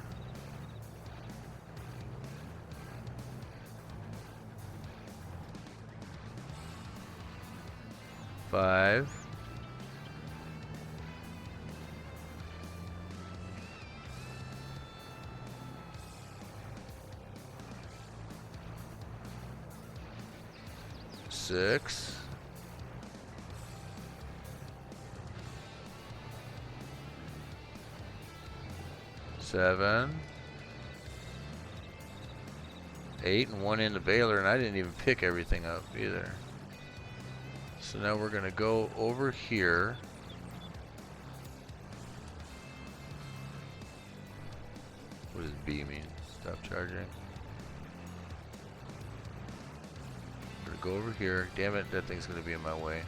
S1: 5. 6. 7. 8, and 1 in the baler, and I didn't even pick everything up either. So now we're gonna go over here. What does B mean? Stop charging. We're gonna go over here. Damn it, that thing's gonna be in my way.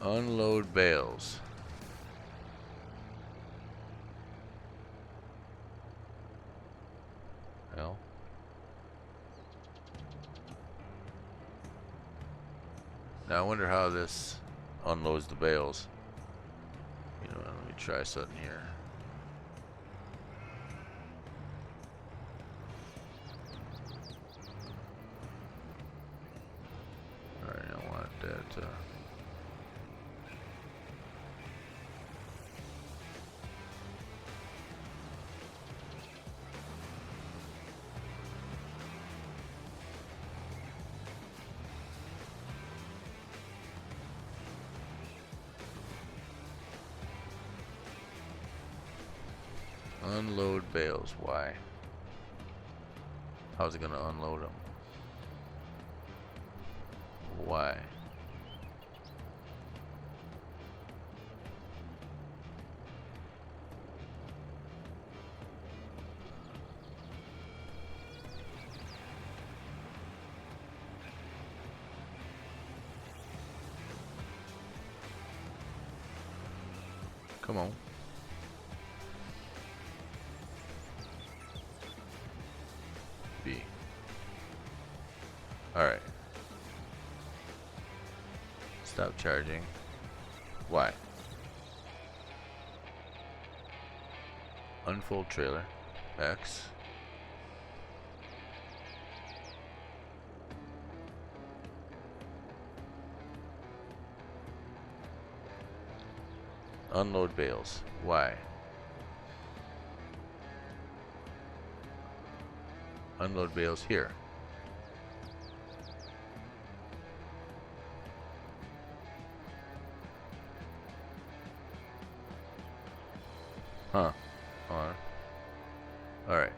S1: Unload bales. Well. Now I wonder how this unloads the bales. You know, let me try something here. Alright, I want that unload bales. Why? How's it gonna unload them? Why? Come on. B. Alright. Stop charging. Why? Unfold trailer. X. Unload bales. Why? Unload bales here. Huh. Alright.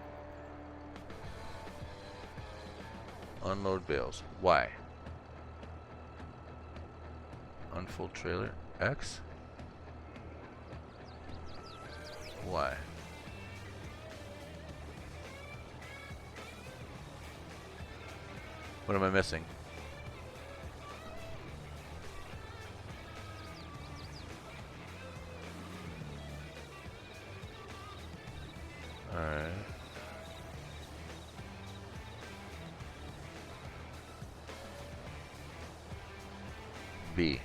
S1: Unload bales. Why? Unfold trailer. X? Why? What am I missing? Alright. B.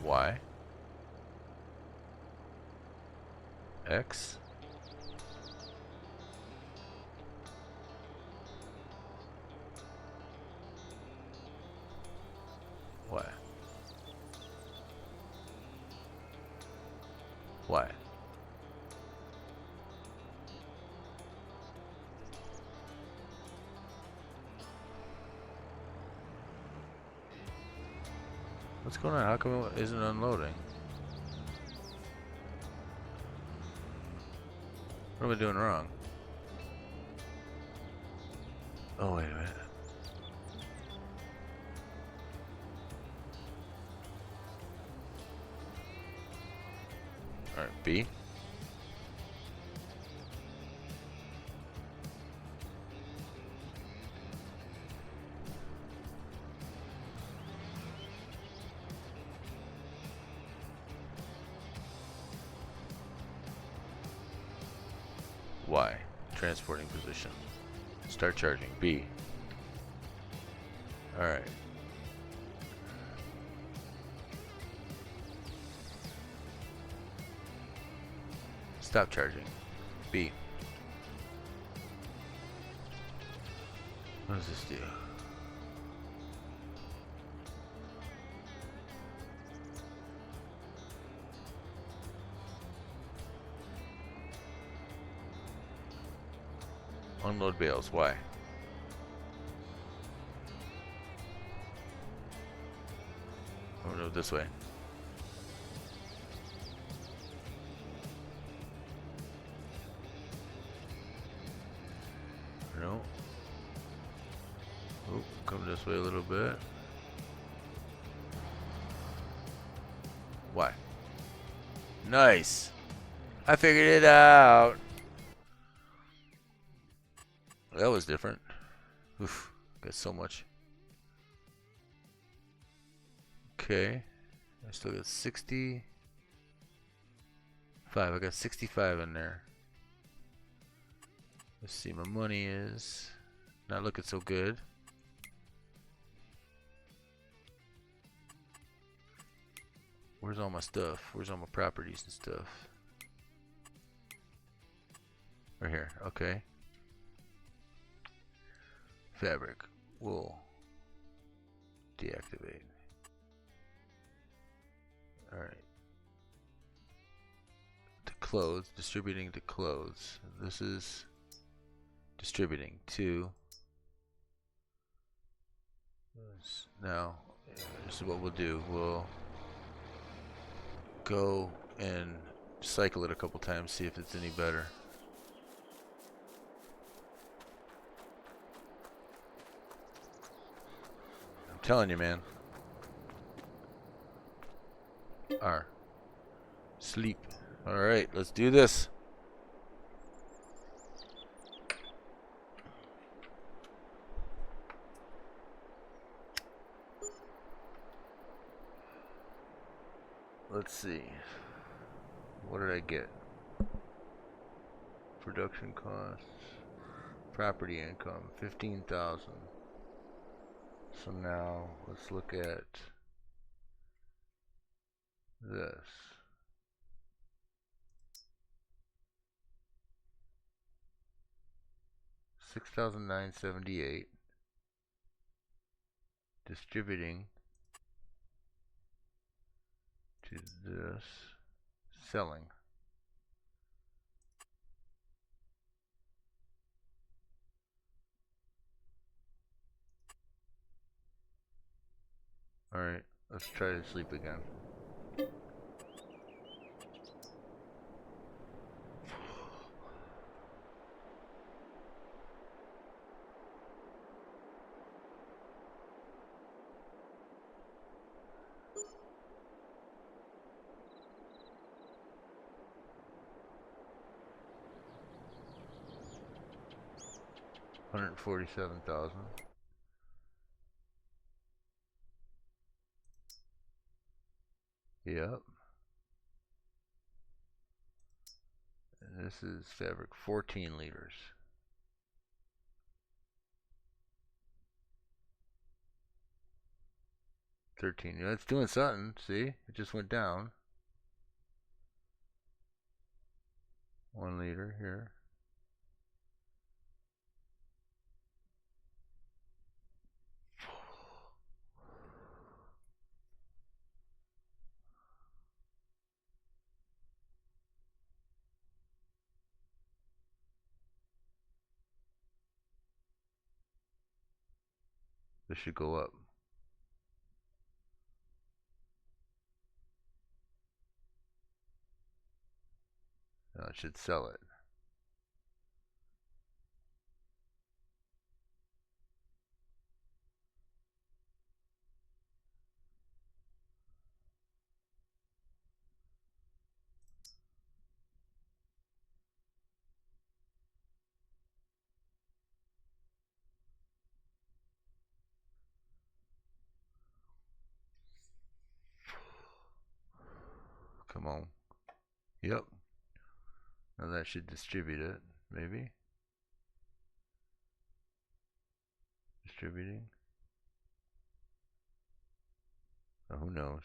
S1: Y. X. Y. Y. What's going on? How come it isn't unloading? What am I doing wrong? Oh, wait a minute. Alright, B. Y. Transporting position. Start charging. B. Alright. Stop charging. B. What does this do? Unload bales. Why? Oh no, this way. No. Oh, come this way a little bit. Why? Nice. I figured it out. That was different. Oof. Got so much. Okay. I still got 65. I got 65 in there. Let's see, my money is not looking so good. Where's all my stuff? Where's all my properties and stuff? Right here. Okay. Fabric. Wool. Deactivate. Alright. To clothes. Distributing to clothes. This is distributing to. Now, this is what we'll do. We'll go and cycle it a couple times, see if it's any better. I'm telling you, man. R. Sleep. Alright, let's do this. Let's see. What did I get? Production costs. Property income. 15,000. So now let's look at this. 6,978. Distributing to this. Selling. Alright, let's try to sleep again. $147,000. Yep. And this is fabric 14 liters. $13. Yeah, it's doing something. See? It just went down. 1 liter here. This should go up. Now it should sell it. Come on. Yep. Now that should distribute it, maybe. Distributing. Oh, who knows?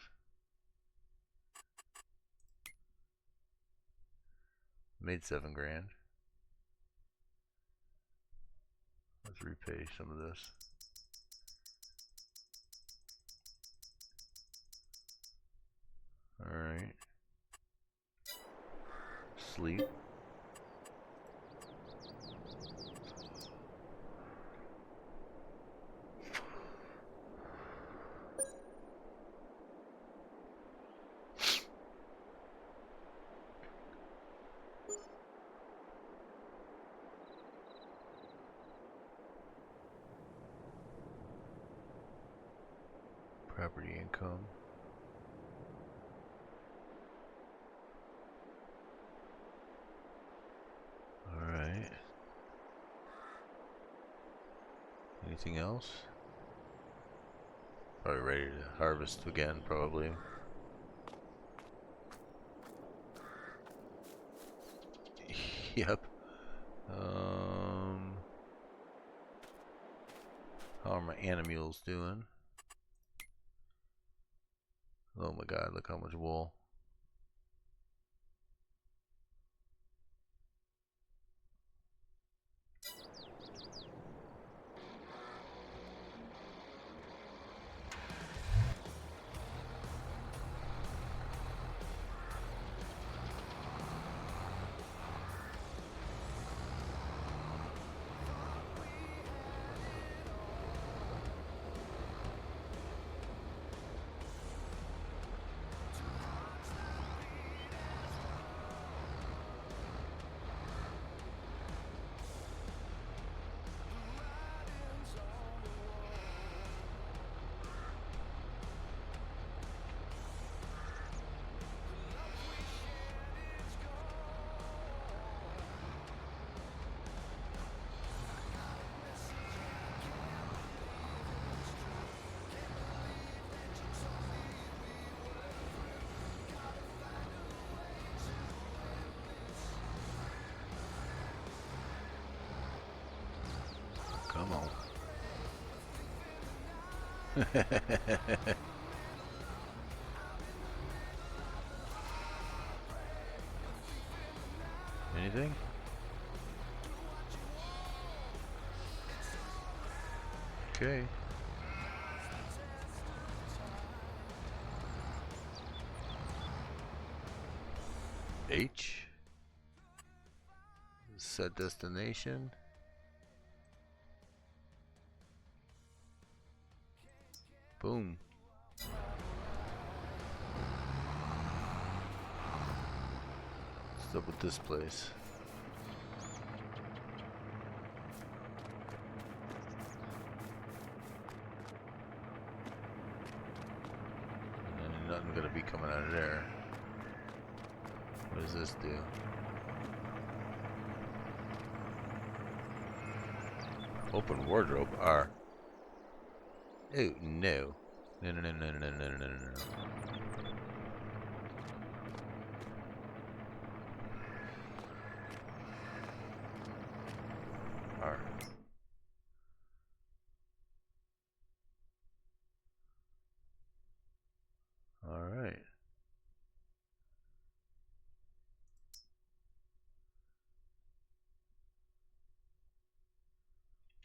S1: Made $7,000. Let's repay some of this. Alright. Sleep. Property income. Alright. Anything else? Probably ready to harvest again, probably. Yep. How are my animals doing? Oh my god, look how much wool. Come on. Anything? Okay. H. Set destination. Boom. What's up with this place? And nothing gonna be coming out of there. What does this do? Open wardrobe. R. Oh no. No.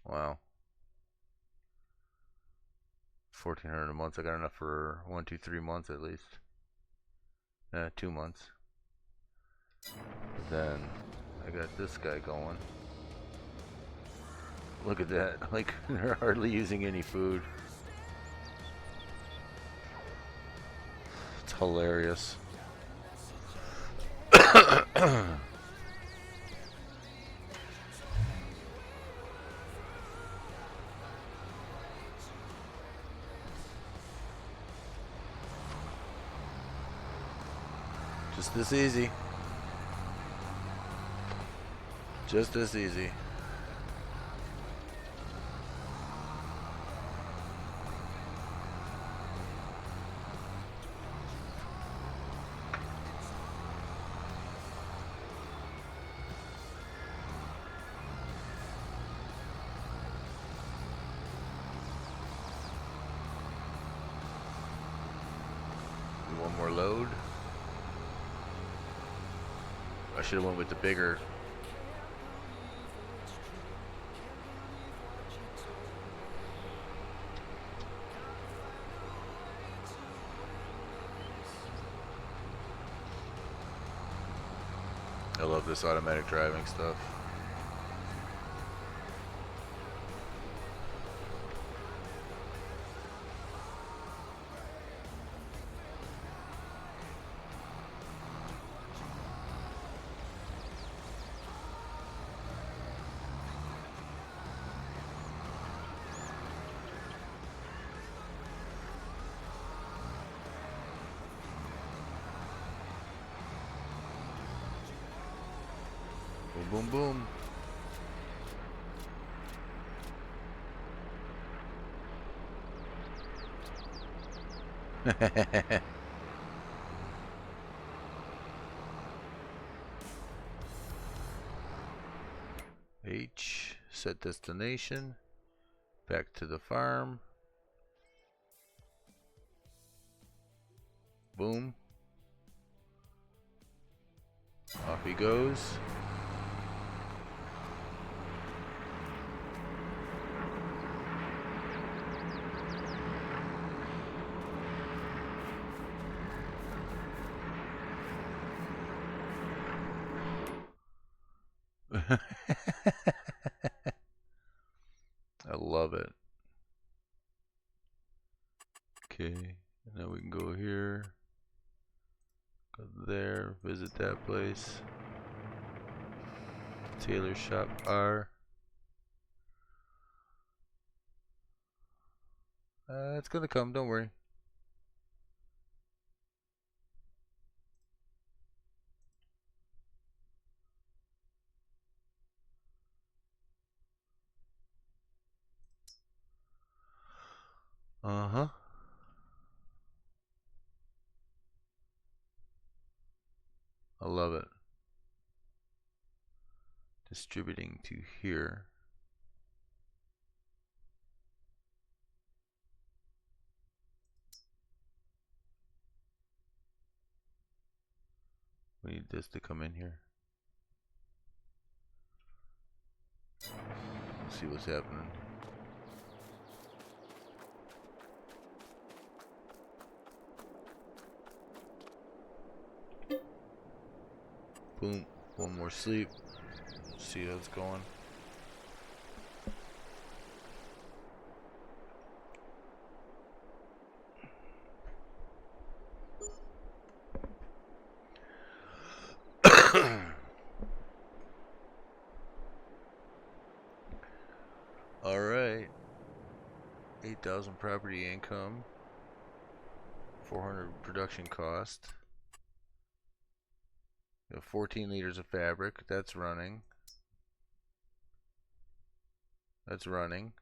S1: Wow. 1,400 a month. I got enough for 1, 2, 3 months at least. 2 months. But then I got this guy going. Look at that. Like, they're hardly using any food. It's hilarious. Just this easy. Just this easy. Do one more load. I should have went with the bigger. I love this automatic driving stuff. Boom, boom, boom. H, set destination. Back to the farm. Boom. Off he goes. I love it. Okay, and then we can go here, go there, visit that place. Tailor shop R. It's gonna come, don't worry. Uh-huh. I love it. Distributing to here. We need this to come in here. Let's see what's happening. Boom. One more sleep. See how it's going. All right. 8,000 property income. 400 production cost. We have 14 liters of fabric. That's running. That's running.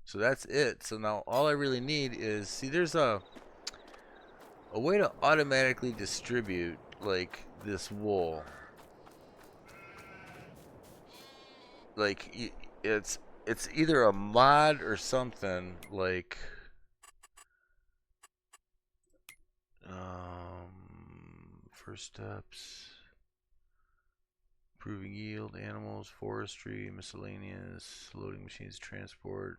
S1: So that's it. So now all I really need is, see, there's a way to automatically distribute like this wool. Like it's either a mod or something like first steps, improving yield, animals, forestry, miscellaneous, loading machines, transport,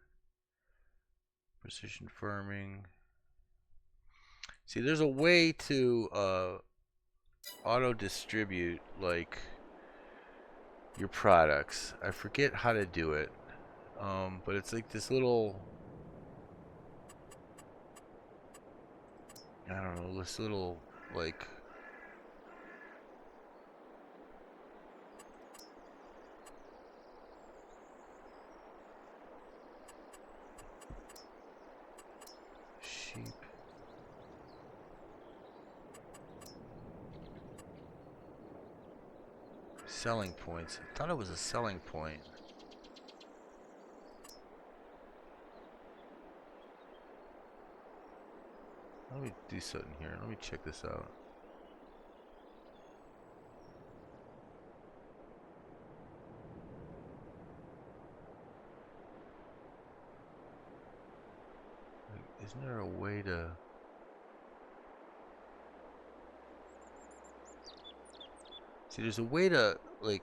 S1: precision farming. See, there's a way to auto distribute like your products. I forget how to do it, but it's like this little, I don't know, this little like sheep. Selling points. I thought it was a selling point. Let me do something here. Let me check this out. Like, isn't there a way to... See, there's a way to, like...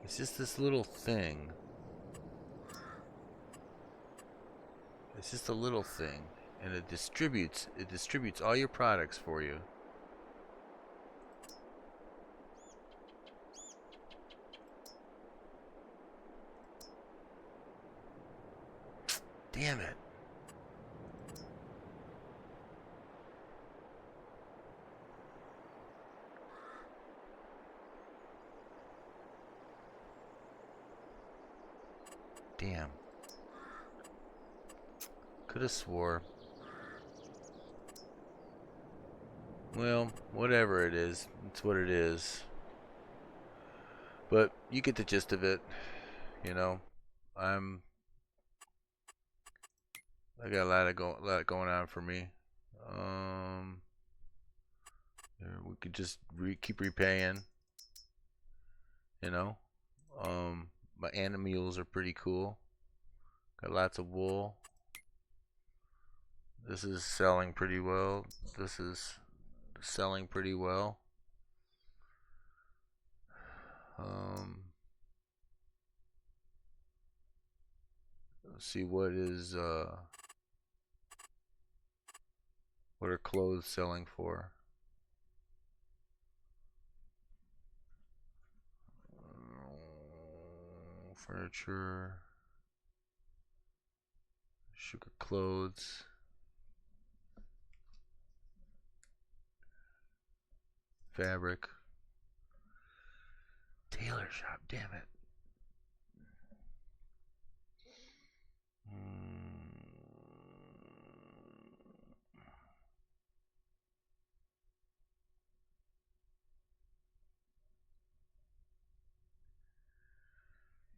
S1: It's just this little thing. It's just a little thing. And it distributes all your products for you. Damn it. Damn. Could have swore. Well, whatever it is, it's what it is. But you get the gist of it, you know. I got a lot going on for me. We could just keep repaying, you know. My animals are pretty cool. Got lots of wool. This is selling pretty well. This is selling pretty well. Let's see what is what are clothes selling for? Furniture, sugar, clothes, fabric, tailor shop. Damn it.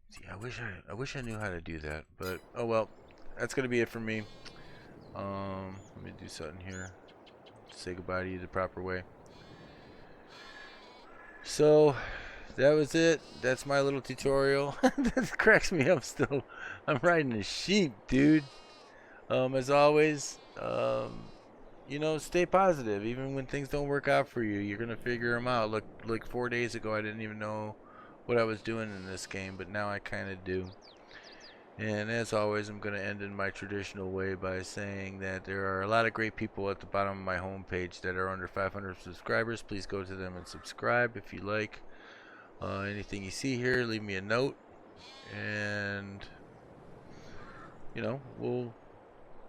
S1: See, I wish I knew how to do that, but oh well. That's gonna be it for me. Let me do something here. Say goodbye to you the proper way. So that was it. That's my little tutorial. That cracks me up still. I'm riding a sheep, dude. As always, you know, stay positive. Even when things don't work out for you, you're gonna figure them out. Look, like 4 days ago, I didn't even know what I was doing in this game, but now I kind of do. And as always, I'm going to end in my traditional way by saying that there are a lot of great people at the bottom of my homepage that are under 500 subscribers. Please go to them and subscribe if you like. Anything you see here, leave me a note, and you know, we'll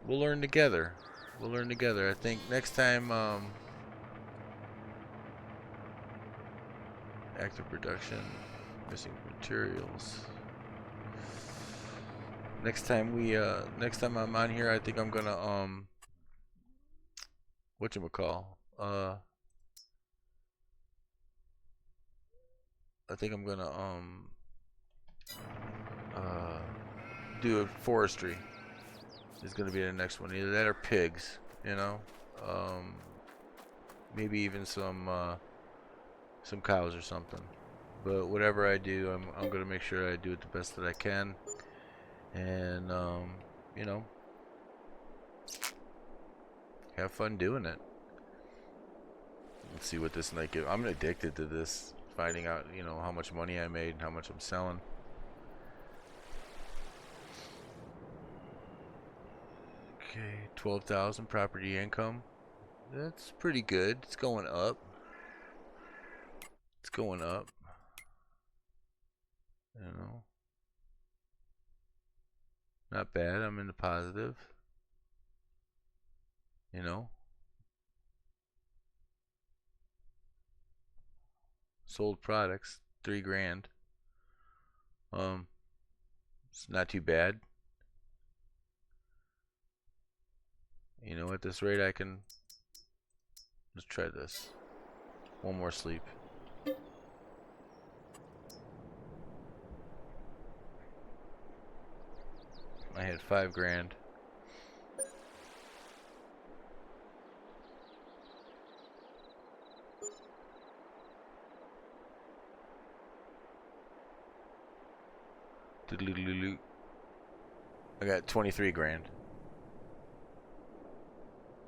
S1: learn together. We'll learn together. I think next time, active production, missing materials. Next time I'm on here, I think I'm gonna whatchamacall, I think I'm gonna do a forestry. Is gonna be the next one. Either that or pigs, you know. Maybe even some cows or something. But whatever I do, I'm gonna make sure I do it the best that I can. And you know, have fun doing it. Let's see what this might give. I'm addicted to this. Finding out, you know, how much money I made and how much I'm selling. Okay, 12,000 property income. That's pretty good. It's going up. It's going up. You know, not bad. I'm in the positive. You know, sold products, 3 grand. It's not too bad. You know, at this rate, I can. Let's try this. One more sleep. I had 5 grand. I got 23 grand.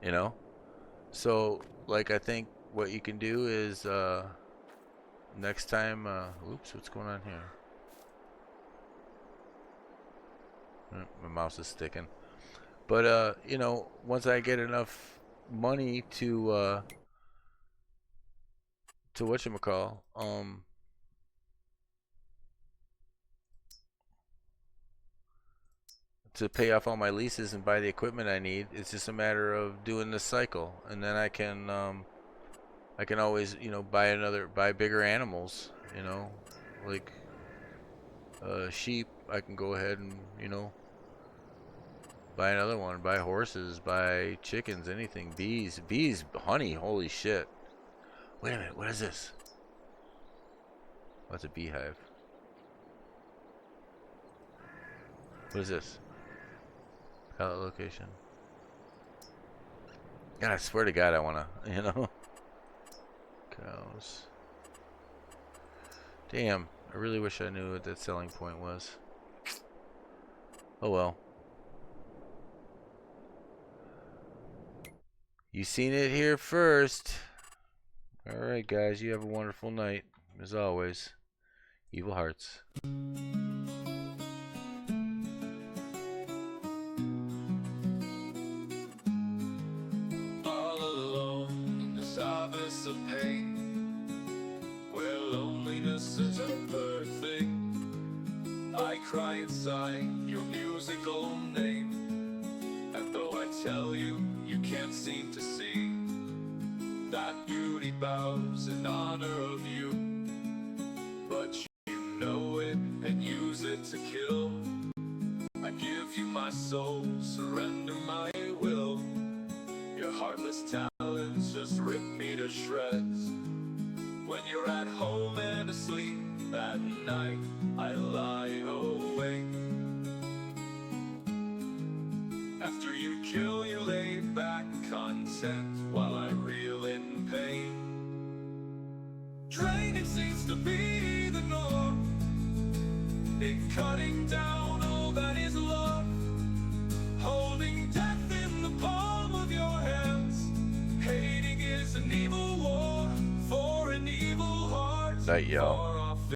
S1: You know? So, like, I think what you can do is, next time, oops, what's going on here? My mouse is sticking. But, you know, once I get enough money to whatchamacall, to pay off all my leases and buy the equipment I need, it's just a matter of doing this cycle, and then I can always, you know, buy bigger animals, you know, like sheep. I can go ahead and, you know, buy another one, buy horses, buy chickens, anything, bees, honey, holy shit. Wait a minute, what is this? What's a beehive? What is this? Pallet location. God, I swear to God, I wanna, you know. Cows. Damn, I really wish I knew what that selling point was. Oh well. You seen it here first. Alright guys, you have a wonderful night. As always, Evil Hearts.
S2: All alone in this abyss of pain, where loneliness is a bird thing, I cry inside your musical name. And though I tell you, you can't seem to see that beauty bows in honor of you. But you know it and use it to kill. I give you my soul, surrender my will. Your heartless talents just rip me to shreds. When you're at home and asleep at night, I lie awake. After you kill, you lay back content while I reel in pain. Draining seems to be the norm, in cutting down all that is love, holding death in the palm of your hands. Hating is an evil war for an evil heart.
S1: Night, y'all.